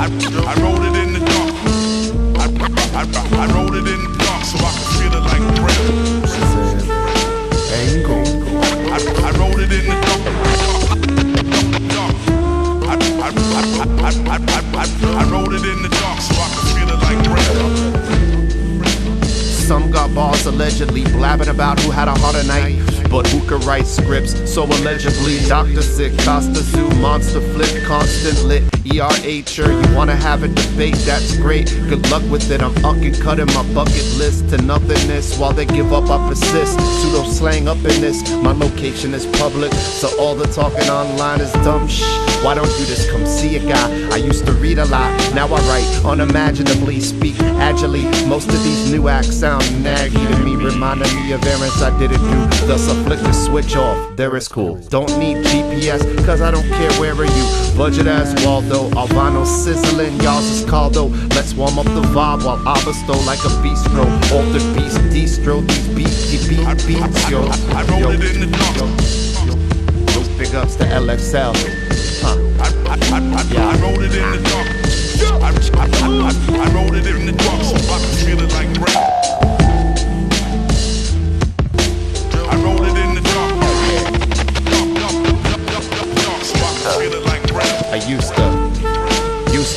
I wrote it in the dark. I wrote it in the dark so I could feel it like breath. I wrote it in the dark. I wrote it in the dark so I could feel it like breath. Some got balls allegedly blabbing about who had a harder night, but who could write scripts so allegedly? Dr. Sick, Costa Zoo, Monster Flip, Constant Lit, ERA, sure you wanna have a debate, that's great. Good luck with it, I'm ucking, cutting my bucket list to nothingness. While they give up, I persist. Pseudo slang up in this. My location is public, so all the talking online is dumb shh. Why don't you just come see a guy? I used to read a lot, now I write unimaginably, speak agilely. Most of these new acts sound naggy to me, reminding me of errands I didn't do. Thus I flick the switch off, there is cool. Don't need GPS, cause I don't care where are you. Budget as Waldo, Albano sizzling, y'all's is Caldo. Let's warm up the vibe while Abasto like a bistro. Altered beast, distro, these beats, yo. I wrote it in the dark. Those big ups to LXL. I wrote it in the dark. I wrote it in the dark so I could feel it like breath. I wrote it in the dark so I could feel it like breath. I used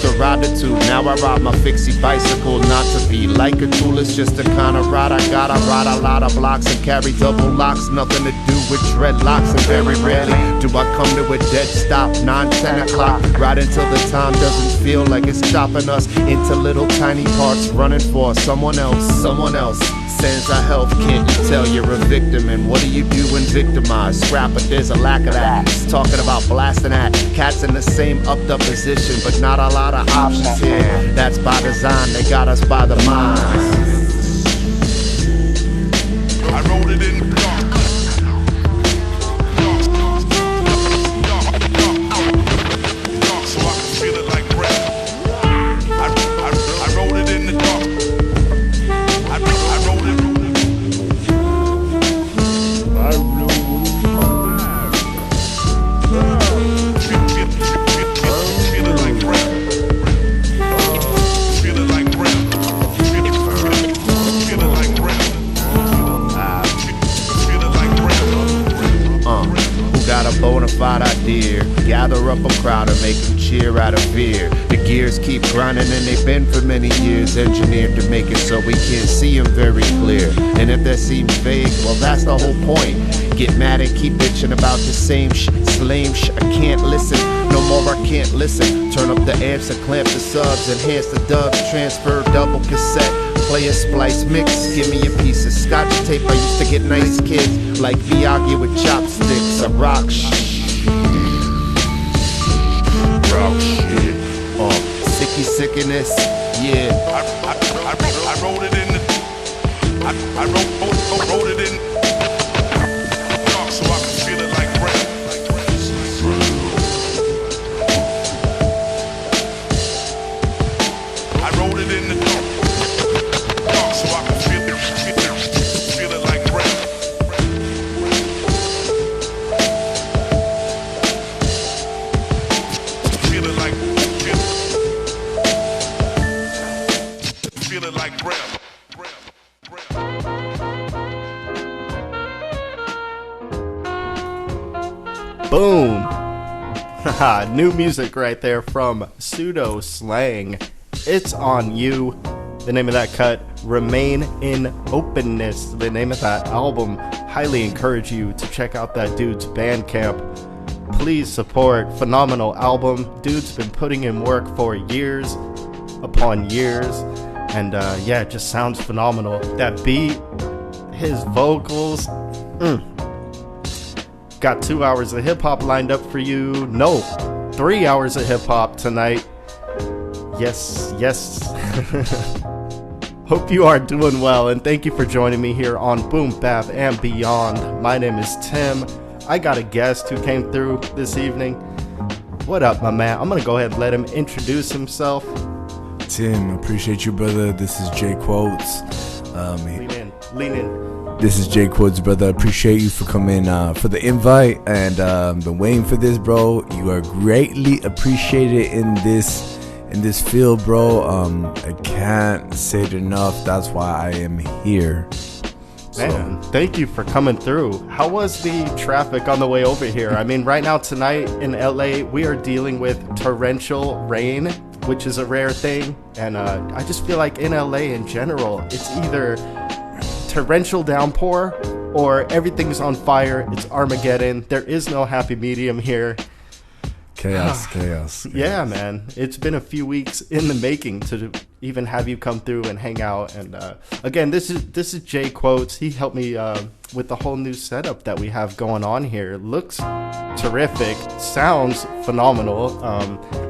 to ride the tube, now I ride my fixie bicycle. Not to be like a tool, it's just the kind of ride I got. I ride a lot of blocks and carry double locks. Nothing to do with dreadlocks, and very rarely do I come to a dead stop. 9, 10 o'clock, right until the time doesn't feel like it's chopping us into little tiny parts, running for someone else. Sans our health, can't you tell you're a victim? And what do you do when victimized? Scrap, but there's a lack of that. It's talking about blasting at cats in the same upped up position, but not a lot of options here. That's by design, they got us by the minds. I wrote it in the dark. So I can feel it like breath. I wrote it in the dark. Bonafide idea, gather up a crowd and make them cheer out of fear. The gears keep grinding and they've been for many years, engineered to make it so we can't see them very clear. And if that seems vague, well that's the whole point. Get mad and keep bitching about the same lame I can't listen, no more I can't listen. Turn up the amps and clamp the subs, enhance the dubs, transfer double cassette. Play a splice mix, give me a piece of scotch tape. I used to get nice kids like Miyagi with chopsticks. I rock shit. Sicky sickiness, yeah. I wrote it in the. I wrote it in. Dark so I can feel it like breath. I wrote it in the dark. So I can feel it like breath. Feel it like breath. Boom! Haha, new music right there from Pseudo Slang. It's on you. The name of that cut, Remain in Openness. The name of that album. Highly encourage you to check out that dude's Bandcamp. Please support. Phenomenal album. Dude's been putting in work for years upon years. And yeah, it just sounds phenomenal. That beat, his vocals. Got 2 hours of hip-hop lined up for you. No, 3 hours of hip-hop tonight. Yes. Hope you are doing well, and thank you for joining me here on Boom Bap and Beyond. My name is Tim. I got a guest who came through this evening. What up, my man? I'm gonna go ahead and let him introduce himself. Tim, appreciate you, brother. This is Jay Quotes. Lean in. This is Jay Quotes, brother. Appreciate you for coming for the invite, and been waiting for this, bro. You are greatly appreciated in this in this field, bro. I can't say it enough. That's why I am here. Man, thank you for coming through. How was the traffic on the way over here? I mean, right now tonight in LA, we are dealing with torrential rain, which is a rare thing. And I just feel like in LA in general, it's either torrential downpour or everything's on fire. It's Armageddon. There is no happy medium here. Chaos. Yeah, man. It's been a few weeks in the making to even have you come through and hang out. And again, this is Jay Quotes. He helped me with the whole new setup that we have going on here. Looks terrific. Sounds phenomenal.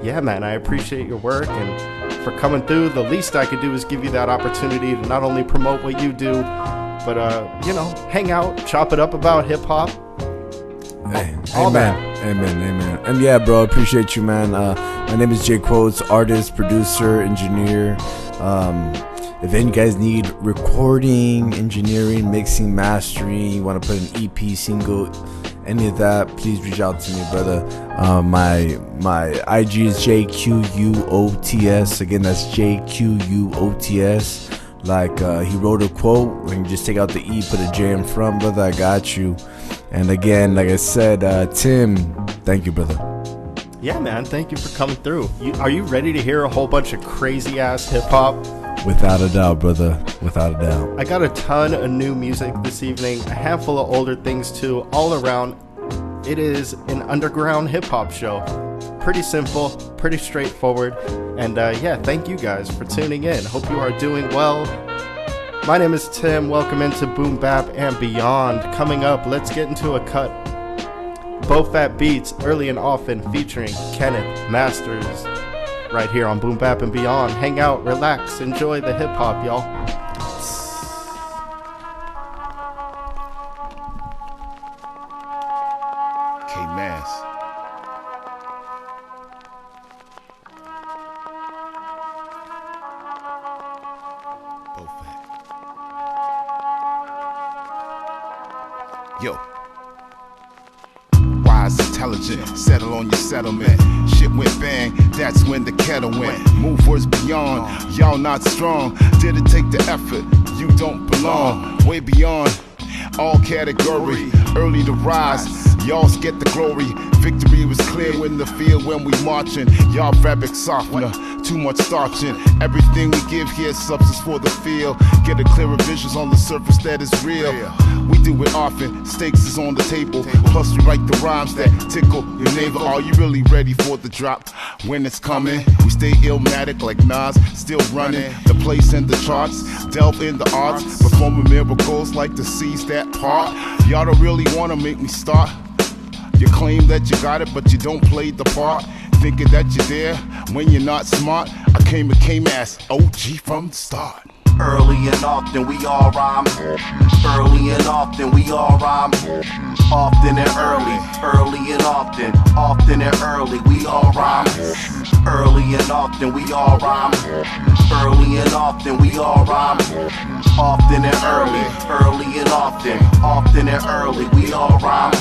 Yeah, man. I appreciate your work and for coming through. The least I could do is give you that opportunity to not only promote what you do, but hang out, chop it up about hip hop. Amen. And yeah, bro, I appreciate you, man. My name is Jay Quotes, artist, producer, engineer. If any guys need recording, engineering, mixing, mastering, you want to put an EP, single, any of that, please reach out to me, brother. My IG is JQUOTS. Again, that's JQUOTS. Like he wrote a quote, and you just take out the E, put a J in front, brother. I got you. And again, like I said, Tim, thank you, brother. Yeah, man, thank you for coming through. Are you ready to hear a whole bunch of crazy ass hip hop? Without a doubt, brother. Without a doubt. I got a ton of new music this evening, a handful of older things too, all around. It is an underground hip hop show. Pretty simple, pretty straightforward. And yeah, thank you guys for tuning in. Hope you are doing well. My name is Tim. Welcome into Boom Bap and Beyond. Coming up, let's get into a cut. Bofaatbeatz, Early and Often, featuring Kenneth Masters. Right here on Boom Bap and Beyond. Hang out, relax, enjoy the hip hop, y'all. K-Mass. Yo. Wise, intelligent, settle on your settlement. Shit went bang, that's when the kettle went. Move words beyond, y'all not strong. Didn't take the effort, you don't belong. Way beyond all category, early to rise. Y'all get the glory. Victory was clear in the field when we marching. Y'all fabric softener, too much starching. Everything we give here is substance for the field. Get a clearer visions on the surface that is real. We do it often, stakes is on the table. Plus we write the rhymes that tickle your neighbor. Are you really ready for the drop when it's coming? We stay illmatic like Nas, still running the place in the charts. Delve in the arts, performing miracles like to seize that part. Y'all don't really wanna make me start. You claim that you got it, but you don't play the part. Thinking that you're there when you're not smart. I came and K-Mass, OG from the start. Early and often we all rhyme. Early and often we all rhyme. Often and early. Early and often. Often and early we all rhyme. Early and often we all rhyme. Early and often we all rhyme. Often and early. Early and often. Often and early we all rhyme.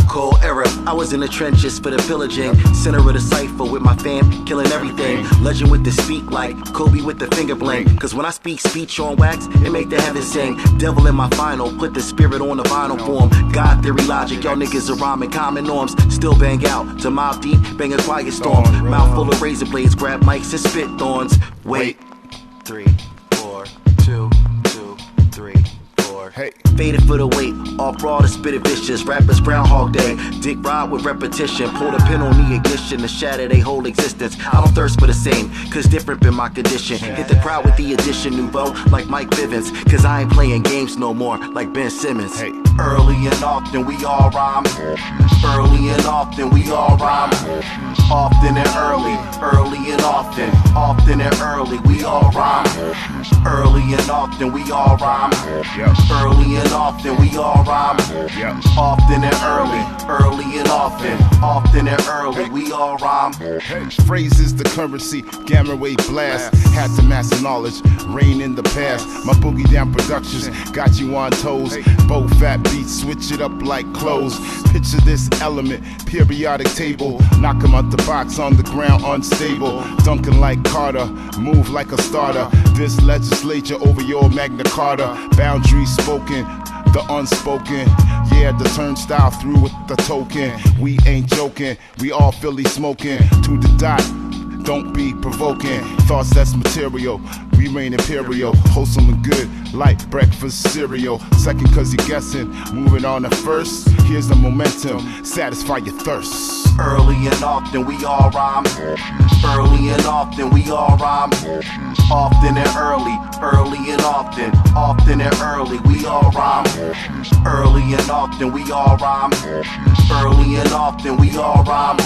Cold era, I was in the trenches for the pillaging. Center of the cipher with my fam, killing everything. Legend with the speak like Kobe with the finger bling. Cause when I speak speech on wax, it make the heavens sing. Devil in my final, put the spirit on the vinyl form. God theory logic, y'all niggas are rhyming common norms. Still bang out, to Mob Deep, bang a quiet storm. Mouth full of razor blades, grab mics and spit thorns. Wait, 3, 4, 2, 2, 3, 4. Hey. Faded for the weight, off raw to spit it vicious. Rappers Groundhog Day, dick ride with repetition. Pull the pin on the ignition to shatter their whole existence. I don't thirst for the same, cause different been my condition. Hit the crowd with the addition nouveau, like Mike Bivens. Cause I ain't playing games no more, like Ben Simmons. Hey. Early and often we all rhyme. Early and often we all rhyme. Often and early. Early and often. Often and early we all rhyme. Early and often we all rhyme. Early and often we all rhyme. Often and early. Early and often. often and early, we all rhyme. Phrases the currency, gamma ray blast. Had to master knowledge, reign in the past. My boogie down productions got you on toes. Bofaatbeatz, switch it up like clothes. Picture this element, periodic table. Knock 'em out the box, on the ground unstable. Dunking like Carter, move like a starter. This legislature over your Magna Carta. Boundaries spoken, the unspoken. Yeah, the turnstile through with the token. We ain't joking, we all Philly smoking. To the dot, don't be provoking. Thoughts that's material, we reign imperial. Wholesome and good, like breakfast cereal. Second cause you're guessing, moving on to first. Here's the momentum, satisfy your thirst. Early and often we all rhyme. Early and often we all rhyme. Often and early, early and often. Often and early we all rhyme. Early and often we all rhyme. Early and often we all rhyme.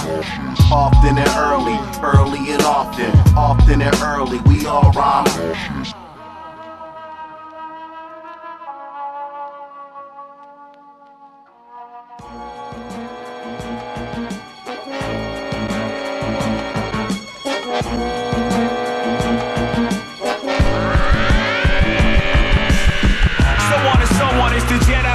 Often and early, early and often. Often and early we all rhyme.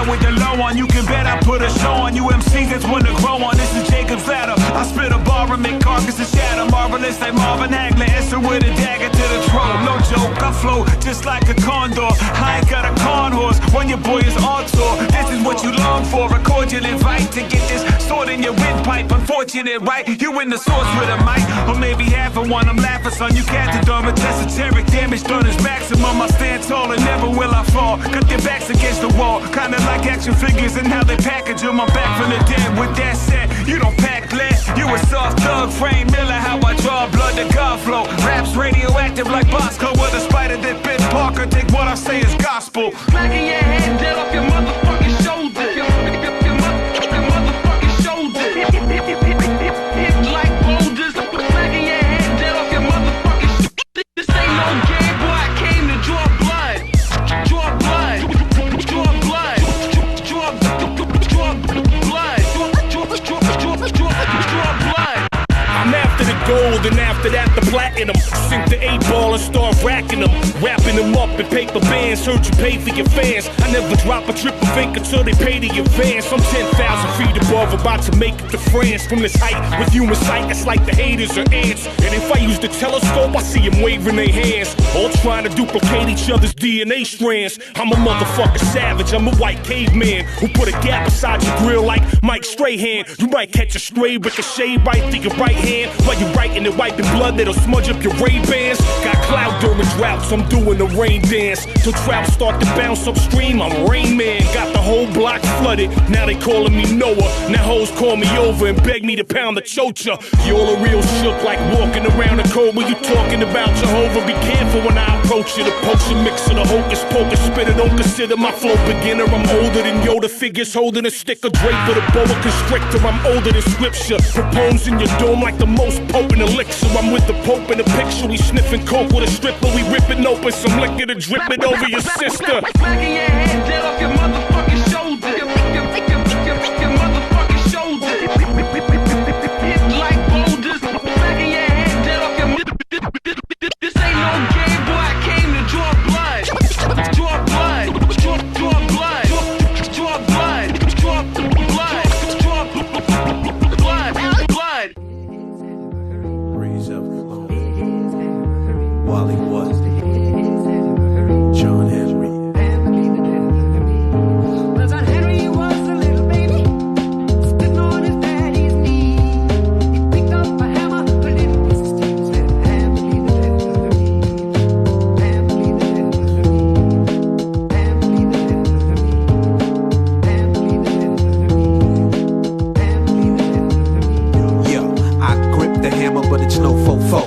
With the low on, you can bet I put a show on. You MCs that's one to grow on. This is Jacob's ladder. I spit a bar and make carcasses shatter. Marvelous like Marvin Hagler, answer with a dagger to the throat. No joke, I flow just like a condor. I ain't got a corn horse when your boy is on tour. This is what you long for. A cordial invite to get this sword in your windpipe. Unfortunate, right? You in the source with a mic, or maybe half of one. I'm laughing, son. You can't done with esoteric damage done is maximum. I stand tall and never will I fall. Cut their backs against the wall, kinda like action figures and how they package them. I'm back from the dead. With that said, you don't pack lead. You a soft thug, Frank Miller. How I draw blood to God flow. Raps radioactive like Bosco with a spider that bit Parker. Take what I say as gospel. Smacking your head dead off your motherfucking shoulder. Your motherfucking shoulder. Hit like boulders. Smacking your head dead off your motherfucking shoulder. This ain't no game, boy. I came to draw blood. Draw blood. Draw blood. Draw blood. I'm after the gold and after that the platinum. Sink the 8-ball and start racking them. Wrapping them up in paper bands. Heard you pay for your fans. I never drop a triple fink until they pay the advance. I'm 10,000 feet above, about to make it to France. From this height, with human sight, it's like the haters are ants. And if I use the telescope, I see them waving their hands. All trying to duplicate each other's DNA strands. I'm a motherfucking savage, I'm a white caveman who put a gap beside your grill like Mike Strahan. You might catch a stray ricochet right through your right hand. While you writing and wiping blood that'll smudge up your Ray-Bans. Got cloud during droughts, I'm doing the rain dance. Till trout start to bounce upstream, I'm Rain Man. Got the whole block flooded, now they calling me Noah. Now hoes call me over and beg me to pound the chocha. You all a real shook like walking around the cold when you talking about Jehovah. Be careful when I approach you. The potion mix of the hocus pocus spitter. Don't consider my flow beginner. I'm older than Yoda figures holding a stick of Drake with a boa constrictor. I'm older than scripture. Propones in your dome like the most potent elixir. I'm with the Pope in the picture. We sniffing coke with a stripper. We ripping open some liquor to drip it over your sister. Smacking your head dead off your motherfucking shoulder. Your motherfucking shoulder. Hit like boulders. Smacking your head dead off your. This ain't no game, boy. I came to draw blood. Draw blood. Draw blood. Draw blood. Draw blood. Draw blood. Blood. Breez up. Wally was John Henry. Well, John Henry was a little baby, sitting on his daddy's knee. He picked up a hammer, but it was his teeth. Said, Hammerly the Hammerly the Hammerly the Hammerly the Hammerly the Yo, I gripped the hammer, but it's no fofo.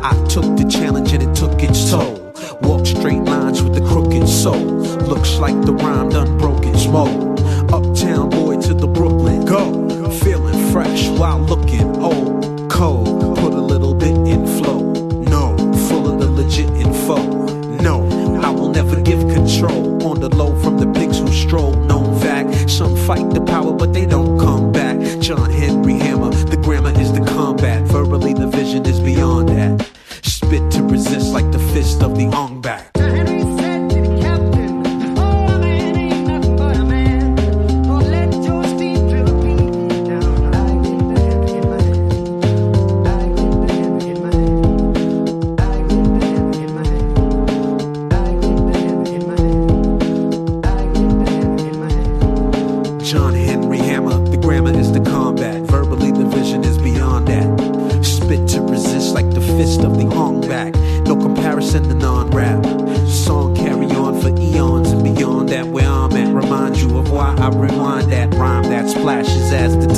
I took the challenge and it took its toll. Walk straight lines with the crooked soul. Looks like the rhyme done broke its mold. Uptown boy to the Brooklyn go. Feeling fresh while looking old. Cold, put a little bit in flow. No, full of the legit info. No, I will never give control. On the low from the pigs who stroll. Known fact, some fight the power but they don't come back. John Henry Hammer,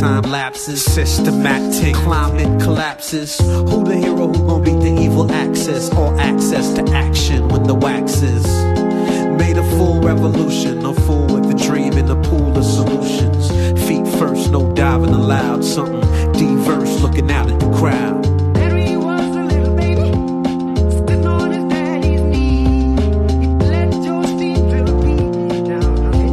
time lapses. Systematic climate collapses. Who the hero who gon' beat the evil axis? Or access to action when the wax is made a full revolution. A fool with a dream in a pool of solutions. Feet first, no diving allowed. Something diverse looking out at the crowd. Henry was a little baby, sitting on his daddy's knee. He let Joe Steve drill a beat down on his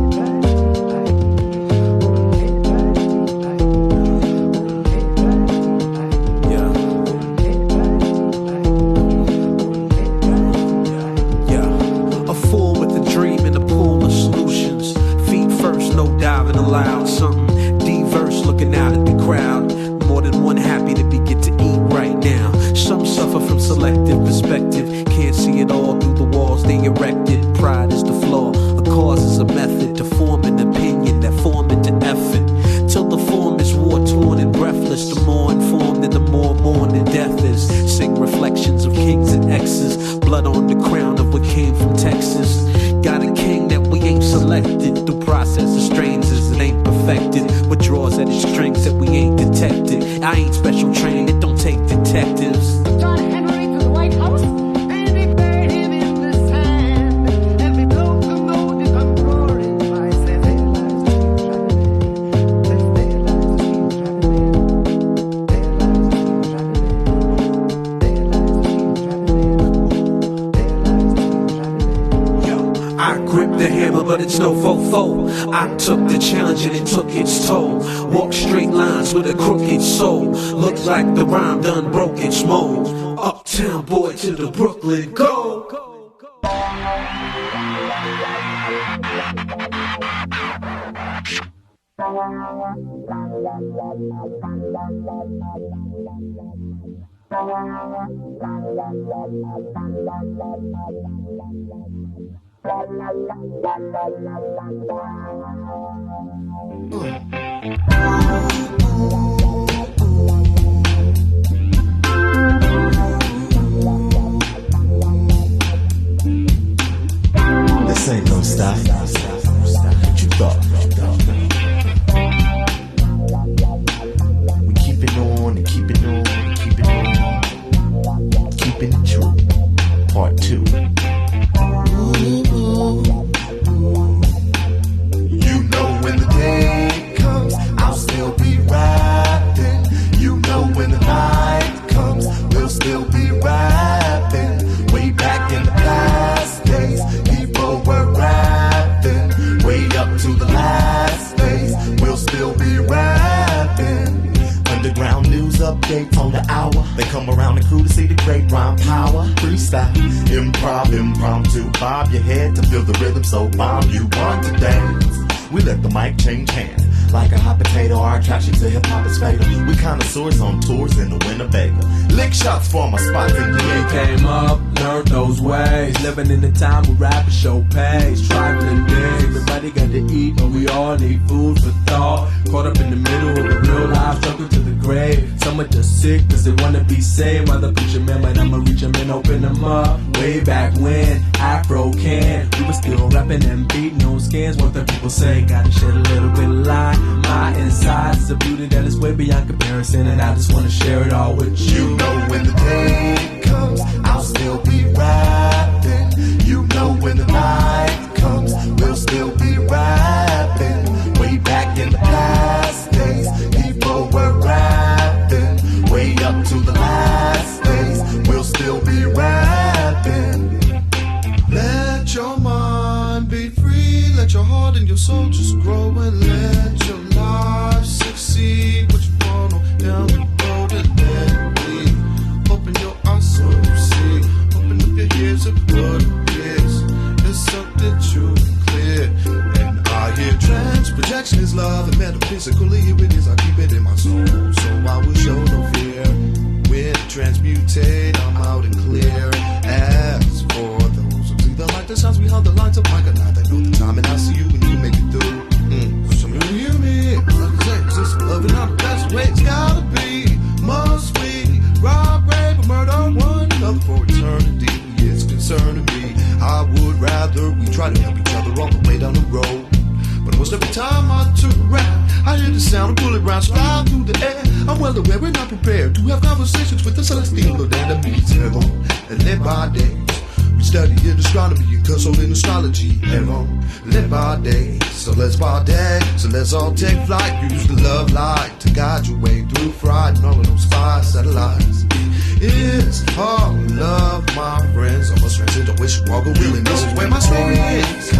Yeah. A fool with a dream in a pool of solutions. Feet first, no diving allowed. Something diverse looking out at the crowd. More than one happy to be get to eat right now. Some suffer from selective perspective. Can't see it all through the walls they erected. Pride is the flaw. A cause is a method to form an opinion that form into effort. Till the form is war-torn and breathless. The more informed and the more mourning death is. Sing reflections of kings and exes. Blood on the crown of what came from Texas. Got a king that we ain't selected. Through process of strangers it ain't perfected. What draws at its strengths that we ain't detected. I ain't special trained, it don't take detectives. John Henry to the White House, and we buried him in the sand. And we blow the note if I'm roaring by. Say there lies I gripped the hammer, but it's no fofo. I took the challenge and it took its toll. Walk straight lines with a crooked soul. Look like the rhyme done broke its mold. Uptown boy to the Brooklyn go. This ain't no stop. What you thought? We keep it on and keep it on and keep it on. Keeping it true. Part 2. You know when the day comes, I'll still be rapping. You know when the night comes, we'll still be rapping. Way back in the past days, people were rapping. Way up to the last days, we'll still be rapping. Underground news updates on the hour. They come around the crew to see the great rhyme power. Freestyle, improv, impromptu. Bob your head to feel the rhythm, so bomb you want to dance. We let the mic change hands. Like a hot potato, our attraction to hip-hop is fatal. We connoisseurs on tours in the Winnebago. Lick shots for my spots in the We came up, learned those ways. Living in the time where rappers show pace. Trifling days, everybody got to eat, but we all need food for thought. Caught up in the middle of a real life struggle to the grave. Some are just sick cause they wanna be saved. Mother preach your man, but I'ma reach them and open them up. Way back when, Afro can. We were still rapping and beating on skins. What the people say, gotta shed a little bit of light. My insides is a beauty that is way beyond comparison, and I just wanna share it all with you. You know when the day comes, I'll still be rapping. You know when the night comes, we'll still be rapping. Way back in the past days, people were rapping. Way up to the last days, we'll still be rapping. Let your mind be free, let your heart and your soul just grow, and let your life succeed. What you want on down the road and let me open your eyes so you see. Open up your ears and what it is. It's something true and clear. And I hear trance, projection is love, and metaphysically it is. I keep it in my soul, so I will show no fear. When transmutate, I'm out and clear. As for those who see the light that shines behind the lines of Myka, now they know the time, and I see you when you make it through. Some of you hear me, like I say, it's just love and not that's the way it's gotta be. Must we rob, rape, or murder one another for eternity? It's concerning me. I would rather we try to help each other all the way down the road. But most every time I turn around, I hear the sound of bullet rounds fly through the air. I'm well aware we're not prepared to have conversations with the celestial enemies. Heaven and led by day. We study in astronomy and consult in astrology. Heaven led by day. So let's partake. So let's all take flight. Use the love light to guide your way through fright and all of those five satellites. It's all love, my friends. All my strengths into wish you all go willing. This is where my story ends.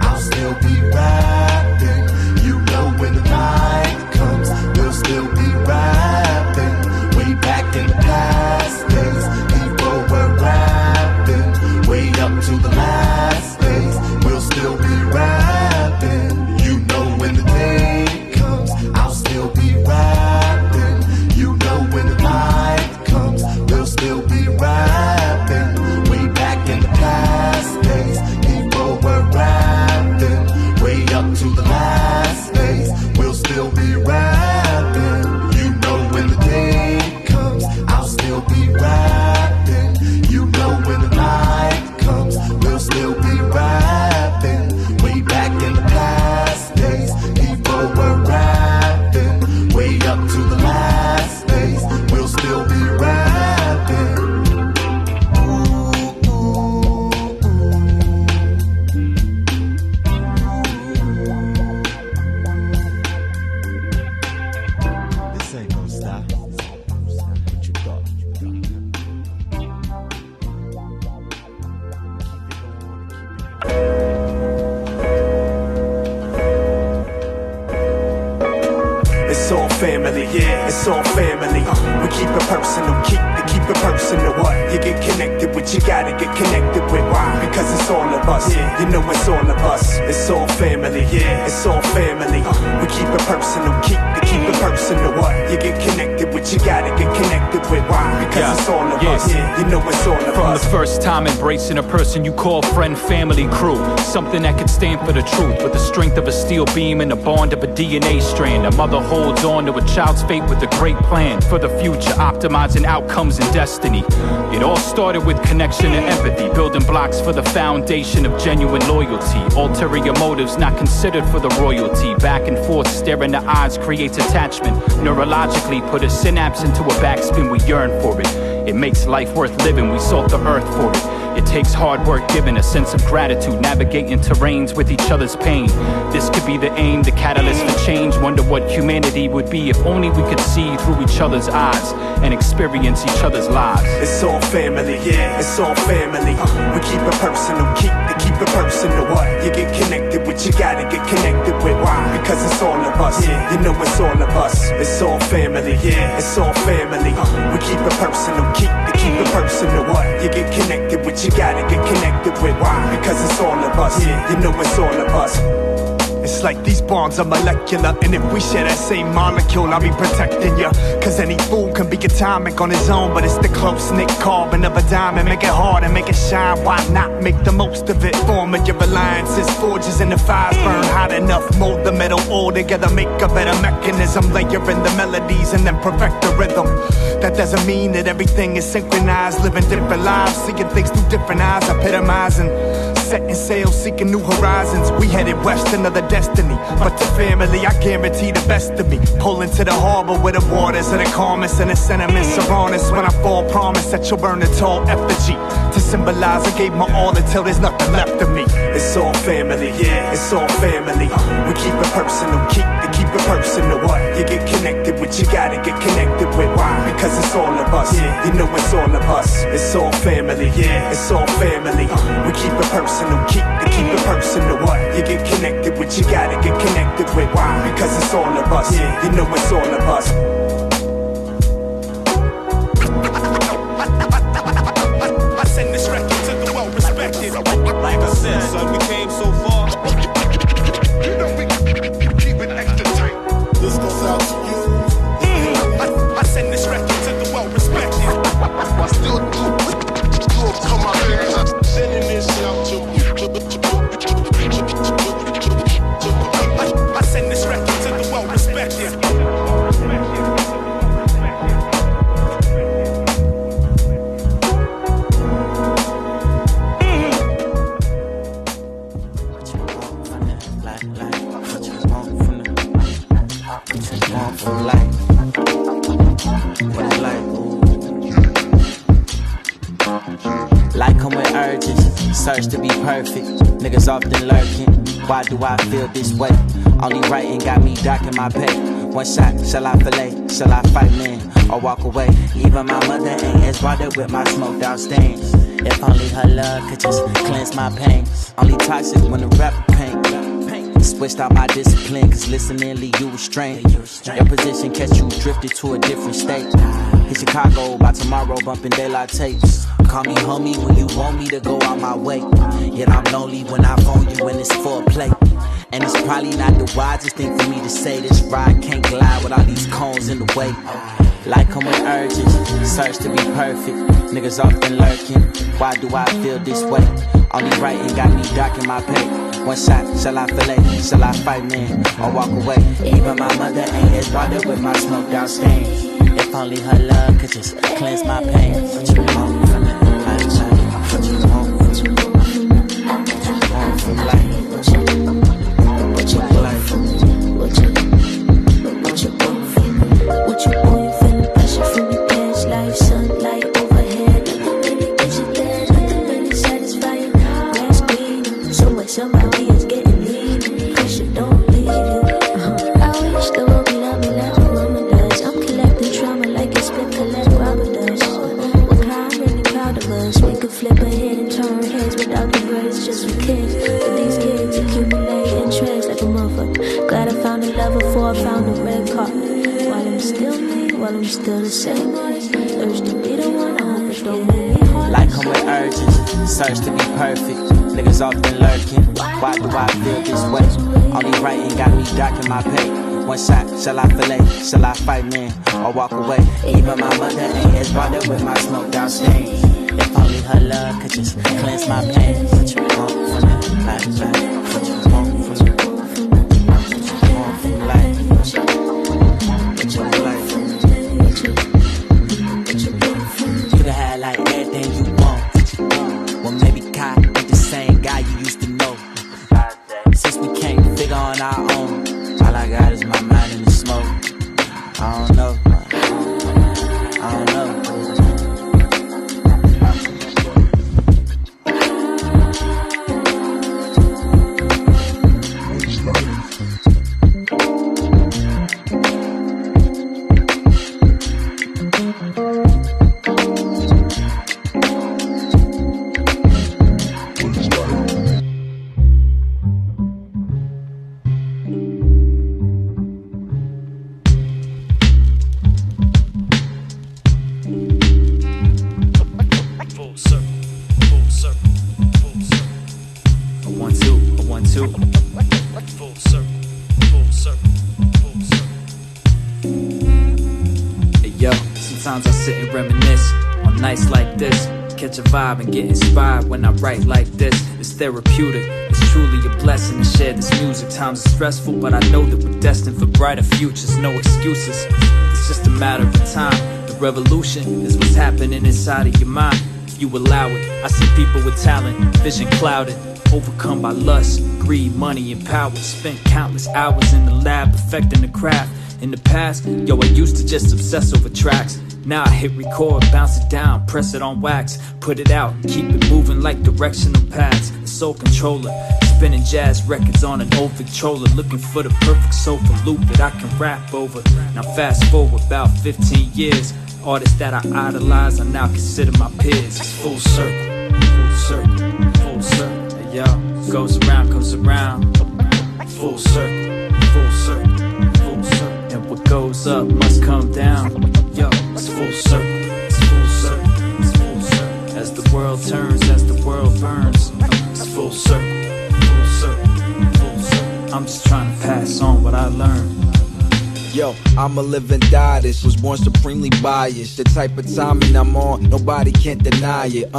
I'll still be rapping. You know when the night comes, we'll still be rapping. Way back in the past days, people were rapping. Way up to the last days, we'll still be rapping. You know when the day comes, I'll still be rapping. You know when the night comes, we'll still be rapping. Way back in the past days, people were rapping. Way up to the last days, we'll still be rapping. You know when the day comes, I'll still be rapping. You know when the night comes, we'll still be rapping. Way back in the past days, people were rapping. Way up to the last days, we'll still be rapping. This ain't no stop. What you thought? It's all family, yeah, it's all family. We keep it personal, keep it personal. What? You get connected with, you gotta get connected with. Why? Because it's all of us, yeah, you know it's all of us. It's all family, yeah, it's all family. We keep it personal, keep it personal. What? You get connected with, you gotta get connected with. Why? Because it's all of us, yeah, you know it's all of us. From the first time embracing a person you call friend, family, crew. Something that could stand for the truth, with the strength of a steel beam and the bond of a DNA strand. A mother holds on to a child's fate with a great plan for the future, optimizing outcomes and destiny. It all started with connection and empathy, building blocks for the foundation of genuine loyalty. Ulterior motives not considered for the royalty. Back and forth staring the eyes creates attachment. Neurologically put a synapse into a backspin, we yearn for it. It makes life worth living, we salt the earth for it. It takes hard work giving a sense of gratitude, navigating terrains with each other's pain. This could be the aim, the catalyst for change. Wonder what humanity would be if only we could see through each other's eyes and experience each other's lives. It's all family, yeah, it's all family. We keep it personal, keep it personal. What? You get connected with, you gotta get connected with. Why? Because it's all of us, yeah, you know it's all of us. It's all family, yeah, it's all family. We keep it personal, keep it personal. What? You get connected with, you gotta get connected with. Why? Because it's all of us, yeah, you know it's all of us. It's like these bonds are molecular, and if we share that same molecule, I'll be protecting ya. Cause any fool can be atomic on his own, but it's the close-knit carbon of a diamond. Make it hard and make it shine, why not make the most of it? Form of your alliances, forges in the fires burn hot enough. Mold the metal all together, make a better mechanism. Layer in the melodies and then perfect the rhythm. That doesn't mean that everything is synchronized. Living different lives, seeing things through different eyes, epitomizing. Setting sail, seeking new horizons. We headed west, another destiny. But to family, I guarantee the best of me. Pulling to the harbor where the waters are the calmest, and the sentiments are honest. When I fall, promise that you'll burn a tall effigy to symbolize I gave my all until there's nothing left of me. It's all family, yeah, it's all family. We keep it personal, keep it personal. What? You get connected with, you gotta get connected with. Why? Because it's all of us, yeah, you know it's all of us. It's all family, yeah, it's all family. We keep it personal, keep it personal. What? You get connected with, you gotta get connected with. Why? Because it's all of us, yeah, you know it's all of us. I send this record to the well-respected. Like I said, son, we came so far. You know we keep it extra tight. This goes out to you. I send this record to the well-respected. I still do come out here. Sending this out to you. I send this record to the well-respected. What it's like, like I'm with urges, search to be perfect. Niggas often lurking. Why do I feel this way? Only writing got me docking my pay. One shot, shall I fillet? Shall I fight men or walk away? Even my mother ain't as bothered with my smoked out stains. If only her love could just cleanse my pain. Only toxic when the rapper paint. Switched out my discipline, cause listening leave you restrained. Your position catch you drifted to a different state. Hit Chicago by tomorrow, bumping daylight tapes. Call me homie when you want me to go out my way. Yet I'm lonely when I phone you when it's foreplay. And it's probably not the wisest thing for me to say. This ride can't glide with all these cones in the way. Like I'm with urges, search to be perfect. Niggas often lurking. Why do I feel this way? Only writing got me docking my pay. One shot, shall I fillet? Shall I fight men or walk away? Even my mother ain't as bothered with my smoked out stains. If only her love could just cleanse my pain. What you want from it? What you want? What you want from life? What you want from me? What you want from me? What you want? Feeling pressure from your past life, sunlight overhead. Nothing really gets you there, nothing really satisfying. Grass green, so much somebody is getting lean. Pressure don't leave you. I wish the world could love me like my mama does. I'm collecting trauma like it's been collect robber does. Wakai, I'm really proud of us. We could flip ahead and turn heads without the braids, just for kids. But these kids accumulate interest like a motherfucker. Glad I found a lover before I found a red carpet. While I'm still me, while I'm still the same way. Urge to be the one, I hope it don't make me hard. Like I'm with urges, search to be perfect. Niggas often lurking. Why do I feel this way? Only writing got me docking my pay. One shot, shall I fillet? Shall I fight men or walk away? Even my mother ain't as bothered with my smoked out stains. If only her love could just cleanse my pain. What you want from it? Like, what you want from it? What you want from life? What you like? You could have like everything you want. Well, maybe Kai ain't the same guy you used to know. Since we can't figure on our own, all I got is my mind in the smoke. I don't know. I don't know. Sometimes I sit and reminisce on nights like this. Catch a vibe and get inspired when I write like this. It's therapeutic, it's truly a blessing to share this music. Times are stressful, but I know that we're destined for brighter futures. No excuses, it's just a matter of time. The revolution is what's happening inside of your mind. If you allow it, I see people with talent, vision clouded, overcome by lust, greed, money, and power. Spent countless hours in the lab perfecting the craft. In the past, yo, I used to just obsess over tracks. Now I hit record, bounce it down, press it on wax, put it out, keep it moving like directional pads. The soul controller, spinning jazz records on an old Victrola, looking for the perfect soulful loop that I can rap over. Now fast forward about 15 years, artists that I idolize I now consider my peers. It's full circle, full circle, full circle. Hey, yo, goes around, comes around. Full circle, full circle, full circle. And what goes up must come down. Yo, it's full circle, it's full circle, it's full circle. As the world turns, as the world burns, it's full circle, full circle, full circle. I'm just trying to pass on what I learned. Yo, I'm a living goddess, was born supremely biased. The type of timing I'm on, nobody can deny it.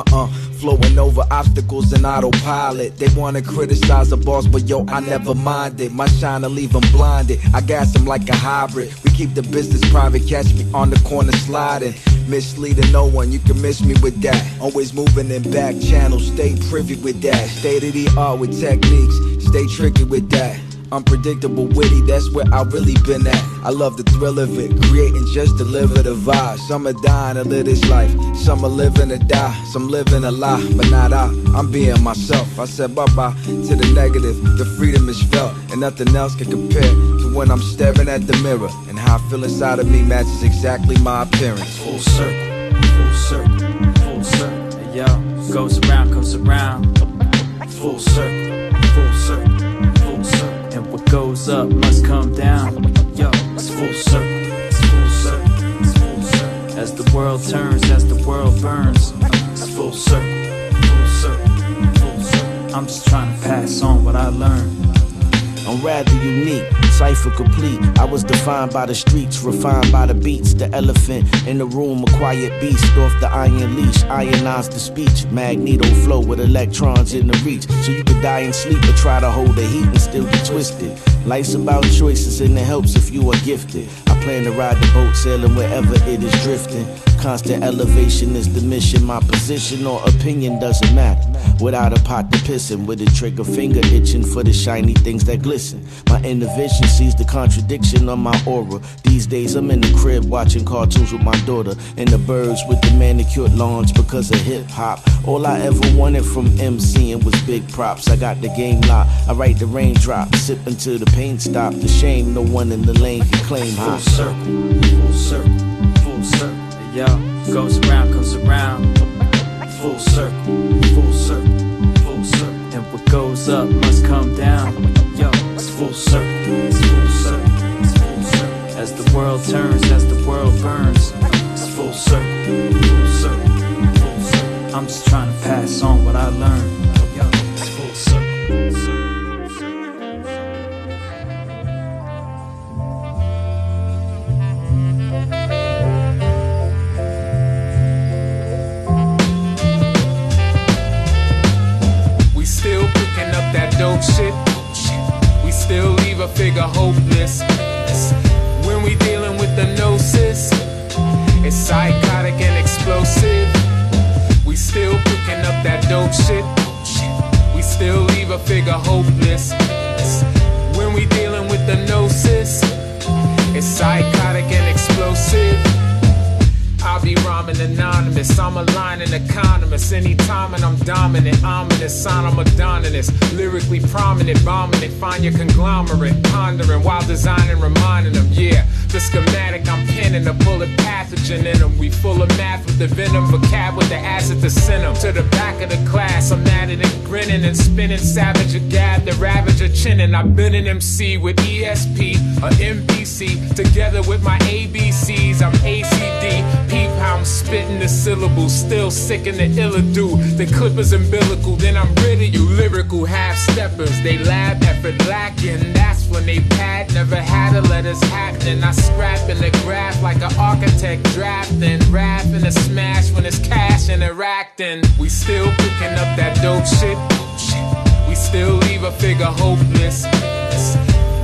Flowing over obstacles in autopilot. They wanna criticize the boss, but yo, I never minded. My shine to leave them blinded. I gas them like a hybrid. We keep the business private, catch me on the corner sliding. Misleading no one, you can miss me with that. Always moving in back channels, stay privy with that. State of the art with techniques, stay tricky with that. Unpredictable, witty, that's where I really been at. I love the thrill of it, creating just to deliver the vibe. Some are dying to live this life, some are living to die, some living a lie, but not I. I'm being myself. I said bye-bye to the negative, the freedom is felt, and nothing else can compare to when I'm staring at the mirror, and how I feel inside of me matches exactly my appearance. Full circle, full circle, full circle. Hey, yo, goes around, comes around. Full circle, full circle, full circle. And what goes up must come down. Yo, it's full circle, it's full circle, it's full circle. As the world turns, as the world burns, it's full circle, full circle, full circle. I'm just trying to pass on what I learned. I'm rather unique, cipher complete. I was defined by the streets, refined by the beats. The elephant in the room, a quiet beast. Off the iron leash, ionize the speech. Magneto flow with electrons in the reach. So you could die and sleep, but try to hold the heat and still get twisted. Life's about choices and it helps if you are gifted. I plan to ride the boat sailing wherever it is drifting. Constant elevation is the mission. My position or opinion doesn't matter. Without a pot to piss in, with a trigger finger itching for the shiny things that glisten. My inner vision sees the contradiction of my aura. These days I'm in the crib watching cartoons with my daughter, and the birds with the manicured lawns because of hip hop. All I ever wanted from MCing was big props. I got the game locked. I write the raindrops, sip until the pain stop. The shame no one in the lane can claim. Full circle, full circle, full circle. Yo, goes around, comes around. Full circle, full circle, full circle. And what goes up must come down. Yo, it's full circle, it's full circle, it's full circle. As the world turns, as the world burns, it's full circle, full circle, full circle. I'm just trying to pass on what I learned. Yo, it's full circle, full circle. Dope shit. We still leave a figure hopeless. When we dealing with the gnosis, it's psychotic and explosive. We still cooking up that dope shit. We still leave a figure hopeless. When we dealing with the gnosis, it's psychotic and explosive. I'll be rhyming anonymous, I'm a line and economist. Anytime and I'm dominant, ominous, sign I'm a dononist. Lyrically prominent, bombing it, find your conglomerate. Pondering while designing, reminding them, yeah. The schematic I'm penning, a bullet pathogen in them. We full of math with the venom, vocab with the acid to send them. To the back of the class, I'm at it and grinning and spinning. Savage a gab, the ravager chinning. I've been an MC with ESP, a MPC. Together with my ABCs, I'm ACD. Peep how I'm spitting the syllables, still sick in the illadu. The clippers umbilical, then I'm rid of you. Lyrical half-steppers, they lab effort lacking. That's when they pad, never had a letters happening. I scrap in the graph like an architect drafting. Rap in a smash when it's cash interacting. We still cooking up that dope shit. We still leave a figure hopeless.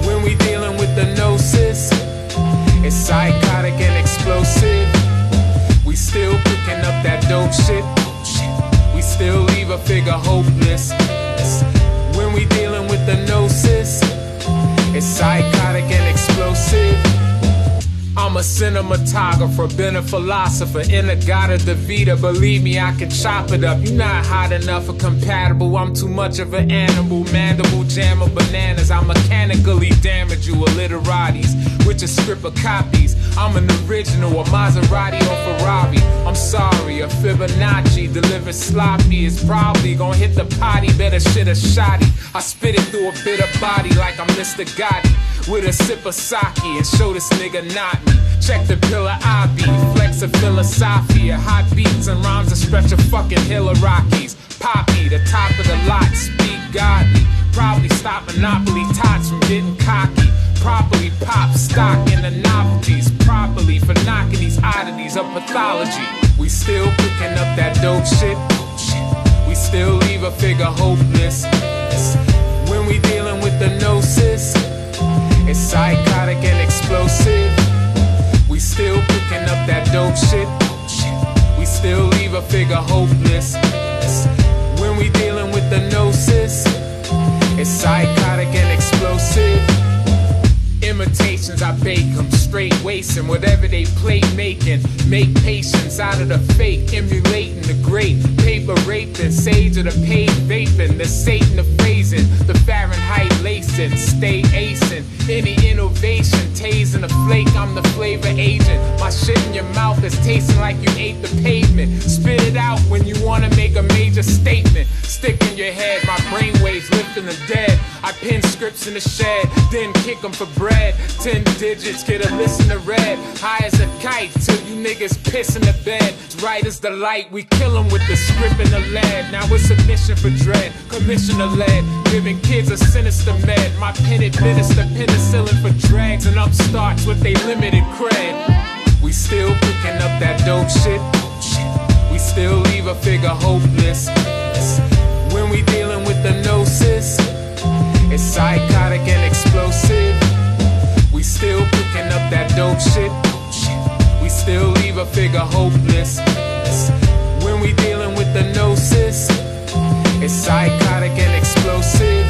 When we dealing with the gnosis, it's psychotic and explosive. We still cooking up that dope shit. We still leave a figure hopeless. When we dealing with the gnosis, it's psychotic and explosive. I'm a cinematographer, been a philosopher, Inagata Davida. Believe me, I can chop it up. You're not hot enough or compatible. I'm too much of an animal. Mandible jam of bananas. I mechanically damage you, illiteratis, with a script of copies. I'm an original, a Maserati or Ferrari. I'm sorry, a Fibonacci delivered sloppy is probably gonna hit the potty. Better shit a shotty. I spit it through a bitter body like I'm Mr. Gotti. With a sip of sake and show this nigga not me. Check the pillar I be, flex a philosophia. Hot beats and rhymes that stretch a fucking hill of Rockies. Poppy, the top of the lot, speak godly. Probably stop monopoly tots from getting cocky. Properly pop stock in the novelties. Properly for knocking these oddities of pathology. We still cooking up that dope shit. We still leave a figure hopeless. When we dealing with the gnosis, it's psychotic and explosive. We still cooking up that dope shit. We still leave a figure hopeless. When we dealing with the gnosis, it's psychotic and explosive. imitations, I bake them, straight wasting whatever they plate making. Make patience out of the fake, emulating the great. Paper raping, sage of the paid vaping, the Satan of phrasing, the Fahrenheit lacing, stay acing. Any innovation, tasing a flake, I'm the flavor agent. My shit in your mouth is tasting like you ate the pavement. Spit it out when you wanna make a major statement. Stick in your head, my brainwaves lifting the dead. I pin scripts in the shed, then kick them for bread. 10 digits, get a listen to red. High as a kite, till you niggas piss in the bed. As right as the light, we kill them with the script and the lead. Now it's a mission for dread, commissioner led. Giving kids a sinister med. My pen administer penicillin for drags and upstarts with they limited cred. We still picking up that dope shit. We still leave a figure hopeless. When we dealing with the gnosis, it's psychotic and explosive. We still picking up that dope shit. We still leave a figure hopeless. When we dealing with the gnosis, it's psychotic and explosive.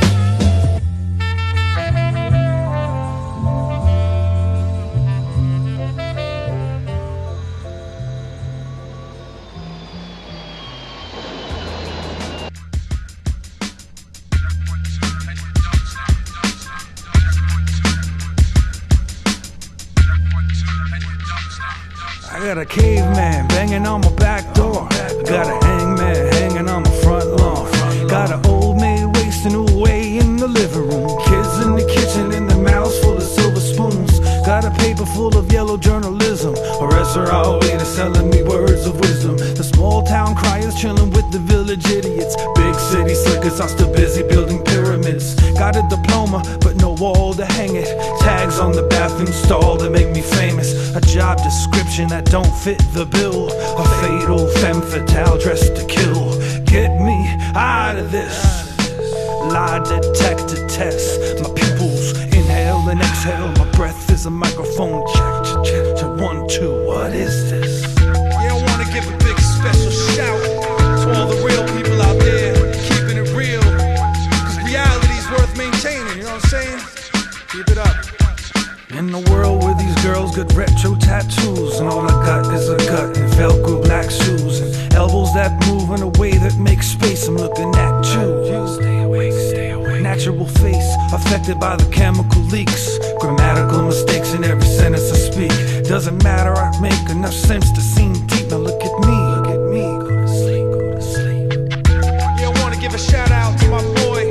I got a caveman banging on my back door. Got a hangman hanging on my front lawn. Got an old maid wasting away in the living room. Kids in the kitchen and their mouths full of silver spoons. Got a paper full of yellow journalism. A restaurant waiter selling me words of wisdom. The small town criers chilling with the village idiots. Big city slickers are still busy building pyramids. Got a diploma but no wall to hang it. Tags on the bathroom stall that make me famous. A job description that don't fit the bill. A fatal femme fatale dressed to kill. Get me out of this. Lie detector test. My pupils inhale and exhale. My breath is a microphone. Check, check, check, check. 1, 2, what is this? Yeah, I wanna give a big special shout to all the real people out there keeping it real. Cause reality's worth maintaining, you know what I'm saying? Keep it up. In the world where these girls get retro tattoos, and all I got is a gut and Velcro black shoes and elbows that move in a way that makes space. I'm looking at you. Stay awake, stay awake. Natural face affected by the chemical leaks. Grammatical mistakes in every sentence I speak. Doesn't matter, I make enough sense to seem deep. Now look at me, look at me. Go to sleep, go to sleep. Yeah, I wanna give a shout out to my boy,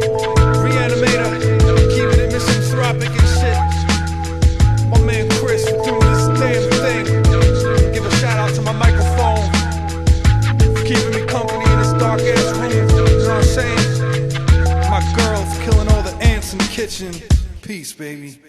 Reanimator, keeping it misanthropic and shit. My man Chris for doing this damn thing. Give a shout out to my microphone for keeping me company in this dark ass room. You know what I'm saying? My girl's killing all the ants in the kitchen. Peace, baby.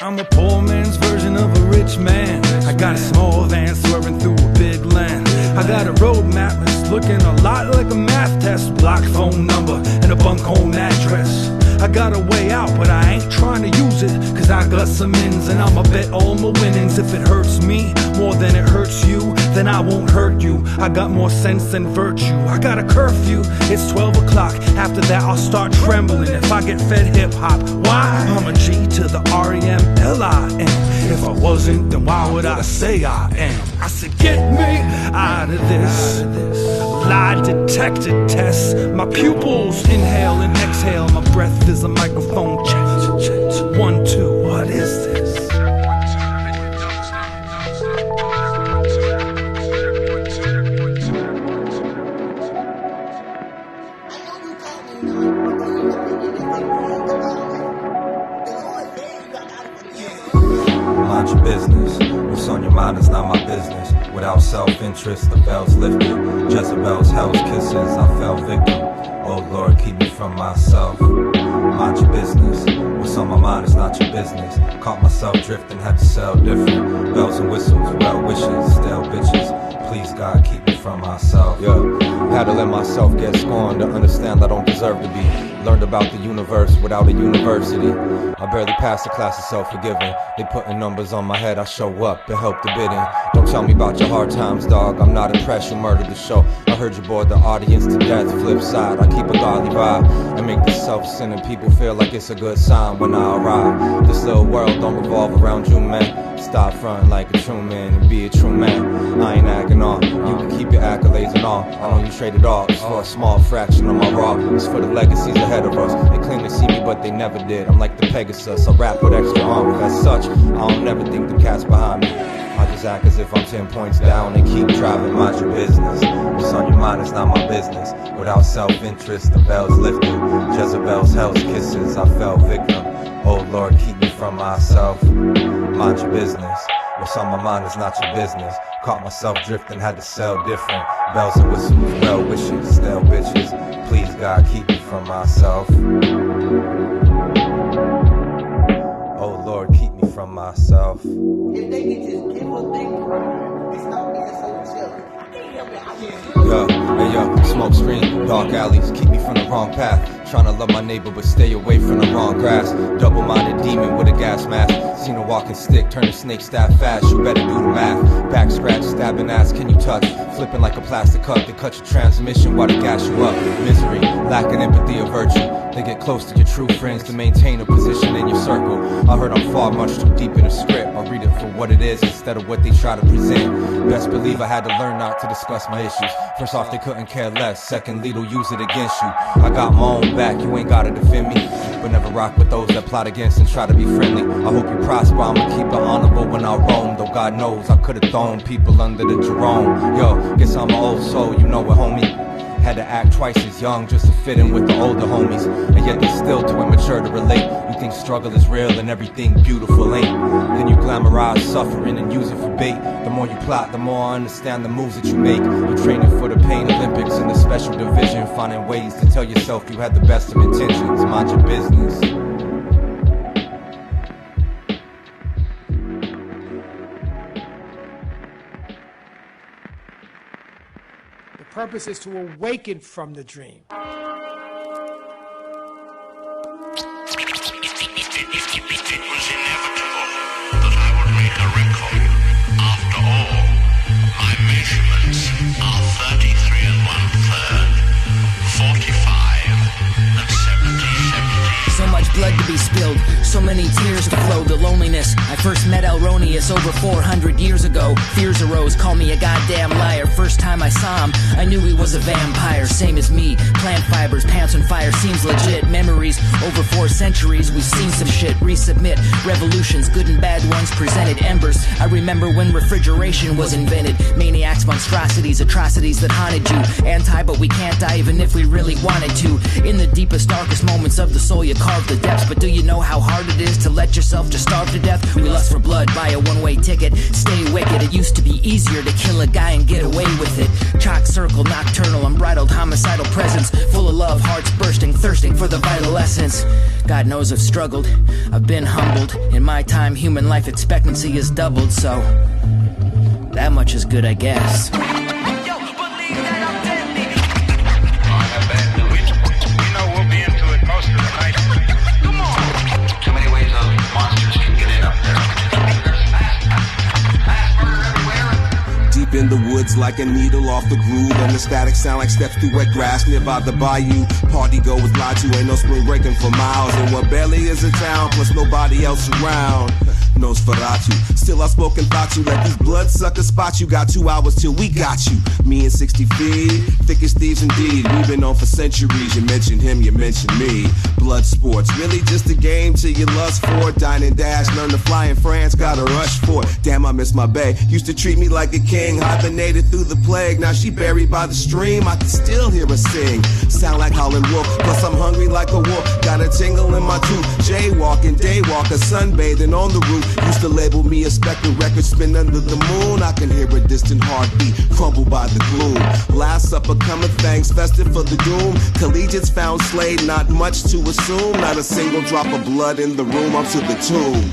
I'm a poor man's version of a rich man. I got a small van swerving through a big land. I got a road map that's looking a lot like a math test. Block phone number and a bunk home address. I got a way out, but I ain't trying to use it. Cause I got some ins and I'ma bet all my winnings. If it hurts me more than it hurts you, then I won't hurt you. I got more sense than virtue. I got a curfew, it's 12 o'clock. After that I'll start trembling if I get fed hip hop. Why? I'm a G to the R-E-M-L-I-N. If I wasn't, then why would I say I am? I said get me out of this. Lie detector test. My pupils inhale and exhale. My breath is a microphone. Check, check, check. 1, 2, what is this? Mind your business. What's on your mind is not my business. Without self-interest, the bells lifted. Jezebel's hell's kisses, I fell victim. Oh Lord, keep me from myself. Mind your business. What's on my mind is not your business. Caught myself drifting, had to sell different. Bells and whistles, well wishes, stale bitches. Please God, keep me from myself. Yeah, had to let myself get scorned to understand I don't deserve to be. Learned about the universe without a university. I barely passed the class of self-forgiving. They putting numbers on my head, I show up and help the bidding. Don't tell me about your hard times, dog. I'm not impressed, you murdered the show. I heard you bored the audience to death. Flip side, I keep a godly vibe and make the self-centered people feel like it's a good sign when I arrive. This little world don't revolve around you, man. Stop fronting like a true man and be a true man. I ain't acting on. You can keep your accolades and all. I know you traded all for a small fraction of my raw. It's for the legacies ahead of us. They claim to see me, but they never did. I'm like the Pegasus. I rap with extra armor. As such, I don't never think the cat's behind me. I just act as if I'm 10 points down and keep driving. Mind your business. What's on your mind is not my business. Without self-interest, the bells lifted. Jezebel's hell's kisses. I fell victim. Oh Lord, keep me from myself. Mind your business. What's on my mind is not your business. Caught myself drifting, had to sell different. Bells and whistles, well wishes, stale bitches. Please God, keep me from myself. Oh Lord, keep me from myself. If they could just give us their pride and stop being so jealous. Yo, hey yo, smoke screen, dark alleys, keep me from the wrong path. Tryna love my neighbor but stay away from the wrong grass. Double-minded demon with a gas mask. Seen a walking stick, turn a snake staff fast. You better do the math. Back scratch, stabbing ass, can you touch? Flipping like a plastic cup to cut your transmission while they gas you up. Misery, lacking empathy or virtue. They get close to your true friends to maintain a position in your circle. I heard I'm far much too deep in the script. I read it for what it is instead of what they try to present. Best believe I had to learn not to discuss my issues. First off, they couldn't care less. Secondly, they'll use it against you. I got my own back, you ain't gotta defend me. But never rock with those that plot against and try to be friendly. I hope you prosper, I'ma keep it honorable when I roam. Though God knows I could've thrown people under the Jerome. Yo, guess I'm an old soul, you know what, homie. Had to act twice as young just to fit in with the older homies. And yet they still too immature to relate. You think struggle is real and everything beautiful ain't. Then you glamorize suffering and use it for bait. The more you plot, the more I understand the moves that you make. You're training for the Pain Olympics in the special division. Finding ways to tell yourself you had the best of intentions. Mind your business. The purpose is to awaken from the dream. After all, my measurements are 33 1/3, 45 and 70. So much blood to be spilled, so many tears to flow. The loneliness. I first met Roneous over 400 years ago. Fears arose, call me a goddamn liar. First time I saw him, I knew he was a vampire. Same as me, plant fibers, pants on fire, seems legit. Memories, over 4 centuries, we've seen some shit. Resubmit, revolutions, good and bad ones presented. Embers, I remember when refrigeration was invented. Maniacs, monstrosities, atrocities that haunted you. Anti, but we can't die even if we really wanted to. In the deepest, darkest moments of the soul, you carve the depths. But do you know how hard it is to let yourself just starve to death? We lust for blood, buy a one-way ticket, stay wicked. It used to be easier to kill a guy and get away with it. Chalk circle, nocturnal, unbridled, homicidal presence. Full of love, hearts bursting, thirsting for the vital essence. God knows I've struggled, I've been humbled. In my time, human life expectancy has doubled, so that much is good, I guess. In the woods like a needle off the groove, and the static sound like steps through wet grass nearby the bayou. Party goers lie to, ain't no spring breaking for miles, and what barely is a town, plus nobody else around. Nosferatu, still outspoken thought you. Let these bloodsuckers spot you. Got 2 hours till we got you. Me and 60 feet, thick as thieves indeed. We've been on for centuries. You mention him, you mention me. Blood sports, really just a game till you lust for it. Dine and dash, learn to fly in France, gotta rush for it. Damn, I miss my bae. Used to treat me like a king. Hibernated through the plague. Now she buried by the stream. I can still hear her sing. Sound like howling wolf. Plus I'm hungry like a wolf. Got a tingle in my tooth. Jaywalking, daywalker, sunbathing on the roof. Used to label me a spectre, record spin under the moon. I can hear a distant heartbeat crumble by the gloom. Last supper cometh, thanks festive for the doom. Collegiates found slayed, not much to assume. Not a single drop of blood in the room, I'm to the tomb.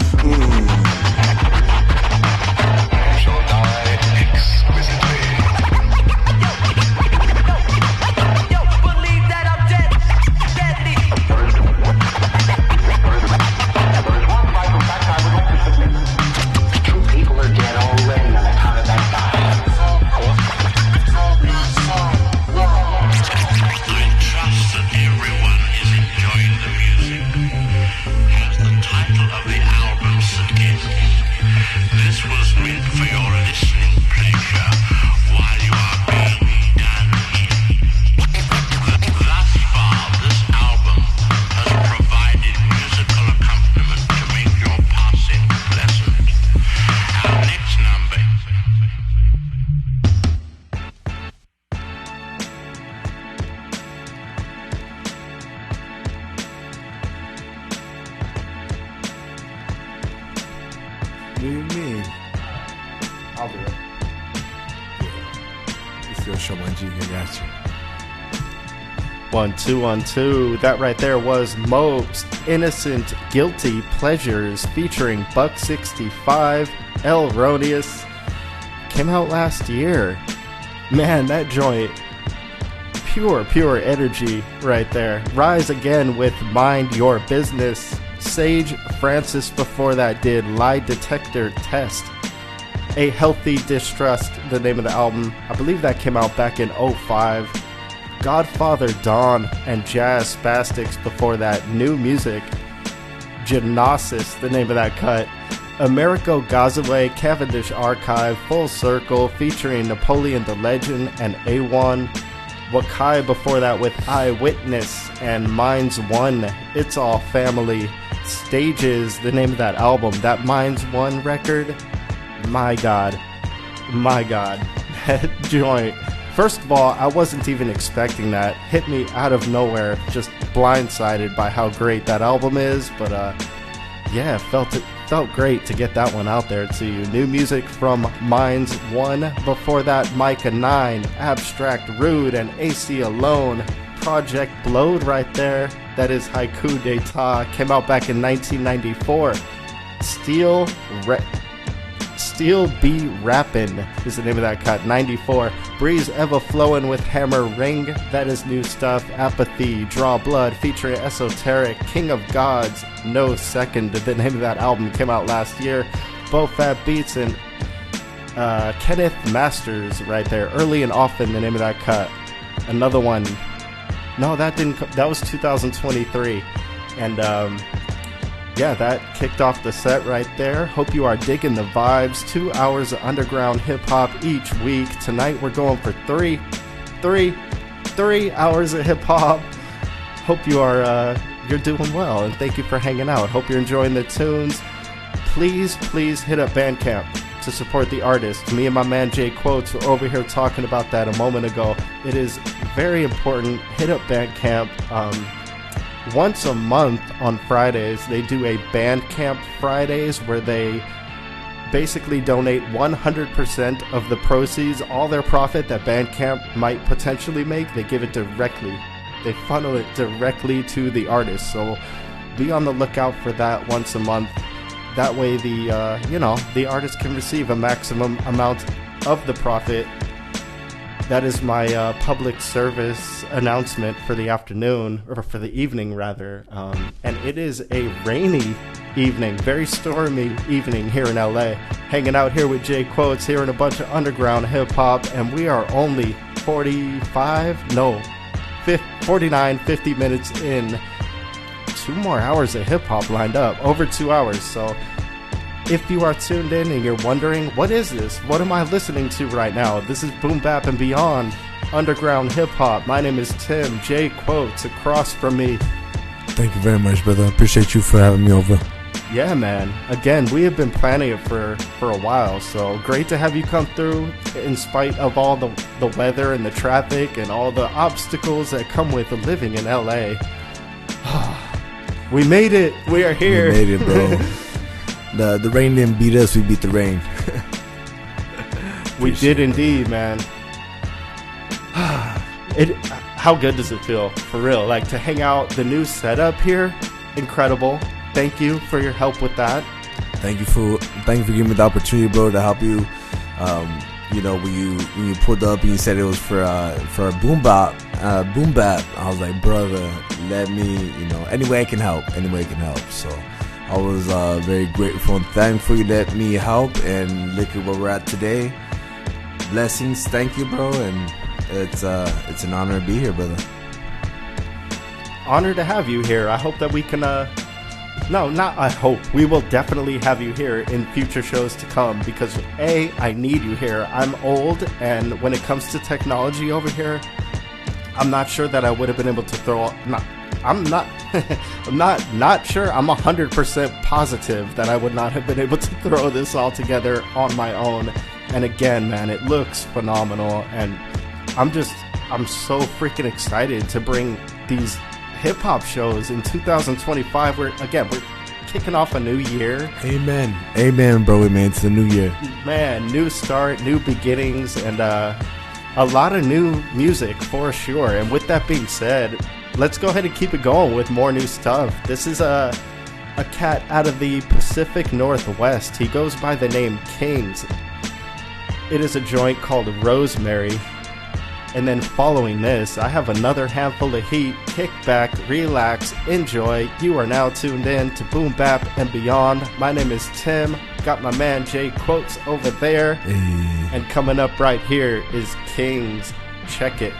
do it. You still show my G, I got you. 1 2 1 2. That right there was Mopes, Innocent Guilty Pleasures, featuring Buck 65, L Roneous. Came out last year. Man, that joint, pure energy right there. Rize-Again with Mind Your Business. Sage Francis before that did Lie Detector Test. A Healthy Distrust, the name of the album. I believe that came out back in 05. Godfather Dawn and Jazz Spastiks before that. New Music. Gnosis, the name of that cut. Amerigo, Gazaway, Cavendish Archive, Full Circle, featuring Napoleon the Legend and Awon. Wakai before that with Eyewitness and MindsOne. It's All Family. Stages, the name of that album. That MindsOne record. My God. That joint. First of all, I wasn't even expecting that. Hit me out of nowhere, just blindsided by how great that album is. But yeah, felt great to get that one out there to you. New music from MindsOne. Before that, Myka 9, Abstract Rude, and ACEYALONE. Project Blowed right there. That is Haiku d'Etat. Came out back in 1994. Still Be Rappin' is the name of that cut. 94. Breez, Evahflowin with Hammer Ring. That is new stuff. Apathy, Draw Blood, featuring Esoteric. King of Gods, No Second. The name of that album came out last year. Bofaatbeatz and Kenneth Masters right there. Early and Often, the name of that cut. Another one. No, that was 2023. And yeah, that kicked off the set right there. Hope you are digging the vibes. 2 hours of underground hip-hop each week. Tonight we're going for three hours of hip-hop. Hope you are you're doing well, and thank you for hanging out. Hope you're enjoying the tunes. Please hit up Bandcamp to support the artist. Me and my man Jay Quotes were over here talking about that a moment ago. It is very important. Hit up Bandcamp. Once a month on Fridays, they do a Bandcamp Fridays where they basically donate 100% of the proceeds, all their profit that Bandcamp might potentially make, they give it directly. They funnel it directly to the artist. So be on the lookout for that once a month. That way the artist can receive a maximum amount of the profit. That is my public service announcement for the afternoon, or for the evening rather. And it is a rainy evening, very stormy evening here in LA. Hanging out here with Jay Quotes, hearing a bunch of underground hip hop, and we are only 49, 50 minutes in. 2 more hours of hip hop lined up, over 2 hours. So if you are tuned in and you're wondering, what is this? What am I listening to right now? This is Boom Bap and Beyond, underground hip-hop. My name is Tim, J Quotes, across from me. Thank you very much, brother. I appreciate you for having me over. Yeah, man. Again, we have been planning it for a while, so great to have you come through in spite of all the weather and the traffic and all the obstacles that come with living in LA. We made it. We are here. We made it, bro. The rain didn't beat us, we beat the rain. We did indeed, man. How good does it feel, for real? Like, to hang out, the new setup here, incredible. Thank you for your help with that. Thank you for giving me the opportunity, bro, to help you. When you pulled up and you said it was for a boom bap, I was like, brother, let me, any way I can help. So I was very grateful and thankful you let me help and look at where we're at today. Blessings, thank you, bro, and it's an honor to be here, brother. Honor to have you here. I hope that we can we will definitely have you here in future shows to come, because I need you here. I'm old, and when it comes to technology over here, I'm not sure that I would have been able to throw. I'm not sure. I'm 100% positive that I would not have been able to throw this all together on my own. And again, man, it looks phenomenal, and I'm so freaking excited to bring these hip hop shows in 2025. We're kicking off a new year. Amen. Amen, bro, man. It's a new year. Man, new start, new beginnings, and a lot of new music for sure. And with that being said, let's go ahead and keep it going with more new stuff. This is a cat out of the Pacific Northwest. He goes by the name Kings. It is a joint called Rosemary. And then following this, I have another handful of heat. Kick back, relax, enjoy. You are now tuned in to Boom Bap and Beyond. My name is Tim. Got my man Jay Quotes over there. Hey. And coming up right here is Kings. Check it.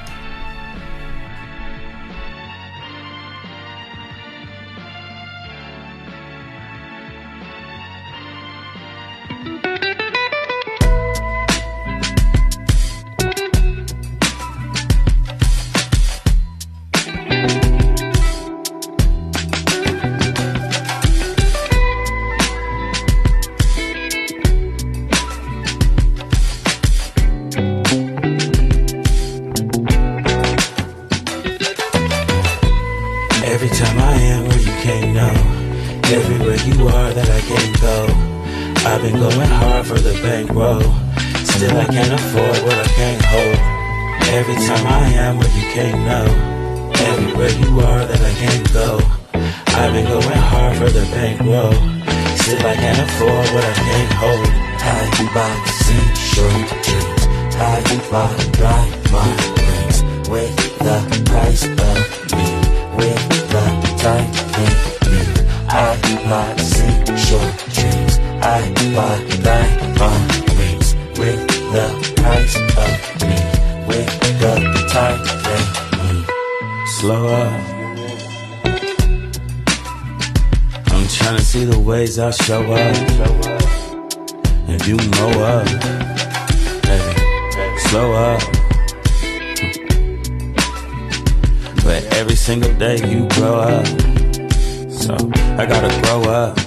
I'll show up if you mow up, baby, slow up. But every single day you grow up, so I gotta grow up,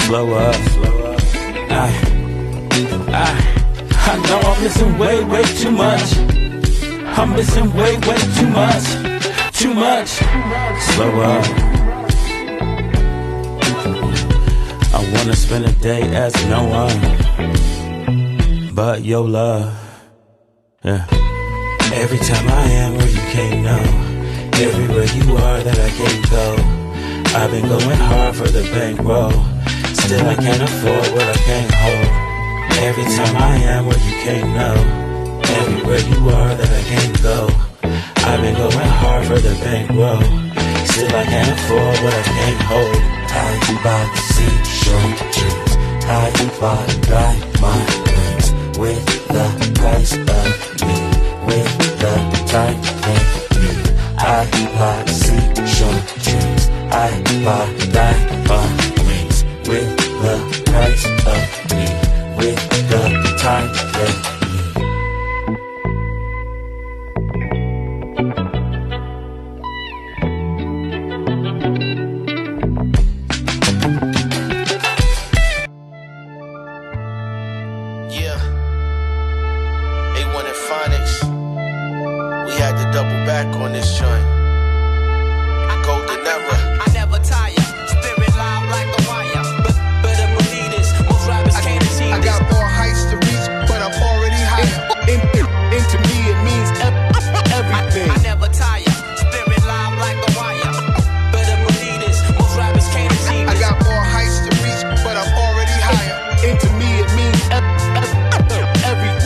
slow up. I know I'm missing way too much. I'm missing way too much, slow up. I wanna spend a day as no one but your love, yeah. Every time I am where you can't know, everywhere you are that I can't go. I've been going hard for the bankroll, still I can't afford what I can't hold. Every time I am where you can't know, everywhere you are that I can't go. I've been going hard for the bankroll, still I can't afford what I can't hold. How you about to see your dreams? How you about to buy my dreams? With the price of me, with the time and me. How you about to see your dreams? How you about to buy my dreams? With the price of me, with the time and me. On this joint, golden era. I never tire, spirit live like a wire. But better believe this, most rappers can't achieve this. I got more heights to reach, but I'm already higher. Into me, it means everything. I never tire, spirit live like a wire. Better believe this, most rappers can't achieve this. I got more heights to reach, but I'm already higher. Into me, it means everything.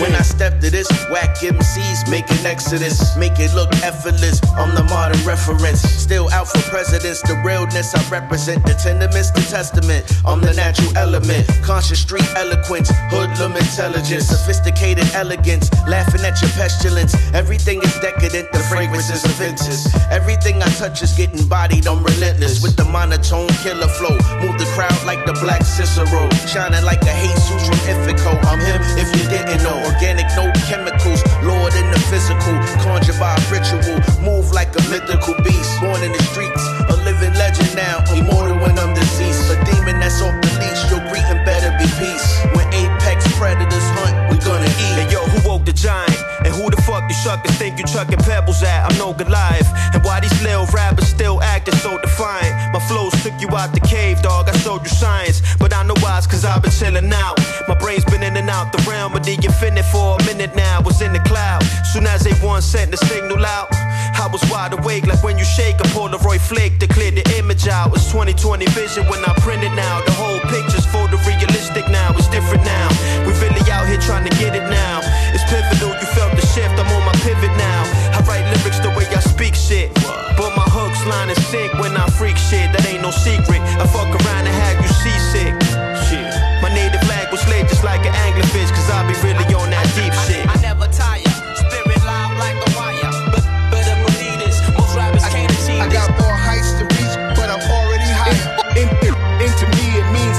When I step to this, whack MCs, make an exodus, make it look effortless. I'm the modern reference, still out for presidents. The realness I represent, the tenements, the testament. I'm the natural element, conscious street eloquence, hoodlum intelligence, sophisticated elegance, laughing at your pestilence. Everything is decadent, the fragrance is offenses. Everything I touch is getting bodied, I'm relentless. With the monotone killer flow, move the crowd like the black Cicero, shining like a Jesus from Ithaca. I'm him if you didn't know. Organic, no chemicals, Lord in the physical, conjure by ritual, move like a mythical beast, born in the streets, a living legend now, immortal when I'm deceased, a demon that's off the leash, your greeting better be peace. When apex predators hunt, we gonna eat. Hey yo, who woke the giant? And who the fuck you suckers think you chucking pebbles at? I'm no Goliath. And why these little rappers still acting so defiant? My flows took you out the cave, dog, I showed you science. But I know why, it's cause I've been chilling out. My brain's been in and out the realm of the infinite for a minute now. Was in the cloud, soon as A1 sent the signal out. I was wide awake like when you shake a Polaroid flick to clear the image out. It's 20/20 vision when I print it now. The whole picture's photorealistic now. It's different now. We really out here trying to get it now. It's pivotal, you felt the shift, I'm on my pivot now. I write lyrics the way I speak shit, but my hooks line is sick when I freak shit. That ain't no secret. I fuck around and have you seasick. Shit. My native language laid just like an anglerfish, cause I be really on that deep shit. I never tire, spirit live like a wire. Better believe this, most rappers can't achieve this. I got more heights to reach, but I'm already higher. Into me it means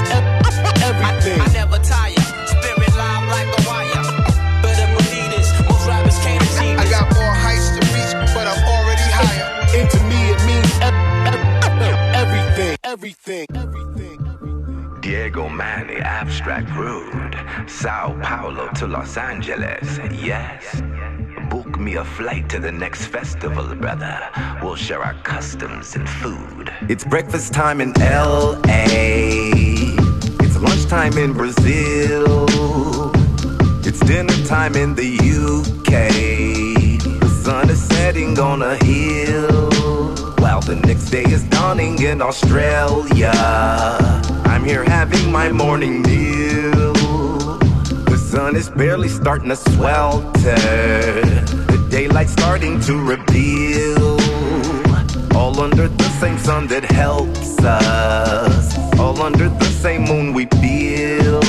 everything. I never tire, spirit live like a wire. Better believe this, most rappers can't achieve this. I got more heights to reach, but I'm already higher. Into me it means everything. Diego Manny, abstract rude. Sao Paulo to Los Angeles, yes. Book me a flight to the next festival, brother. We'll share our customs and food. It's breakfast time in LA. It's lunchtime in Brazil. It's dinner time in the UK. The sun is setting on a hill, while the next day is dawning in Australia. I'm here having my morning meal. The sun is barely starting to swelter. The daylight's starting to reveal. All under the same sun that helps us. All under the same moon we feel.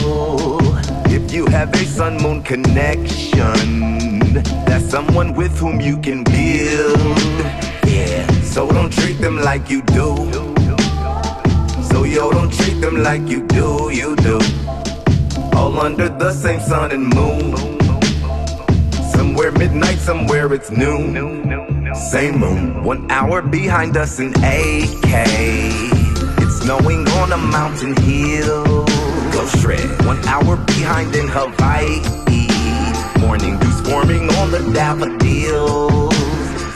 If you have a sun-moon connection, that's someone with whom you can build. Yeah, so don't treat them like you do. So yo, don't treat them like you do, all under the same sun and moon. Somewhere midnight, somewhere it's noon. Same moon, 1 hour behind us in AK. It's snowing on a mountain hill. Go shred, 1 hour behind in Hawaii. Morning dew swarming on the daffodils.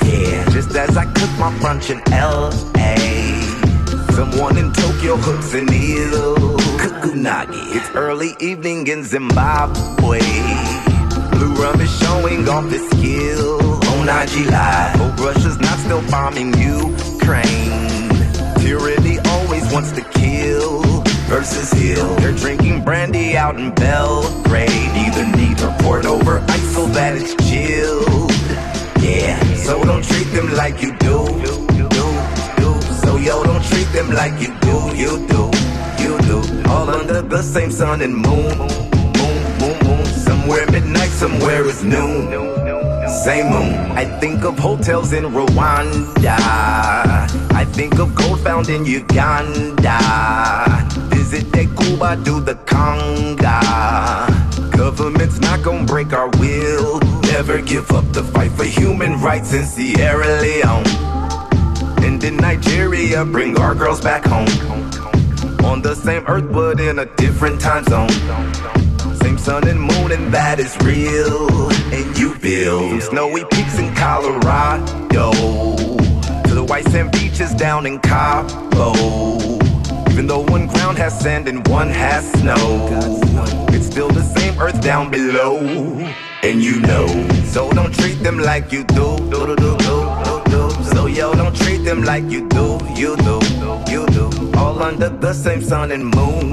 Yeah, just as I cook my brunch in LA, someone in Tokyo hooks an eel. Kukunagi. It's early evening in Zimbabwe. Blue rum is showing off his skill. Onaji Live. Hope Russia's not still bombing Ukraine. Tyranny always wants to kill. Versus Hill. They're drinking brandy out in Belgrade. Neither poured over ice so that it's chilled. Yeah, so don't treat them like you do. So yo, don't treat them like you do. All under the same sun and moon. Somewhere midnight, somewhere is noon. Same moon. I think of hotels in Rwanda. I think of gold found in Uganda. Visit Cuba, do the conga. Government's not gonna break our will. Never give up the fight for human rights in Sierra Leone. And in Nigeria, bring our girls back home. On the same earth, but in a different time zone. Same sun and moon, and that is real. And you build from snowy peaks in Colorado to the white sand beaches down in Cabo. Even though one ground has sand and one has snow, it's still the same earth down below. And you know, so don't treat them like you do. So yo, don't treat them like you do. All under the same sun and moon.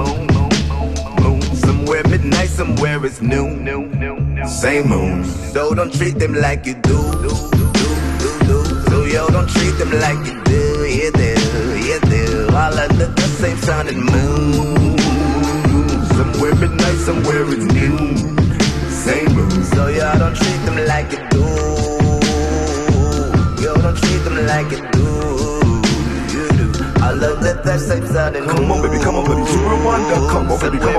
Somewhere midnight, somewhere it's noon. Same moon. So don't treat them like you do. So yo, don't treat them like you do. All under the same sun and moon. Somewhere midnight, somewhere it's noon. Same moon. So yo, don't treat them like you do. Yo, don't treat them like you do. I love that same sun and moon. Come on, baby, to Rwanda. Come on, baby, to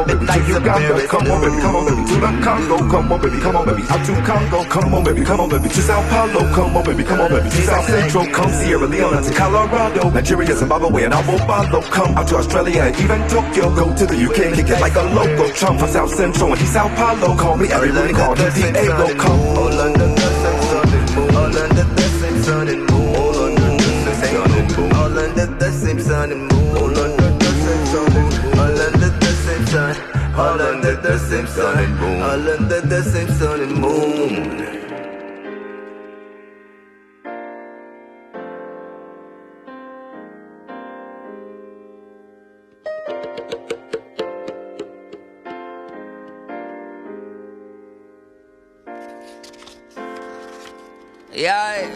Uganda. Come on, baby, to the Congo. Come on, baby, out to Congo. Come on, baby, to Sao Paulo. Come on, baby, to South Central. Come Sierra Leone to Colorado. Nigeria, Zimbabwe, and Awon. Come out to Australia and even Tokyo. Go to the UK and kick it like a local chum from South Central and Sao Paulo. Call me everybody, call me Diego. Come all under the same sun and moon. All under the same sun and moon. All under the same sun and moon. all under the same sun and moon. All under the same sun and moon. All under the same sun. All under the same sun and moon. All under the same sun and moon. Yeah.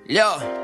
Yo.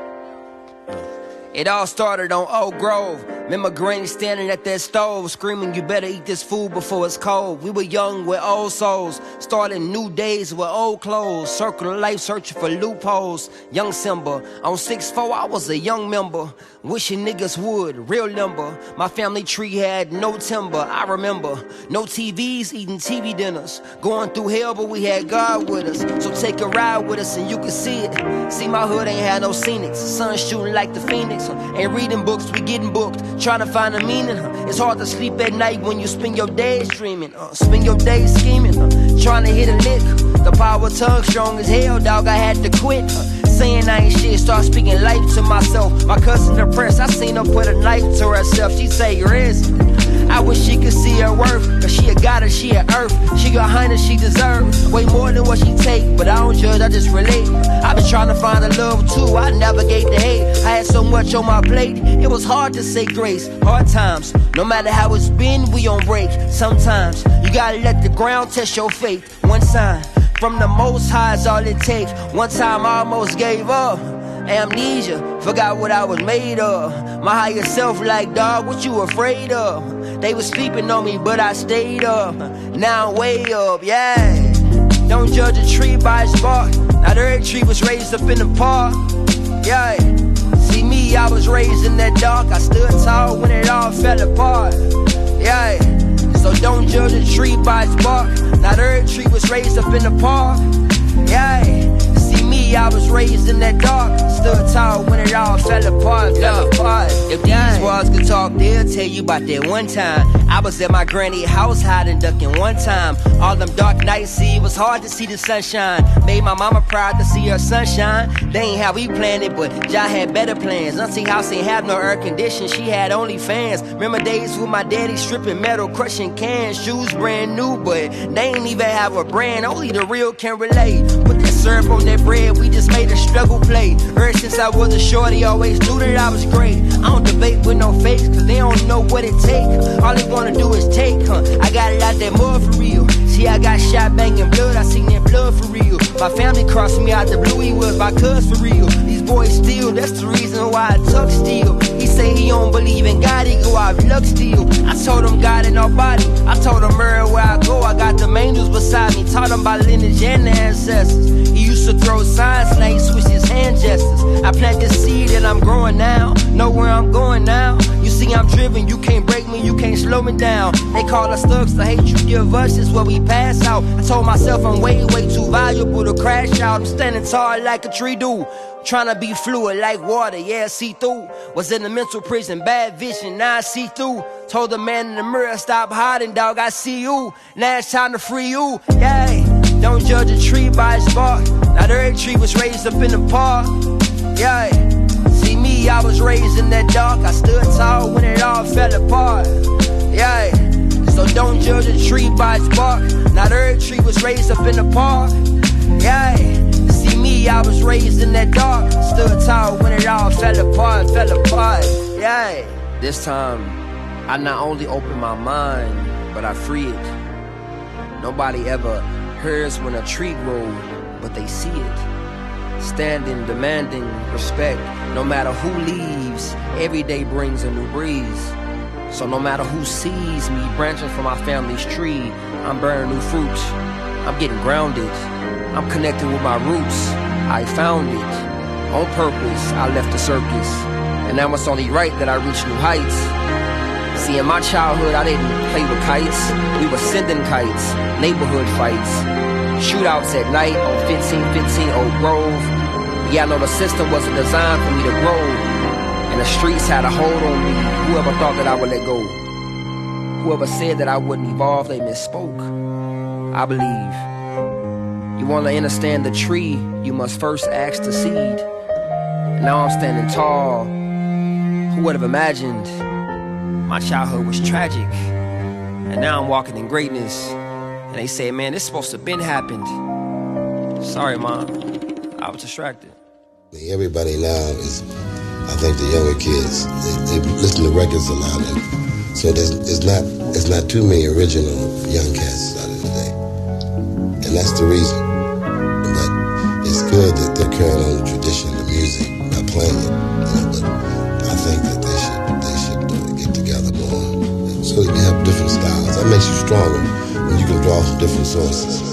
It all started on Oak Grove. Remember Granny standing at that stove, screaming, you better eat this food before it's cold. We were young with old souls, starting new days with old clothes. Circle of life searching for loopholes. Young Simba, on 6'4", I was a young member. Wishing niggas would, real limber. My family tree had no timber, I remember. No TVs, eating TV dinners. Going through hell, but we had God with us. So take a ride with us and you can see it. See, my hood ain't had no scenics. Sun shooting like the Phoenix. Ain't reading books, we getting booked. Trying to find a meaning. It's hard to sleep at night when you spend your days dreaming. Spend your days scheming. Trying to hit a lick. The power tongue strong as hell, dog, I had to quit. Saying I ain't shit, start speaking life to myself. My cousin depressed, I seen her put a knife to herself. She say, Riz, I wish she could see her worth. Cause she a goddess, she a earth. She got highness, she deserves way more than what she take. But I don't judge, I just relate. I been trying to find a love too, I navigate the hate. I had so much on my plate, it was hard to say grace. Hard times, no matter how it's been, we on break. Sometimes, you gotta let the ground test your faith. One sign from the Most High is all it takes. One time I almost gave up. Amnesia, forgot what I was made of. My higher self like, dog, what you afraid of? They was sleeping on me, but I stayed up. Now I'm way up, yeah. Don't judge a tree by its bark. Not every tree was raised up in the park, yeah. See me, I was raised in that dark. I stood tall when it all fell apart, yeah. So don't judge a tree by its bark. Not every tree was raised up in the park, yeah. See me, I was raised in that dark. Stood tall when it all fell apart, If these walls could talk, they'll tell you about that one time I was at my granny house hiding, ducking one time. All them dark nights, see, it was hard to see the sunshine. Made my mama proud to see her sunshine. They ain't how we planned it, but Jah had better plans. Auntie house ain't have no air condition, she had only fans. Remember days with my daddy stripping metal, crushing cans. Shoes brand new, but they ain't even have a brand. Only the real can relate. Put that syrup on that bread, we just made a struggle play. Ever since I was a shorty, always knew that I was great. I don't debate with no fakes, cause they don't know what it take. All they wanna do is take, I got it out that mud for real. See, I got shot banging blood, I seen that blood for real. My family crossed me out the blue, he was my cuz for real. These boys steal, that's the reason why I tuck steal. He say he don't believe in God, he go out luck steal. I told him God in our body, I told him everywhere I go, I got them angels beside me. Taught him about lineage and the ancestors. He used to throw signs, now he switched his hand gestures. I planted seed and I'm growing now, know where I'm going now. You see I'm driven, you can't break me, you can't slow me down. They call us thugs, the hate you give us is what we pass out. I told myself I'm way, way too valuable to crash out. I'm standing tall like a tree do, trying to be fluid like water, yeah, see through. Was in the mental prison, bad vision, now I see through. Told the man in the mirror, stop hiding, dog, I see you. Now it's time to free you, yeah. Don't judge a tree by its bark. Not every tree was raised up in the park, yeah. See me, I was raised in that dark. I stood tall when it all fell apart, yeah. So don't judge a tree by its bark. Not every tree was raised up in the park, yeah. See me, I was raised in that dark. Stood tall when it all fell apart, yeah. This time, I not only open my mind, but I free it. Nobody ever hears when a tree grows, but they see it. Standing, demanding respect. No matter who leaves, every day brings a new breeze. So no matter who sees me branching from my family's tree, I'm bearing new fruits. I'm getting grounded. I'm connecting with my roots. I found it. On purpose, I left the circus. And now it's only right that I reach new heights. See, in my childhood, I didn't play with kites. We were sending kites, neighborhood fights, shootouts at night on 1515 Oak Grove. Yeah, I know the system wasn't designed for me to grow, and the streets had a hold on me. Whoever thought that I would let go, whoever said that I wouldn't evolve, they misspoke. I believe you want to understand the tree, you must first ask the seed. Now I'm standing tall. Who would have imagined my childhood was tragic? And now I'm walking in greatness. And they say, man, this supposed to have been happened. Sorry, Mom. I was distracted. Everybody now is, I think the younger kids, they listen to records a lot. And so it's not too many original young cats out of today. And that's the reason. But it's good that they're carrying on the tradition of music by playing it. But I think that they should get together more. So you have different styles. That makes you stronger when you can draw from different sources.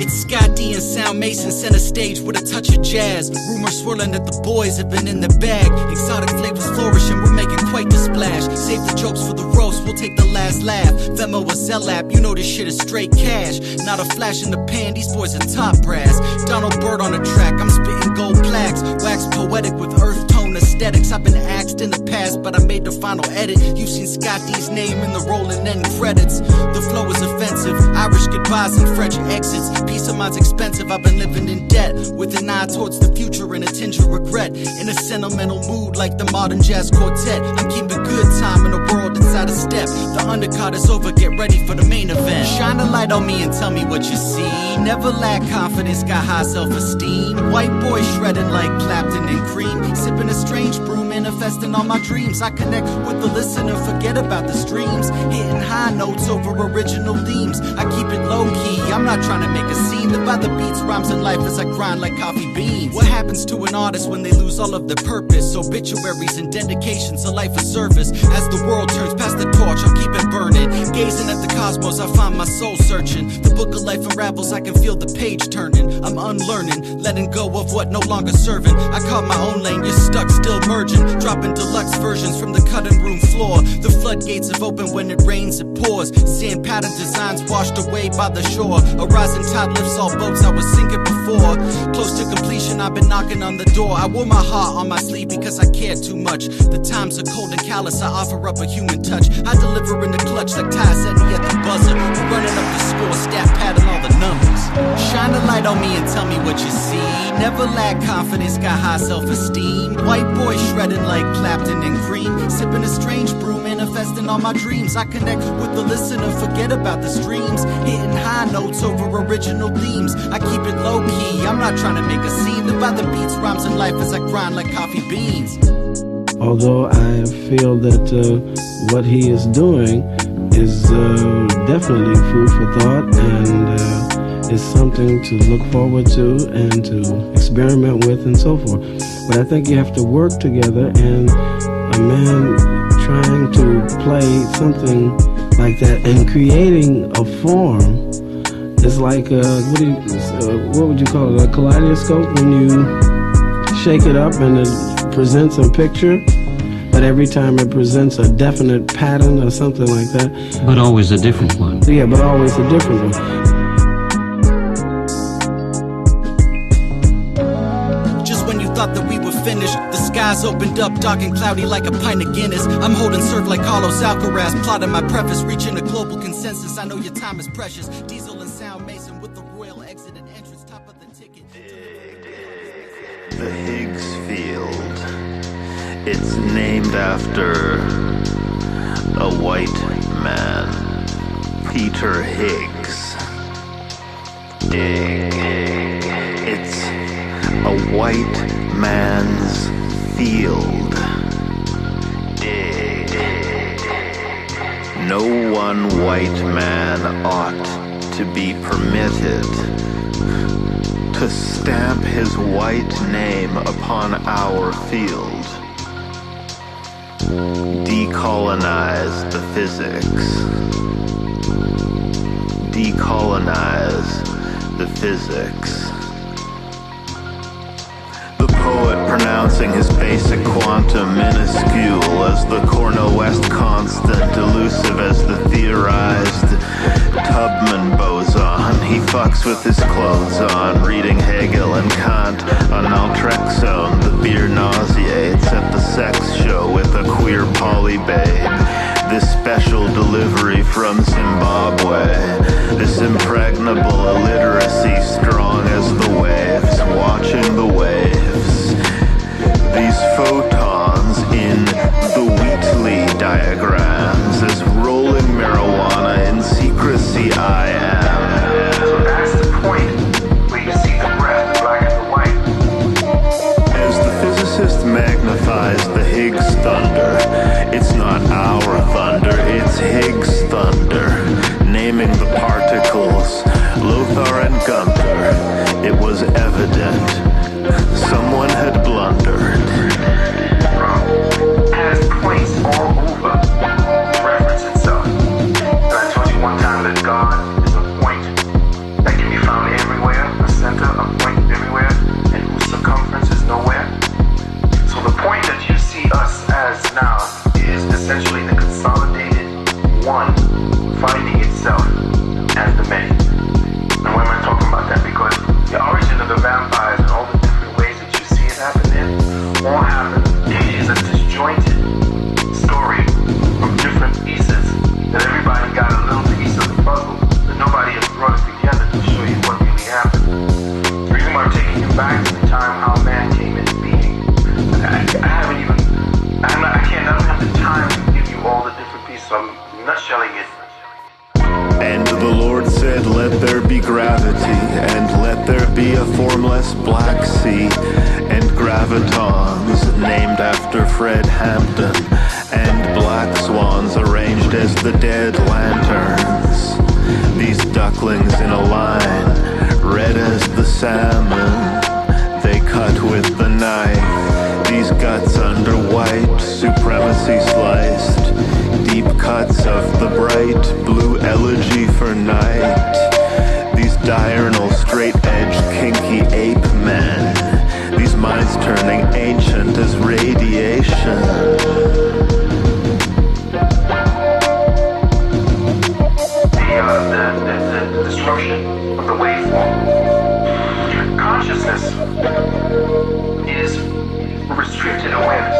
It's Scott D and Sound Mason center stage with a touch of jazz. Rumors swirling that the boys have been in the bag. Exotic flavors flourishing, we're making quite the splash. Save the jokes for the roast, we'll take the last laugh. Venmo or Zellap, you know this shit is straight cash. Not a flash in the pan, these boys are top brass. Donald Byrd on the track, I'm spitting gold plaques. Wax poetic with earth tone aesthetics. I've been axed in the past, but I made the final edit. You've seen Scott D's name in the rolling end credits. The flow is offensive, Irish goodbyes and French exits. Peace of mind's expensive, I've been living in debt, with an eye towards the future and a tinge of regret. In a sentimental mood like the modern jazz quartet. I'm keeping good time in a world that's out of step. The undercard is over, get ready for the main event. Shine a light on me and tell me what you see. Never lack confidence, got high self-esteem. White boy shredding like Clapton and Cream. Sipping a strange brew, manifesting all my dreams. I connect with the listener, forget about the streams. Hitting high notes over original themes. I keep it low-key, I'm not trying to make a scene. Live by the beats, rhymes, and life as I grind like coffee beans. What happens to an artist when they lose all of their purpose? Obituaries and dedications, a life of service. As the world turns past the torch, I'll keep it burning. Gazing at the cosmos, I find my soul searching. The book of life unravels, I can feel the page turning. I'm unlearning, letting go of what no longer serving. I caught my own lane, you're stuck, still merging. Dropping deluxe versions from the cutting room floor. The floodgates have opened, when it rains, it pours. Seeing pattern designs washed away by the shore. A rising tide lifts all boats, I was sinking before. Close to completion, I've been knocking on the door. I wore my heart on my sleeve because I cared too much. The times are cold and callous, I offer up a human touch. I deliver in the clutch like Ty said me at the buzzer. We're running up the score, staff padding all the numbers. Shine a light on me and tell me what you see. Never lack confidence, got high self-esteem. White boy shredding like Clapton and Cream. Sipping a strange brew, manifesting all my dreams. I connect with the listener, forget about the streams. Hitting high notes over original themes. I keep it low-key, I'm not trying to make a scene. Live by the beats, rhymes, and life as I grind like coffee beans. Although I feel that what he is doing is definitely food for thought and is something to look forward to and to experiment with and so forth. But I think you have to work together, and a man trying to play something like that and creating a form is like what would you call it, a kaleidoscope, when you shake it up and it presents a picture, but every time it presents a definite pattern or something like that. But always a different one. Yeah, but always a different one. Thought that we were finished. The skies opened up, dark and cloudy like a pint of Guinness. I'm holding serve like Carlos Alcaraz, plotting my preface, reaching a global consensus. I know your time is precious. Diesel and Sound Mason with the royal exit and entrance, top of the ticket. The Higgs Field. It's named after a white man, Peter Higgs. It's a white man's field. No one white man ought to be permitted to stamp his white name upon our field. Decolonize the physics. Decolonize the physics. Poet pronouncing his basic quantum minuscule as the Cornell West constant, elusive as the theorized Tubman boson. He fucks with his clothes on, reading Hegel and Kant on naltrexone. The beer nauseates at the sex show with a queer poly babe. This special delivery from Zimbabwe. This impregnable illiteracy strong as the waves, watching the waves. I am. So that's the point where you see the breath, the black and the white. As the physicist magnifies the Higgs thunder, it's not our thunder, it's Higgs thunder. Naming the particles, Lothar and Gunther, it was evident someone had blundered. Has points all over to reference itself. And I told you one time that God is a point that can be found everywhere, a center, a point everywhere, and whose circumference is nowhere. So the point that you see us as now is essentially the consolidated one finding itself as the many. And why am I talking about that? Because the origin of the vampires and all the different ways that you see it happen in all happen. It is a disjointed story from different pieces that everybody got a little piece of the puzzle, but nobody has brought it together to show you what really happened. The reason why I'm taking you back to the time how man came into being, I don't have the time to give you all the different pieces, so I'm nutshelling it. And the Lord said, let there be gravity, and let there be a formless black sea, and gravitons named after Fred Hampton, and black swans arranged as the dead lanterns. These ducklings in a line, red as the salmon, they cut with the knife. These guts under white, supremacy sliced, deep cuts of the bright blue elegy for night. These diurnal straight-edged kinky ape men, these minds turning ancient as radiation. The destruction of the waveform. Consciousness is restricted awareness.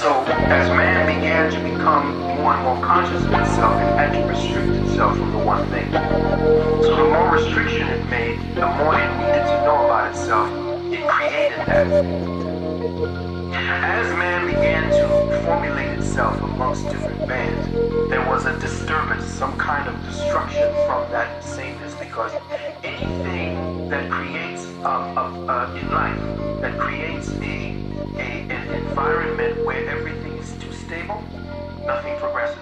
So as man began to become more and more conscious of itself, it had to restrict itself from the one thing. So the more restriction it made, the more it needed to know about itself, it created that. As man began to formulate itself amongst different bands, there was a disturbance, some kind of destruction from that sameness, because anything that creates in life, that creates an environment where everything is too stable, nothing progresses.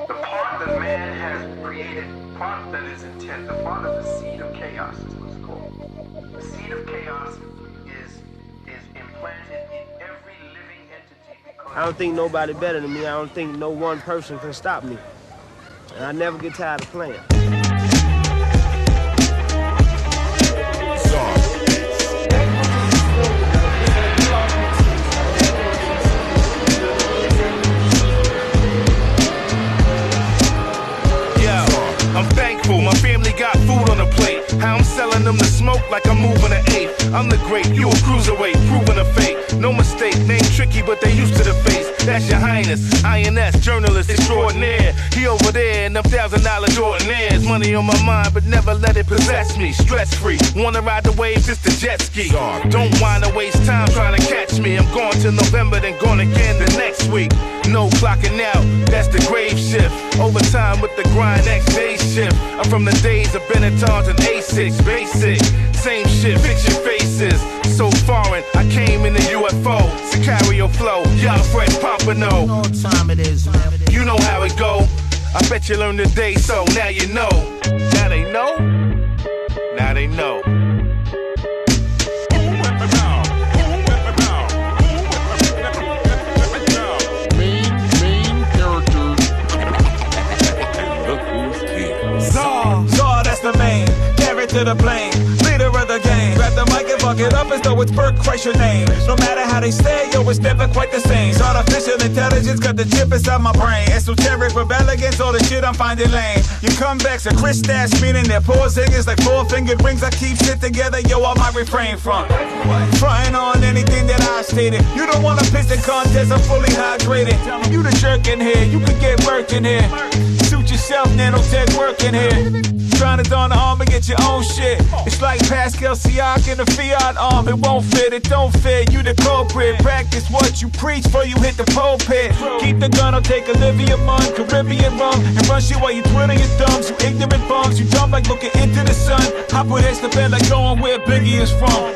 The part that man has created, part that is intent, the part of the seed of chaos is what's called. The seed of chaos is implanted in every living entity. I don't think nobody better than me. I don't think no one person can stop me. And I never get tired of playing. I'm thankful my family got food on the plate. How I'm selling them the smoke like I'm moving an eighth. I'm the great, you a cruiserweight, proving a fake. No mistake, name tricky, but they used to the face. That's your highness, INS, journalist extraordinaire. He over there in them $1,000 Jordanaires. Money on my mind, but never let it possess me. Stress free, wanna ride the waves, it's the jet ski. Don't wanna waste time trying to catch me. I'm going till November, then going again the next week. No clocking out, that's the grave shift. Overtime with the grind, next day shift. I'm from the days of Benettons and A6, basic. Same shit, fix your faces. So foreign, I came in the UFO. Sicario flow, y'all fresh pompano. You know what time it is, man. You know how it go. I bet you learned today, so now you know. Now they know. Now they know. Zar, that's the main. Carry to the plane. Leader of the game. Grab the mic and fuck it up as though it's Burke Kreischer name. No matter how they say, yo, it's never quite the same. Artificial intelligence got the chip inside my brain. Esoteric rebel against all the shit I'm finding lame. Your comebacks are Chris Stash, meaning they're poor singers like four-fingered rings. I keep shit together, yo, I might refrain from trying on anything that I stated. You don't want a piston contest, I'm fully hydrated. You the jerk in here, you could get work in here. Suit yourself, nanotech work work in here. Trying to don the arm and get your own shit. It's like Pascal Siak in the Fiat arm. It won't fit, it don't fit, you the culprit. Practice what you preach before you hit the pulpit. Keep the gun, I'll take Olivia Munn, Caribbean rum, and run shit while you twiddling your thumbs. You ignorant bums, you dumb like looking into the sun. Hop with heads to bed like going where Biggie is from.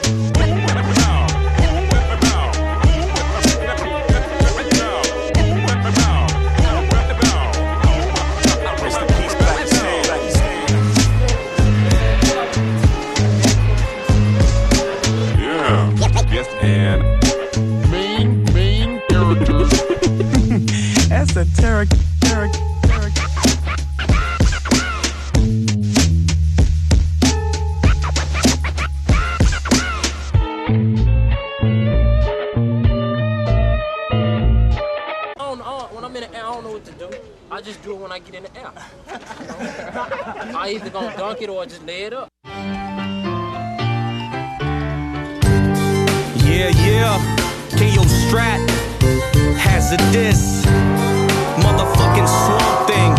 And main characters. Esoteric. When I'm in the air, I don't know what to do. I just do it when I get in the air. I either gonna dunk it or just lay it up. Yeah, KO Strat, Hazardous, motherfucking Swamp Thing.